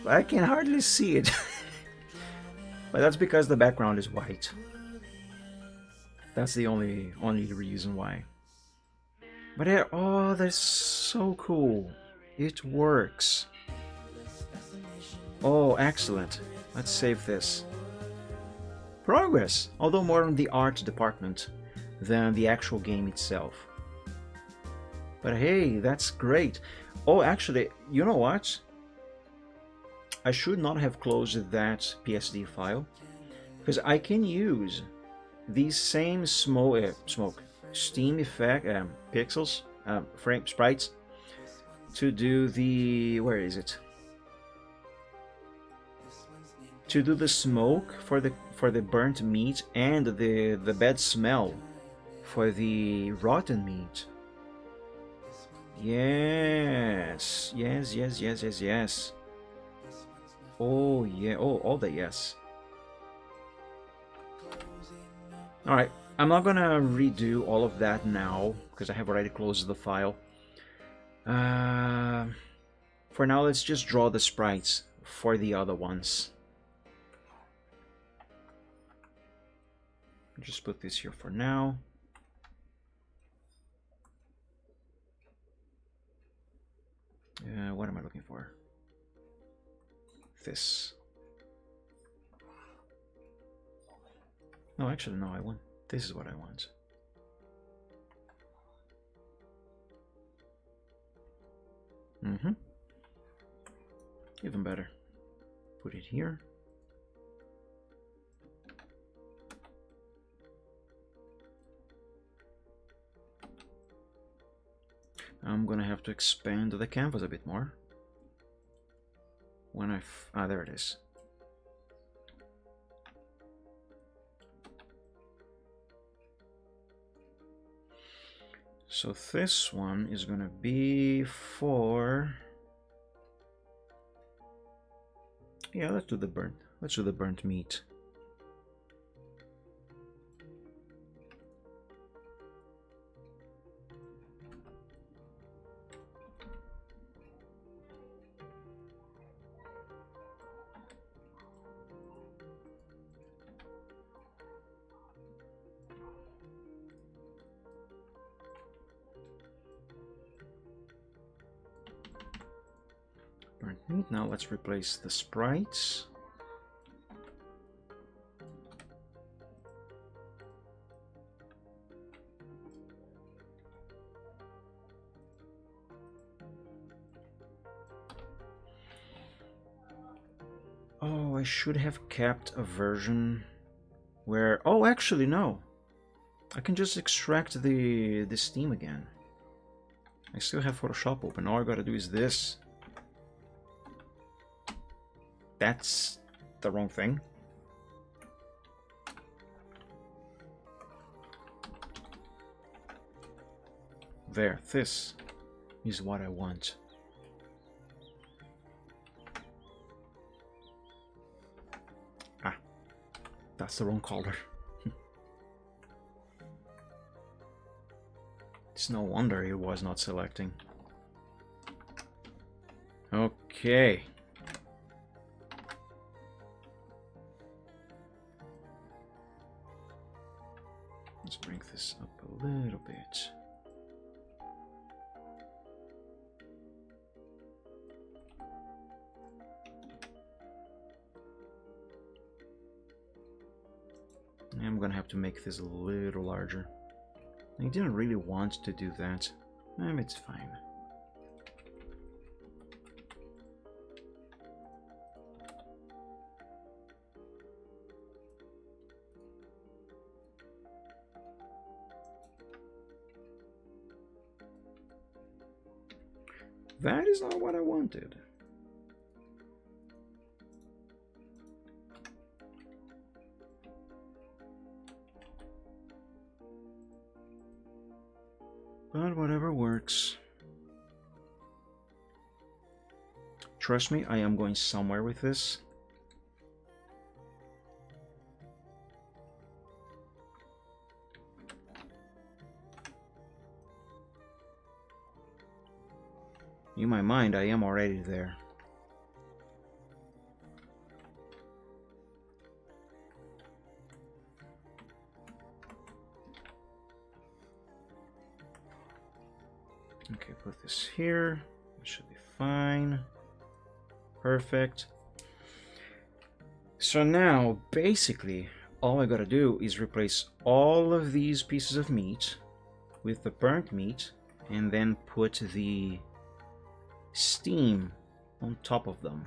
I can hardly see it. But that's because the background is white. That's the only reason why. But oh, that's so cool. It works. Oh, excellent. Let's save this. Progress, although more on the art department than the actual game itself. But hey, that's great. Oh, actually, you know what? I should not have closed that PSD file, because I can use these same Steam effect pixels, frame sprites, to do the, where is it? To do the smoke for the burnt meat and the bad smell for the rotten meat. Yes, yes, yes, yes, yes, yes. Oh yeah, oh, all that, yes. Alright, I'm not gonna redo all of that now, because I have already closed the file. For now, let's just draw the sprites for the other ones. Just put this here for now. What am I looking for? This. No, actually, no, I want, this is what I want. Even better. Put it here. I'm gonna have to expand the canvas a bit more. When there it is. So this one is gonna be for, yeah, let's do the burnt meat. Burnt meat. Now let's replace the sprites. Oh, I should have kept a version where, oh, actually no, I can just extract the Steam again. I still have Photoshop open. All I gotta do is this. That's the wrong thing. There, this is what I want. Ah, that's the wrong color. It's no wonder it was not selecting. Okay. Let's bring this up a little bit. I'm gonna have to make this a little larger. I didn't really want to do that. It's fine. That is not what I wanted. But whatever works. Trust me, I am going somewhere with this. In my mind, I am already there. Okay, put this here. It should be fine. Perfect. So now, basically, all I gotta do is replace all of these pieces of meat with the burnt meat and then put the steam on top of them.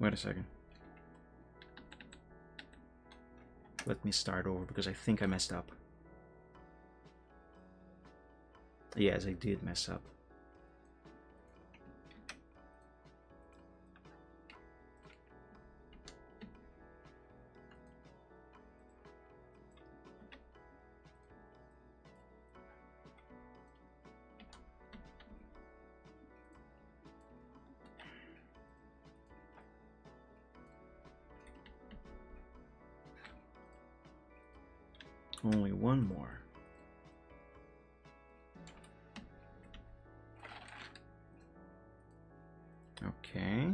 Wait a second. Let me start over because I think I messed up. Yes, I did mess up. Only one more. Okay.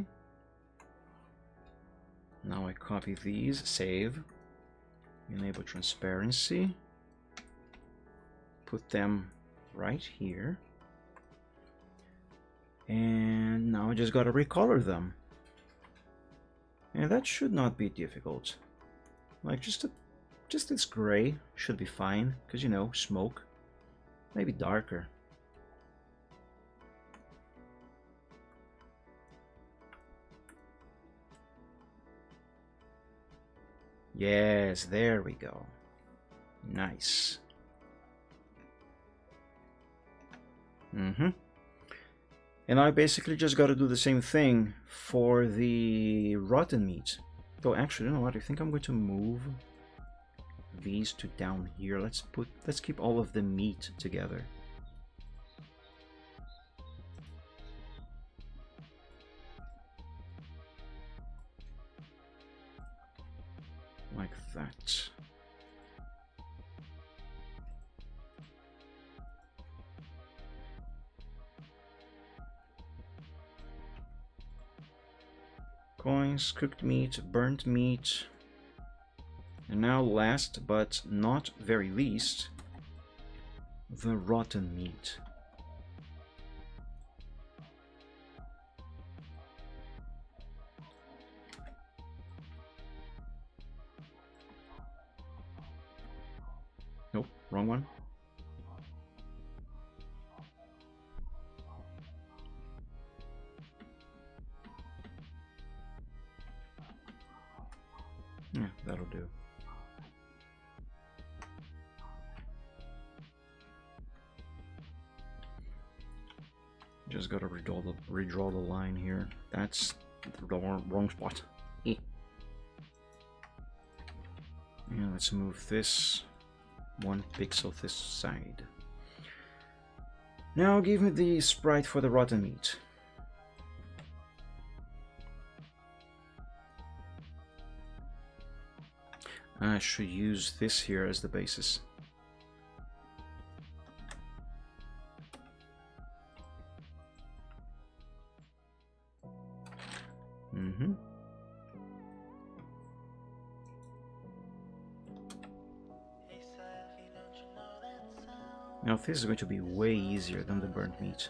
Now I copy these, save, enable transparency, put them right here, and now I just gotta recolor them. And that should not be difficult. Like just this gray should be fine, because you know, smoke. Maybe darker. Yes, there we go. Nice. And I basically just got to do the same thing for the rotten meat. Though actually, you know what? I think I'm going to move these two down here. Let's keep all of the meat together. Like that. Coins, cooked meat, burnt meat. And now last but not very least, the rotten meat. Nope, wrong one. Yeah, that'll do. Just gotta redraw the line here. That's the wrong spot. Yeah, let's move this 1 pixel this side. Now give me the sprite for the rotten meat. I should use this here as the basis. Now this is going to be way easier than the burnt meat.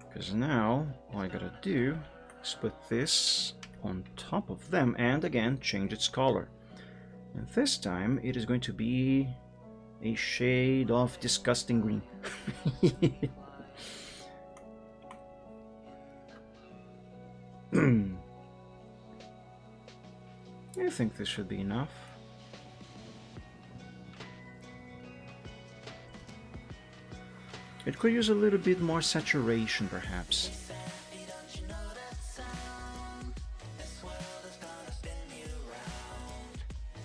Because now all I gotta do is put this on top of them and again change its color. And this time it is going to be a shade of disgusting green. I think this should be enough. It could use a little bit more saturation, perhaps.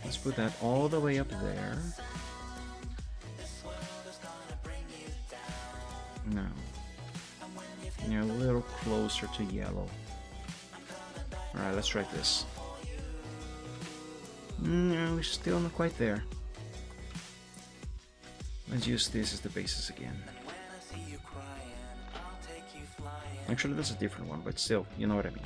Let's put that all the way up there. No. Yeah, a little closer to yellow. Alright, let's try this. No, we're still not quite there. Let's use this as the basis again. Actually, that's a different one, but still, you know what I mean.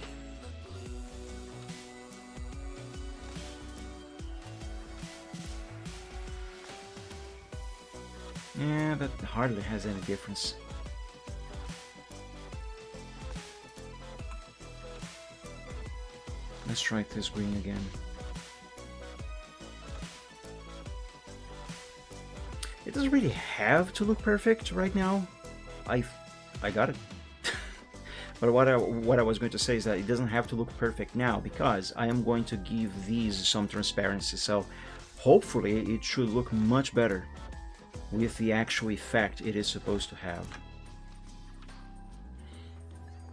Yeah, that hardly has any difference. Let's try this green again. it doesn't really have to look perfect right now. I got it. But what I was going to say is that it doesn't have to look perfect now because I am going to give these some transparency. So hopefully it should look much better with the actual effect it is supposed to have.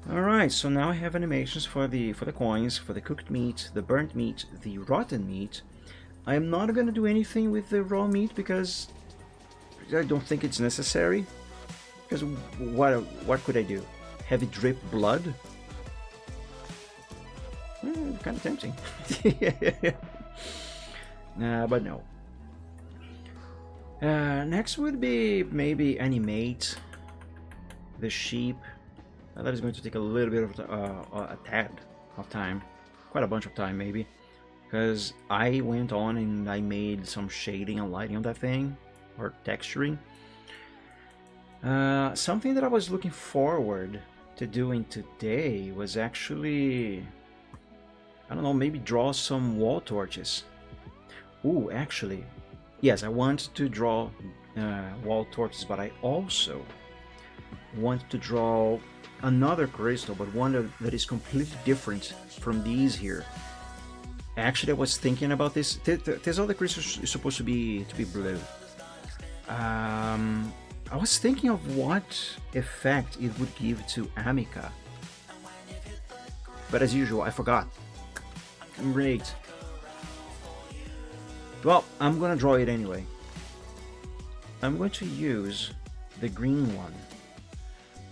Alright, so now I have animations for the coins, for the cooked meat, the burnt meat, the rotten meat. I am not going to do anything with the raw meat because I don't think it's necessary. Because what could I do? Have it drip blood? Kind of tempting. But no. Next would be maybe animate the sheep. That is going to take a little bit of a tad of time, quite a bunch of time maybe, because I went on and I made some shading and lighting on that thing, or texturing. Something that I was looking forward to doing today was actually, I don't know, maybe draw some wall torches. Ooh, actually, yes, I want to draw wall torches, but I also want to draw another crystal, but one that is completely different from these here. Actually, I was thinking about this. This other crystal is supposed to be blue. I was thinking of what effect it would give to Amica, but as usual, I forgot. Great. Well, I'm gonna draw it anyway. I'm going to use the green one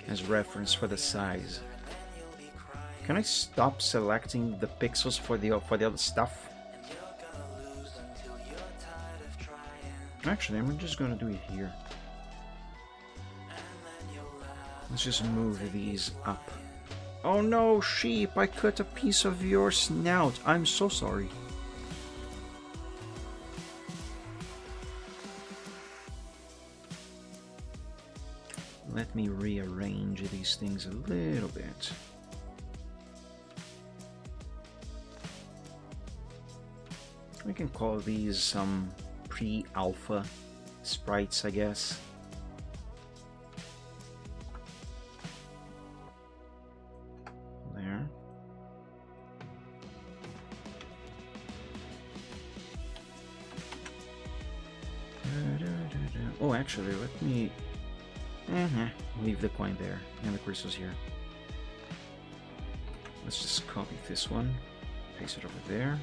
as reference for the size. Can I stop selecting the pixels for the other stuff? Actually, I'm just gonna do it here. Let's just move these up. Oh no, sheep! I cut a piece of your snout. I'm so sorry. Let me rearrange these things a little bit. We can call these some pre-alpha sprites, I guess. There. Oh, actually, let me leave the coin there and the crystals here. Let's just copy this one, paste it over there.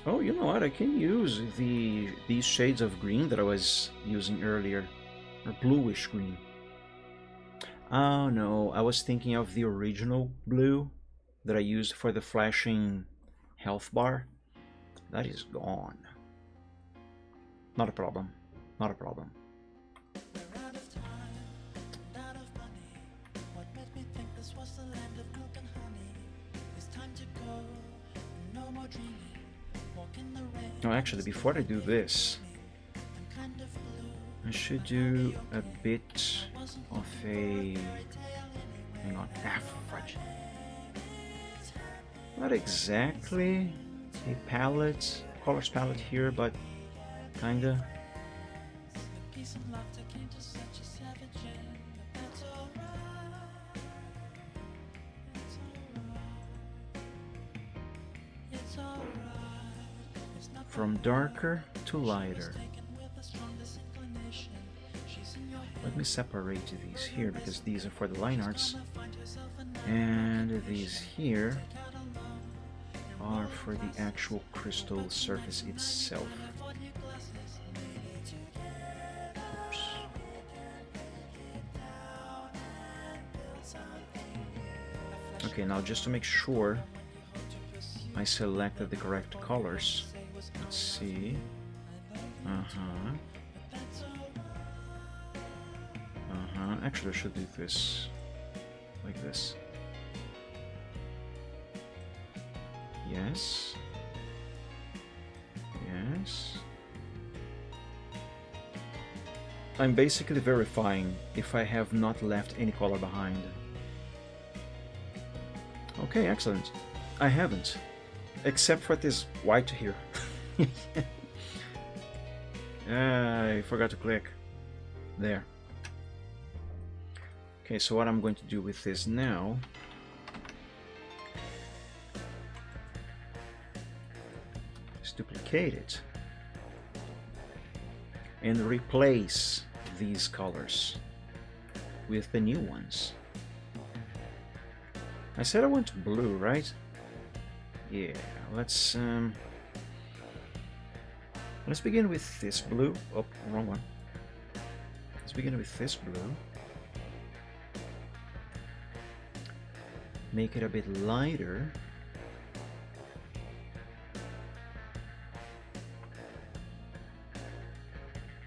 Oh, you know what? I can use these shades of green that I was using earlier, or bluish green. Oh no, I was thinking of the original blue that I used for the flashing health bar. That is gone. Not a problem. Not a problem. No, actually, before I do this, I should do a bit of a... hang on. Fudge. Not exactly a palette, colors palette here, but kinda. From darker to lighter. Let me separate these here because these are for the line arts, and these here are for the actual crystal surface itself. Oops. Okay, now just to make sure I selected the correct colors. Let's see. Actually, I should do this like this. Yes. Yes. I'm basically verifying if I have not left any color behind. Okay, excellent. I haven't. Except for this white here. I forgot to click. There. Okay, so what I'm going to do with this now is duplicate it and replace these colors with the new ones. I said I went blue, right? Yeah, let's begin with this blue. Oh, wrong one. Let's begin with this blue. Make it a bit lighter.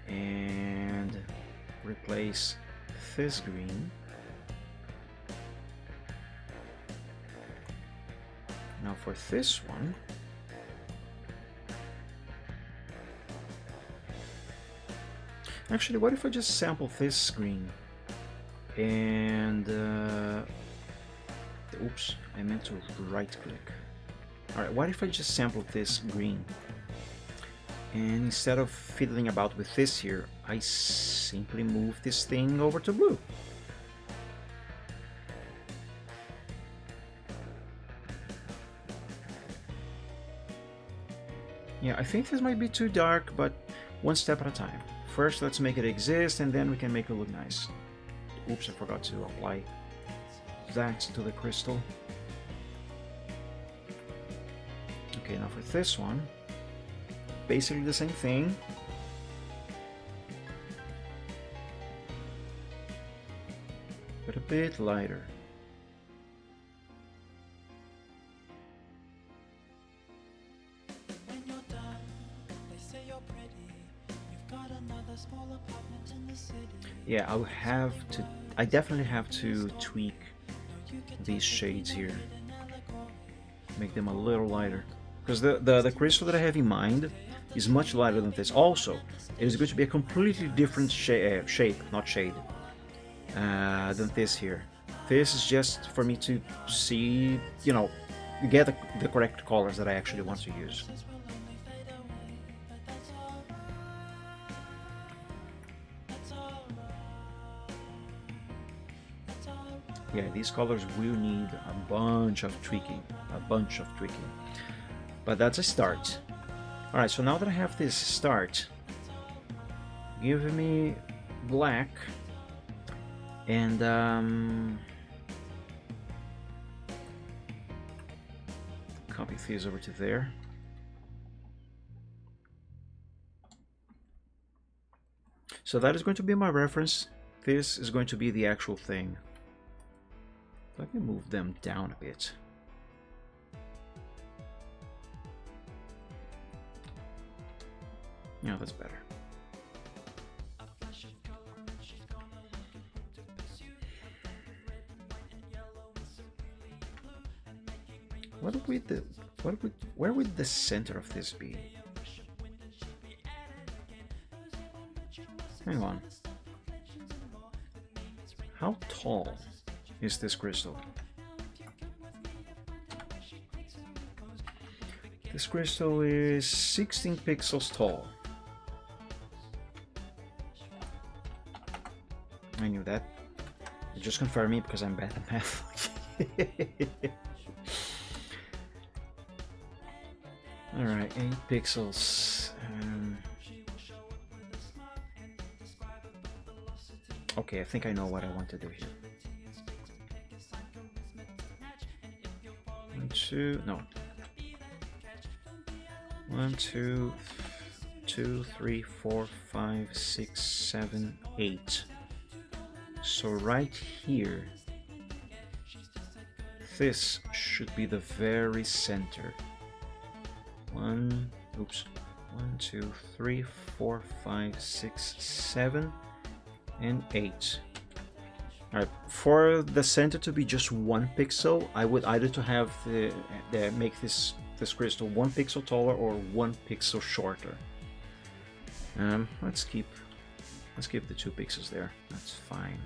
And replace this green. Now for this one, actually, what if I just sample this green and oops, I meant to right click. Alright, what if I just sample this green and instead of fiddling about with this here, I simply move this thing over to blue. Yeah, I think this might be too dark, but one step at a time. First, let's make it exist, and then we can make it look nice. Oops, I forgot to apply that to the crystal. Okay, now for this one, basically the same thing. But a bit lighter. Yeah, I definitely have to tweak these shades here. Make them a little lighter. Because the crystal that I have in mind is much lighter than this. Also, it is going to be a completely different shape, not shade, than this here. This is just for me to see, you know, get the correct colors that I actually want to use. Yeah, these colors will need a bunch of tweaking, but that's a start. All right, so now that I have this start, give me black and copy these over to there. So that is going to be my reference. This is going to be the actual thing. Let me move them down a bit. Yeah, that's better. Where would the center of this be? Hang on. How tall is this crystal? This crystal is 16 pixels tall. I knew that. Just confirm me because I'm bad at math. Alright, 8 pixels. Okay, I think I know what I want to do here. 1, 2, no. 1, 2, 2, 3, 4, 5, 6, 7, 8. So right here, this should be the very center. 1, 2, 3, 4, 5, 6, 7, and 8. Alright, for the center to be just 1 pixel, I would either to have make this crystal 1 pixel taller or 1 pixel shorter. Let's keep the 2 pixels there. That's fine.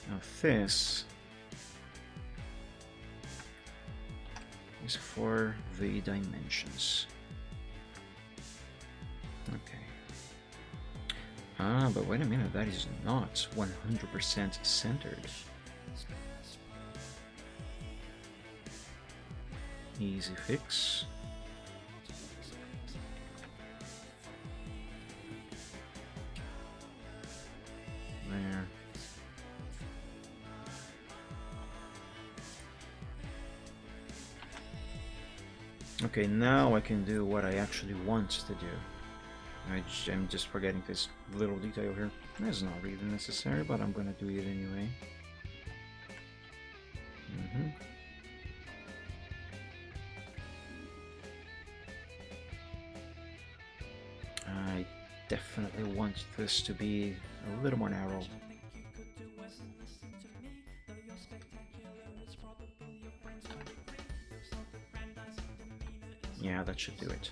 Now this is for the dimensions. Okay. Ah, but wait a minute, that is not 100% centered. Easy fix. There. Okay, now I can do what I actually want to do. I'm just forgetting this little detail here. That's not really necessary, but I'm gonna do it anyway. I definitely want this to be a little more narrow. Yeah, that should do it.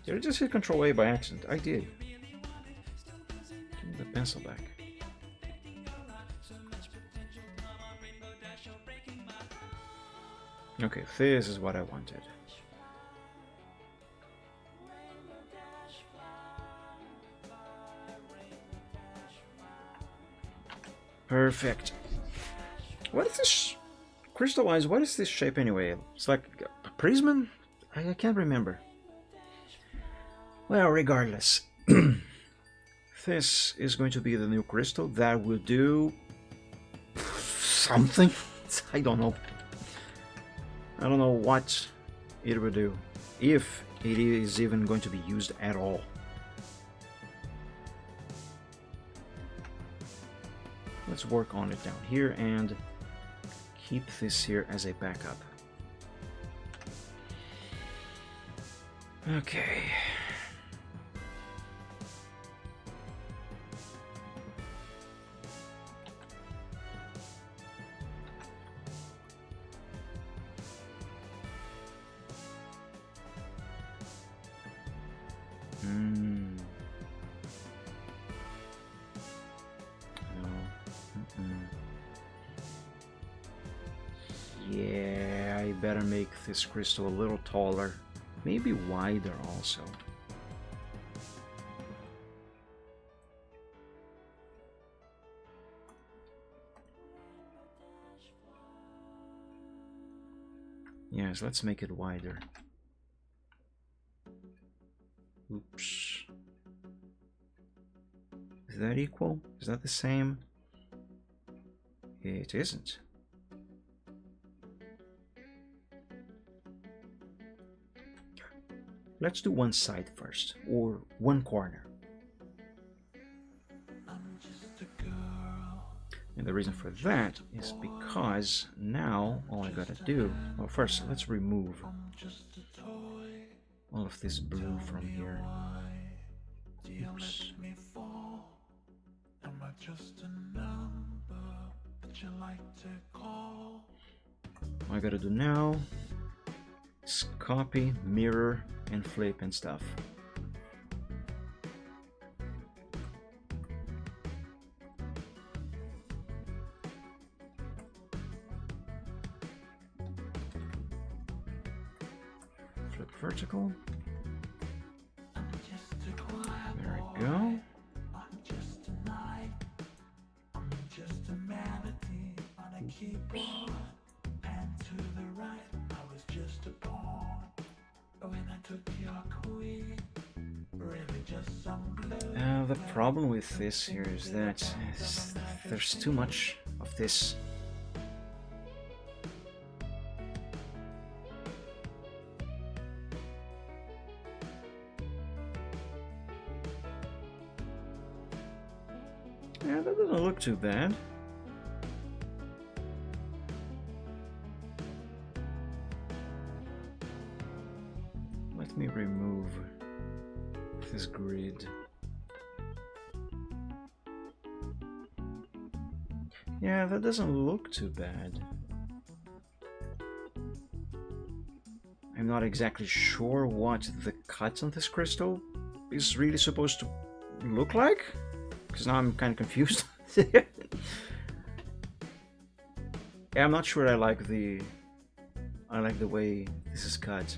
Did I just hit Control A by accident? I did. Give me the pencil back. Okay, this is what I wanted. Perfect. What is this? Crystallized, what is this shape anyway? It's like a prism? I can't remember. Well, regardless. This is going to be the new crystal that will do something. I don't know. I don't know what it will do, if it is even going to be used at all. Let's work on it down here and keep this here as a backup. Okay. Yeah, I better make this crystal a little taller, maybe wider also. Yes, let's make it wider. Oops. Is that equal? Is that the same? It isn't. Let's do one side first, or one corner. And the reason for that is because now all I gotta do, well, first let's remove all of this blue from here. Oops. All I gotta do now is copy, mirror, and flip and stuff. Flip vertical. There we go. The problem with this here is that there's too much of this. Yeah, that doesn't look too bad. Let me remove this grid. Yeah, that doesn't look too bad. I'm not exactly sure what the cut on this crystal is really supposed to look like, because now I'm kind of confused. Yeah, I'm not sure I like the way this is cut.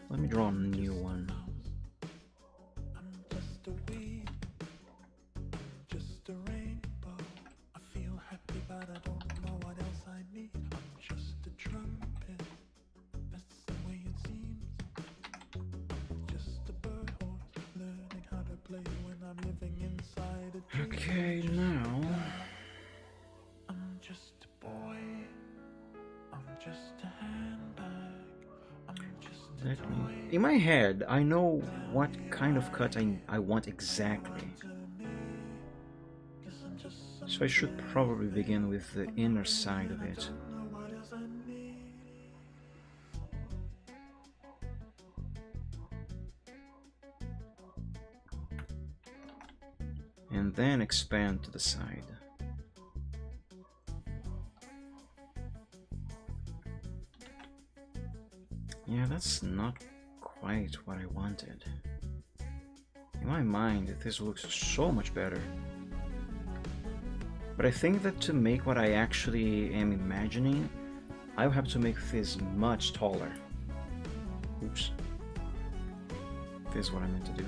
Let me draw a new one. Just a weed, just a rainbow. I feel happy, but I don't know what else I need. I'm just a trumpet, that's the way it seems. Just a bird horse, learning how to play when I'm living inside a dream. Okay, now I'm just a boy, I'm just a handbag, I'm just a let me. toy. In my head, I know what kind of cut I want exactly. So I should probably begin with the inner side of it. And then expand to the side. Yeah, that's not quite what I wanted. In my mind, this looks so much better. But I think that to make what I actually am imagining, I'll have to make this much taller. Oops. This is what I meant to do.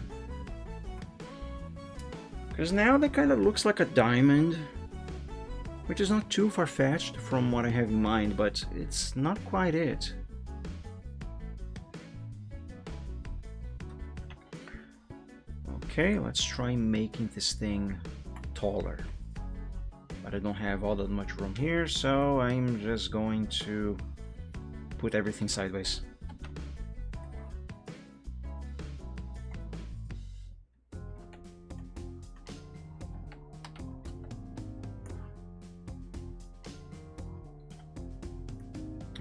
Because now that kind of looks like a diamond, which is not too far-fetched from what I have in mind, but it's not quite it. Okay, let's try making this thing taller. But I don't have all that much room here, so I'm just going to put everything sideways.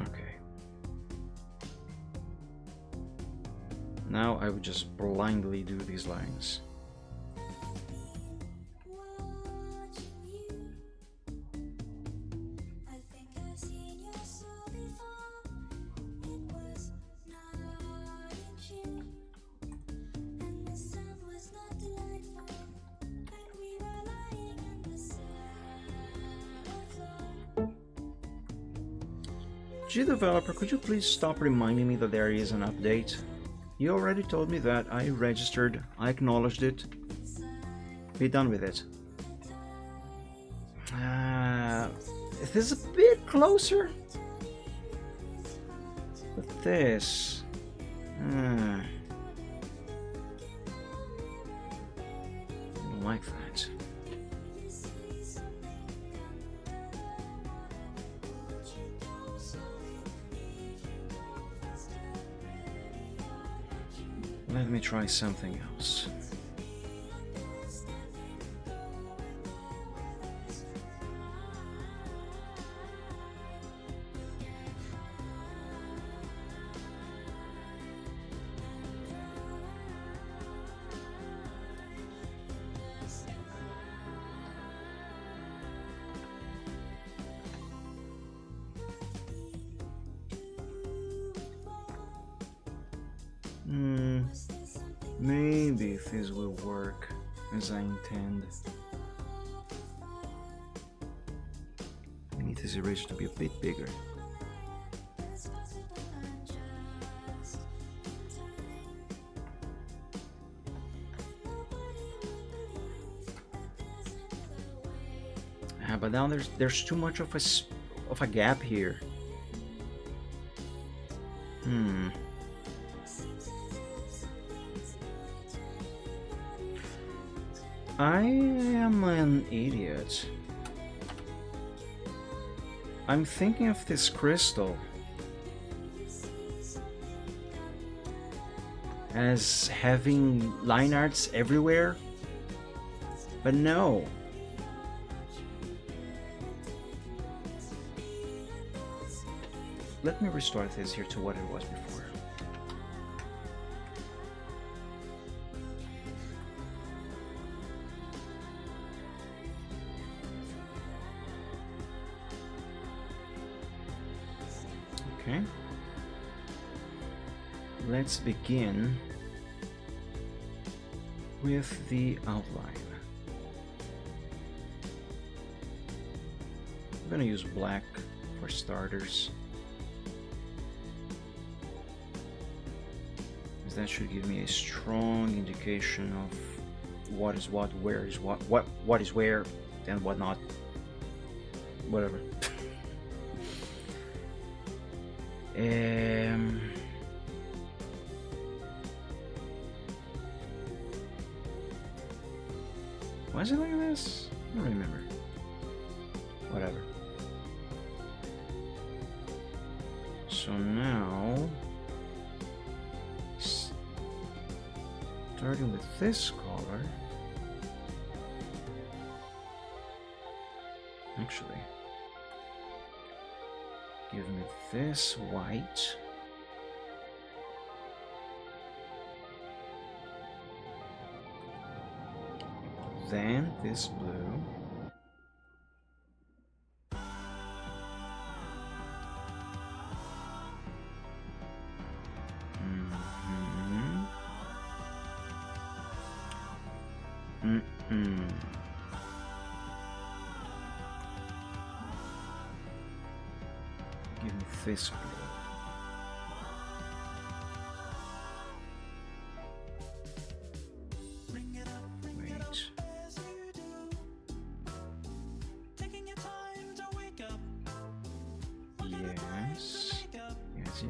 Okay. Now I would just blindly do these lines. G developer, could you please stop reminding me that there is an update? You already told me that. I registered, I acknowledged it. Be done with it. This is a bit closer. But this... I don't like that. Let me try something else. Maybe this will work as I intend. I need this eraser to be a bit bigger. But now there's too much of a gap here. I am an idiot. I'm thinking of this crystal as having line arts everywhere, but no. Let me restore this here to what it was before. Okay. Let's begin with the outline. I'm gonna use black for starters, because that should give me a strong indication of what is what, where is what is where, and what not. Whatever. Was it like this? I don't remember. Whatever. So now, starting with this color, actually, give me this white. Then this blue. Give me this blue.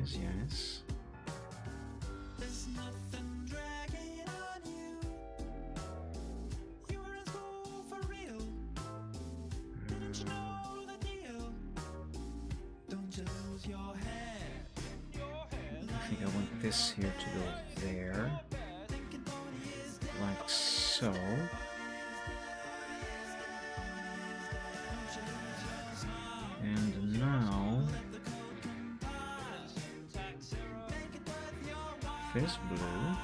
Yes. There's nothing dragging on you. You were in school for real. Didn't you know the deal? Don't you lose your head? I think I want this here to go there, like so. And now this blue.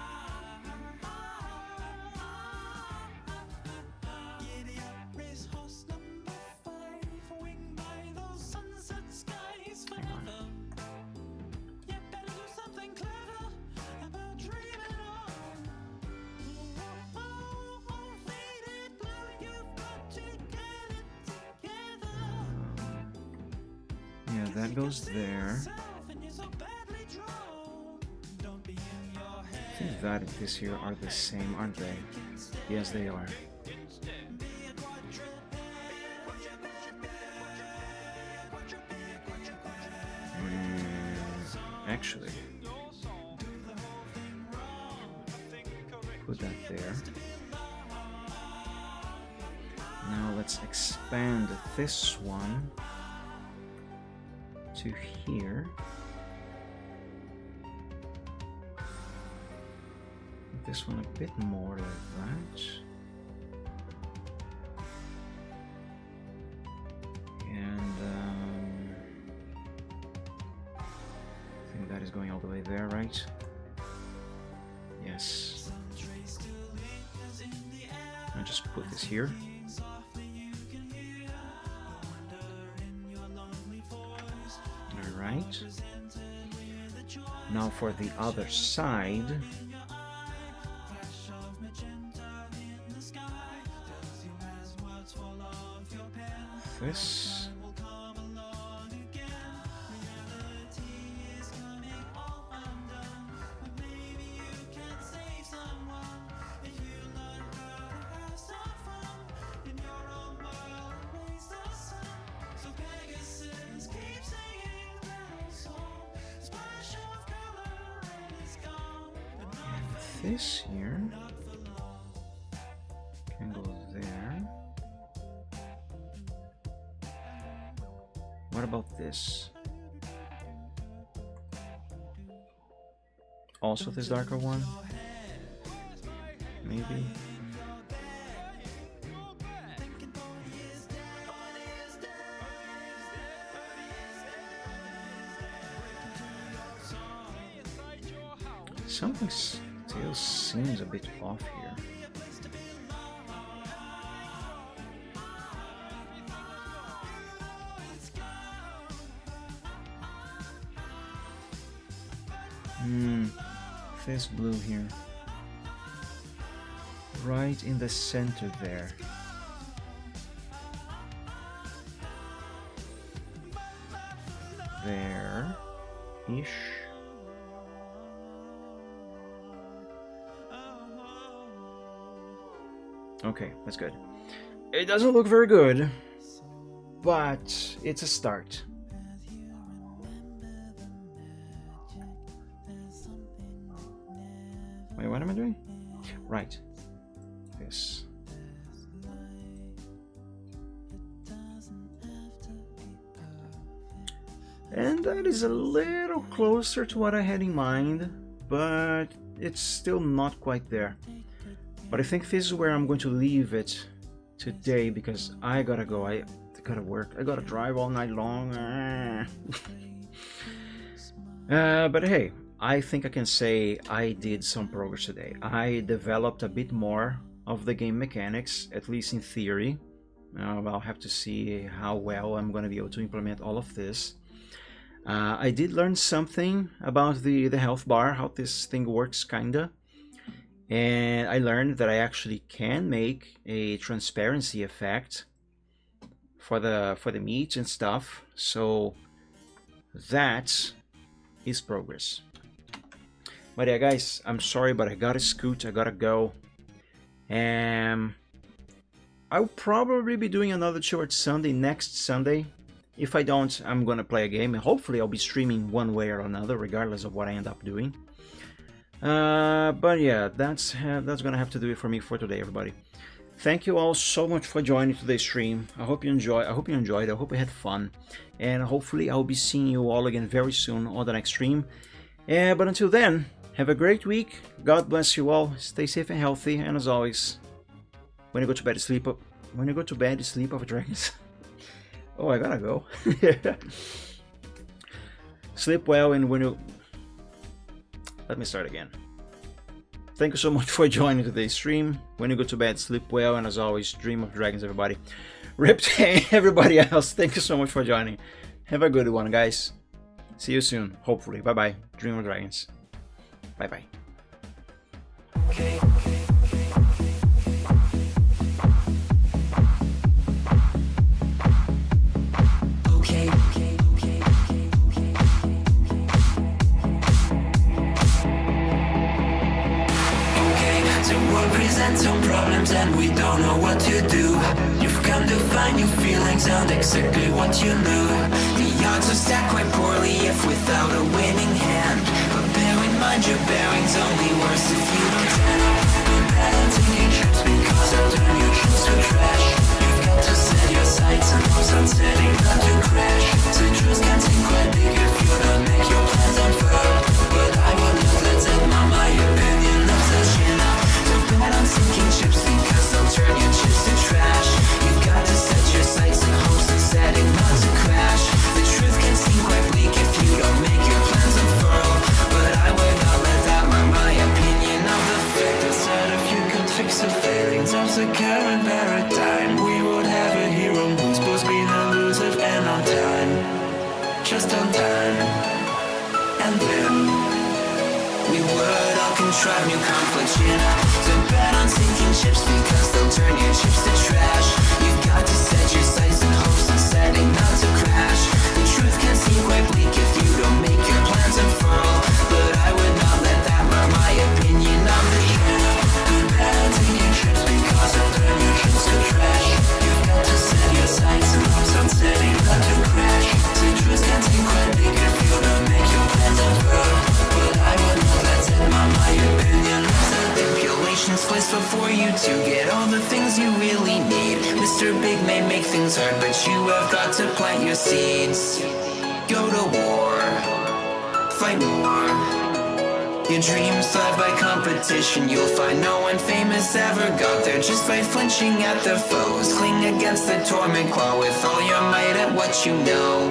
Yeah, that goes there. I think that and this here are the same, aren't they? Yes, they are. Actually, put that there. Now let's expand this one to here. This one a bit more like that. And I think that is going all the way there, right? Yes. I'll just put this here. Alright. Now for the other side. This. This here can go there. What about this? Also this darker one? Maybe? Something still seems a bit off here. This blue here. Right in the center there. There-ish. Okay, that's good. It doesn't look very good, but it's a start. Wait, what am I doing? Right. This. And that is a little closer to what I had in mind, but it's still not quite there. But I think this is where I'm going to leave it today because I gotta go. I gotta work. I gotta drive all night long. But hey, I think I can say I did some progress today. I developed a bit more of the game mechanics, at least in theory. I'll have to see how well I'm going to be able to implement all of this. I did learn something about the health bar, how this thing works, kinda. And I learned that I actually can make a transparency effect for the meat and stuff. So that is progress. But yeah, guys, I'm sorry, but I gotta scoot. I gotta go. And I'll probably be doing another short Sunday next Sunday. If I don't, I'm gonna play a game, and hopefully I'll be streaming one way or another, regardless of what I end up doing. But yeah, that's gonna have to do it for me for today, everybody. Thank you all so much for joining today's stream. I hope you enjoyed. I hope you had fun, and hopefully I'll be seeing you all again very soon on the next stream. But until then, have a great week. God bless you all. Stay safe and healthy, and as always, when you go to bed, sleep up. When you go to bed, sleep of dragons. Oh, I gotta go. Sleep well, and when you... Let me start again. Thank you so much for joining today's stream. When you go to bed, sleep well, and as always, dream of dragons, everybody. Rip to everybody else. Thank you so much for joining. Have a good one, guys. See you soon, hopefully. Bye-bye. Dream of dragons. Bye-bye. Present some problems and we don't know what to do. You've come to find your feelings and exactly what you knew. The odds are stacked quite poorly if without a winning hand. But bear in mind your bearing's only worse if you don't turn up. Be bad at taking trips because I'll turn your trips to trash. You've got to set your sights and hope setting not to crash. Citrus can seem quite big if you don't make your plans unfurl. But I will not let it mar my opinion of the China. Bet on sinking ships because they'll turn your chips to trash. You've got to set your sights and hopes and setting not to crash. The truth can seem quite bleak if you don't make your plans unfurl. But I would not let that mar my opinion of the fact that if you could fix the failings of the current paradigm, we would have a hero who's both been elusive and on time. Just on time. And then we would all contrive new conflicts, you know. To bet on sinking ships because they'll turn your chips to trash. You've got to set your sights and hopes and setting not to crash. The truth can seem quite bleak if you don't make your plans unfurl. But I would not let that mar my opinion of the show. Good bet on sinking ships because they'll turn your chips to trash. You've got to set your sights and hopes on setting not to crash. The truth can seem quite bleak if you don't make your plans unfurl. But I would not let it mar my opinion of the manipulations placed before you to get all the things you really need. Mr. Big may make things hard, but you have got to plant your seeds. Go to war, fight more. Your dreams thrive by competition. You'll find no one famous ever got there just by flinching at their foes. Cling against the torment claw with all your might at what you know.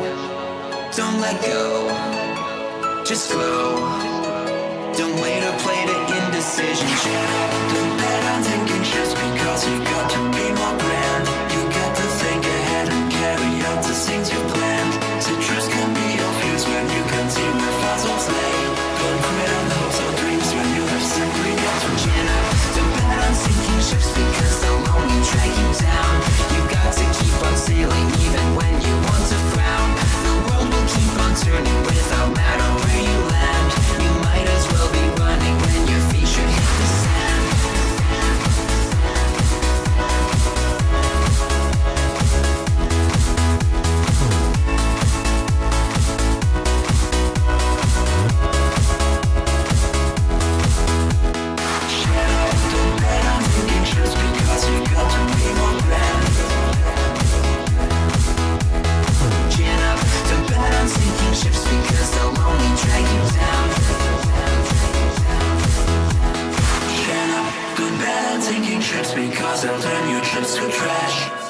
Don't let go, just glow. Don't wait or play to indecision. Don't bet on thinking ships because you got to be more grand. You got to think ahead and carry out the things you planned. Citrus can be your fuse when you can see where fossils lay. Don't quit trips because I'll turn your trips to trash.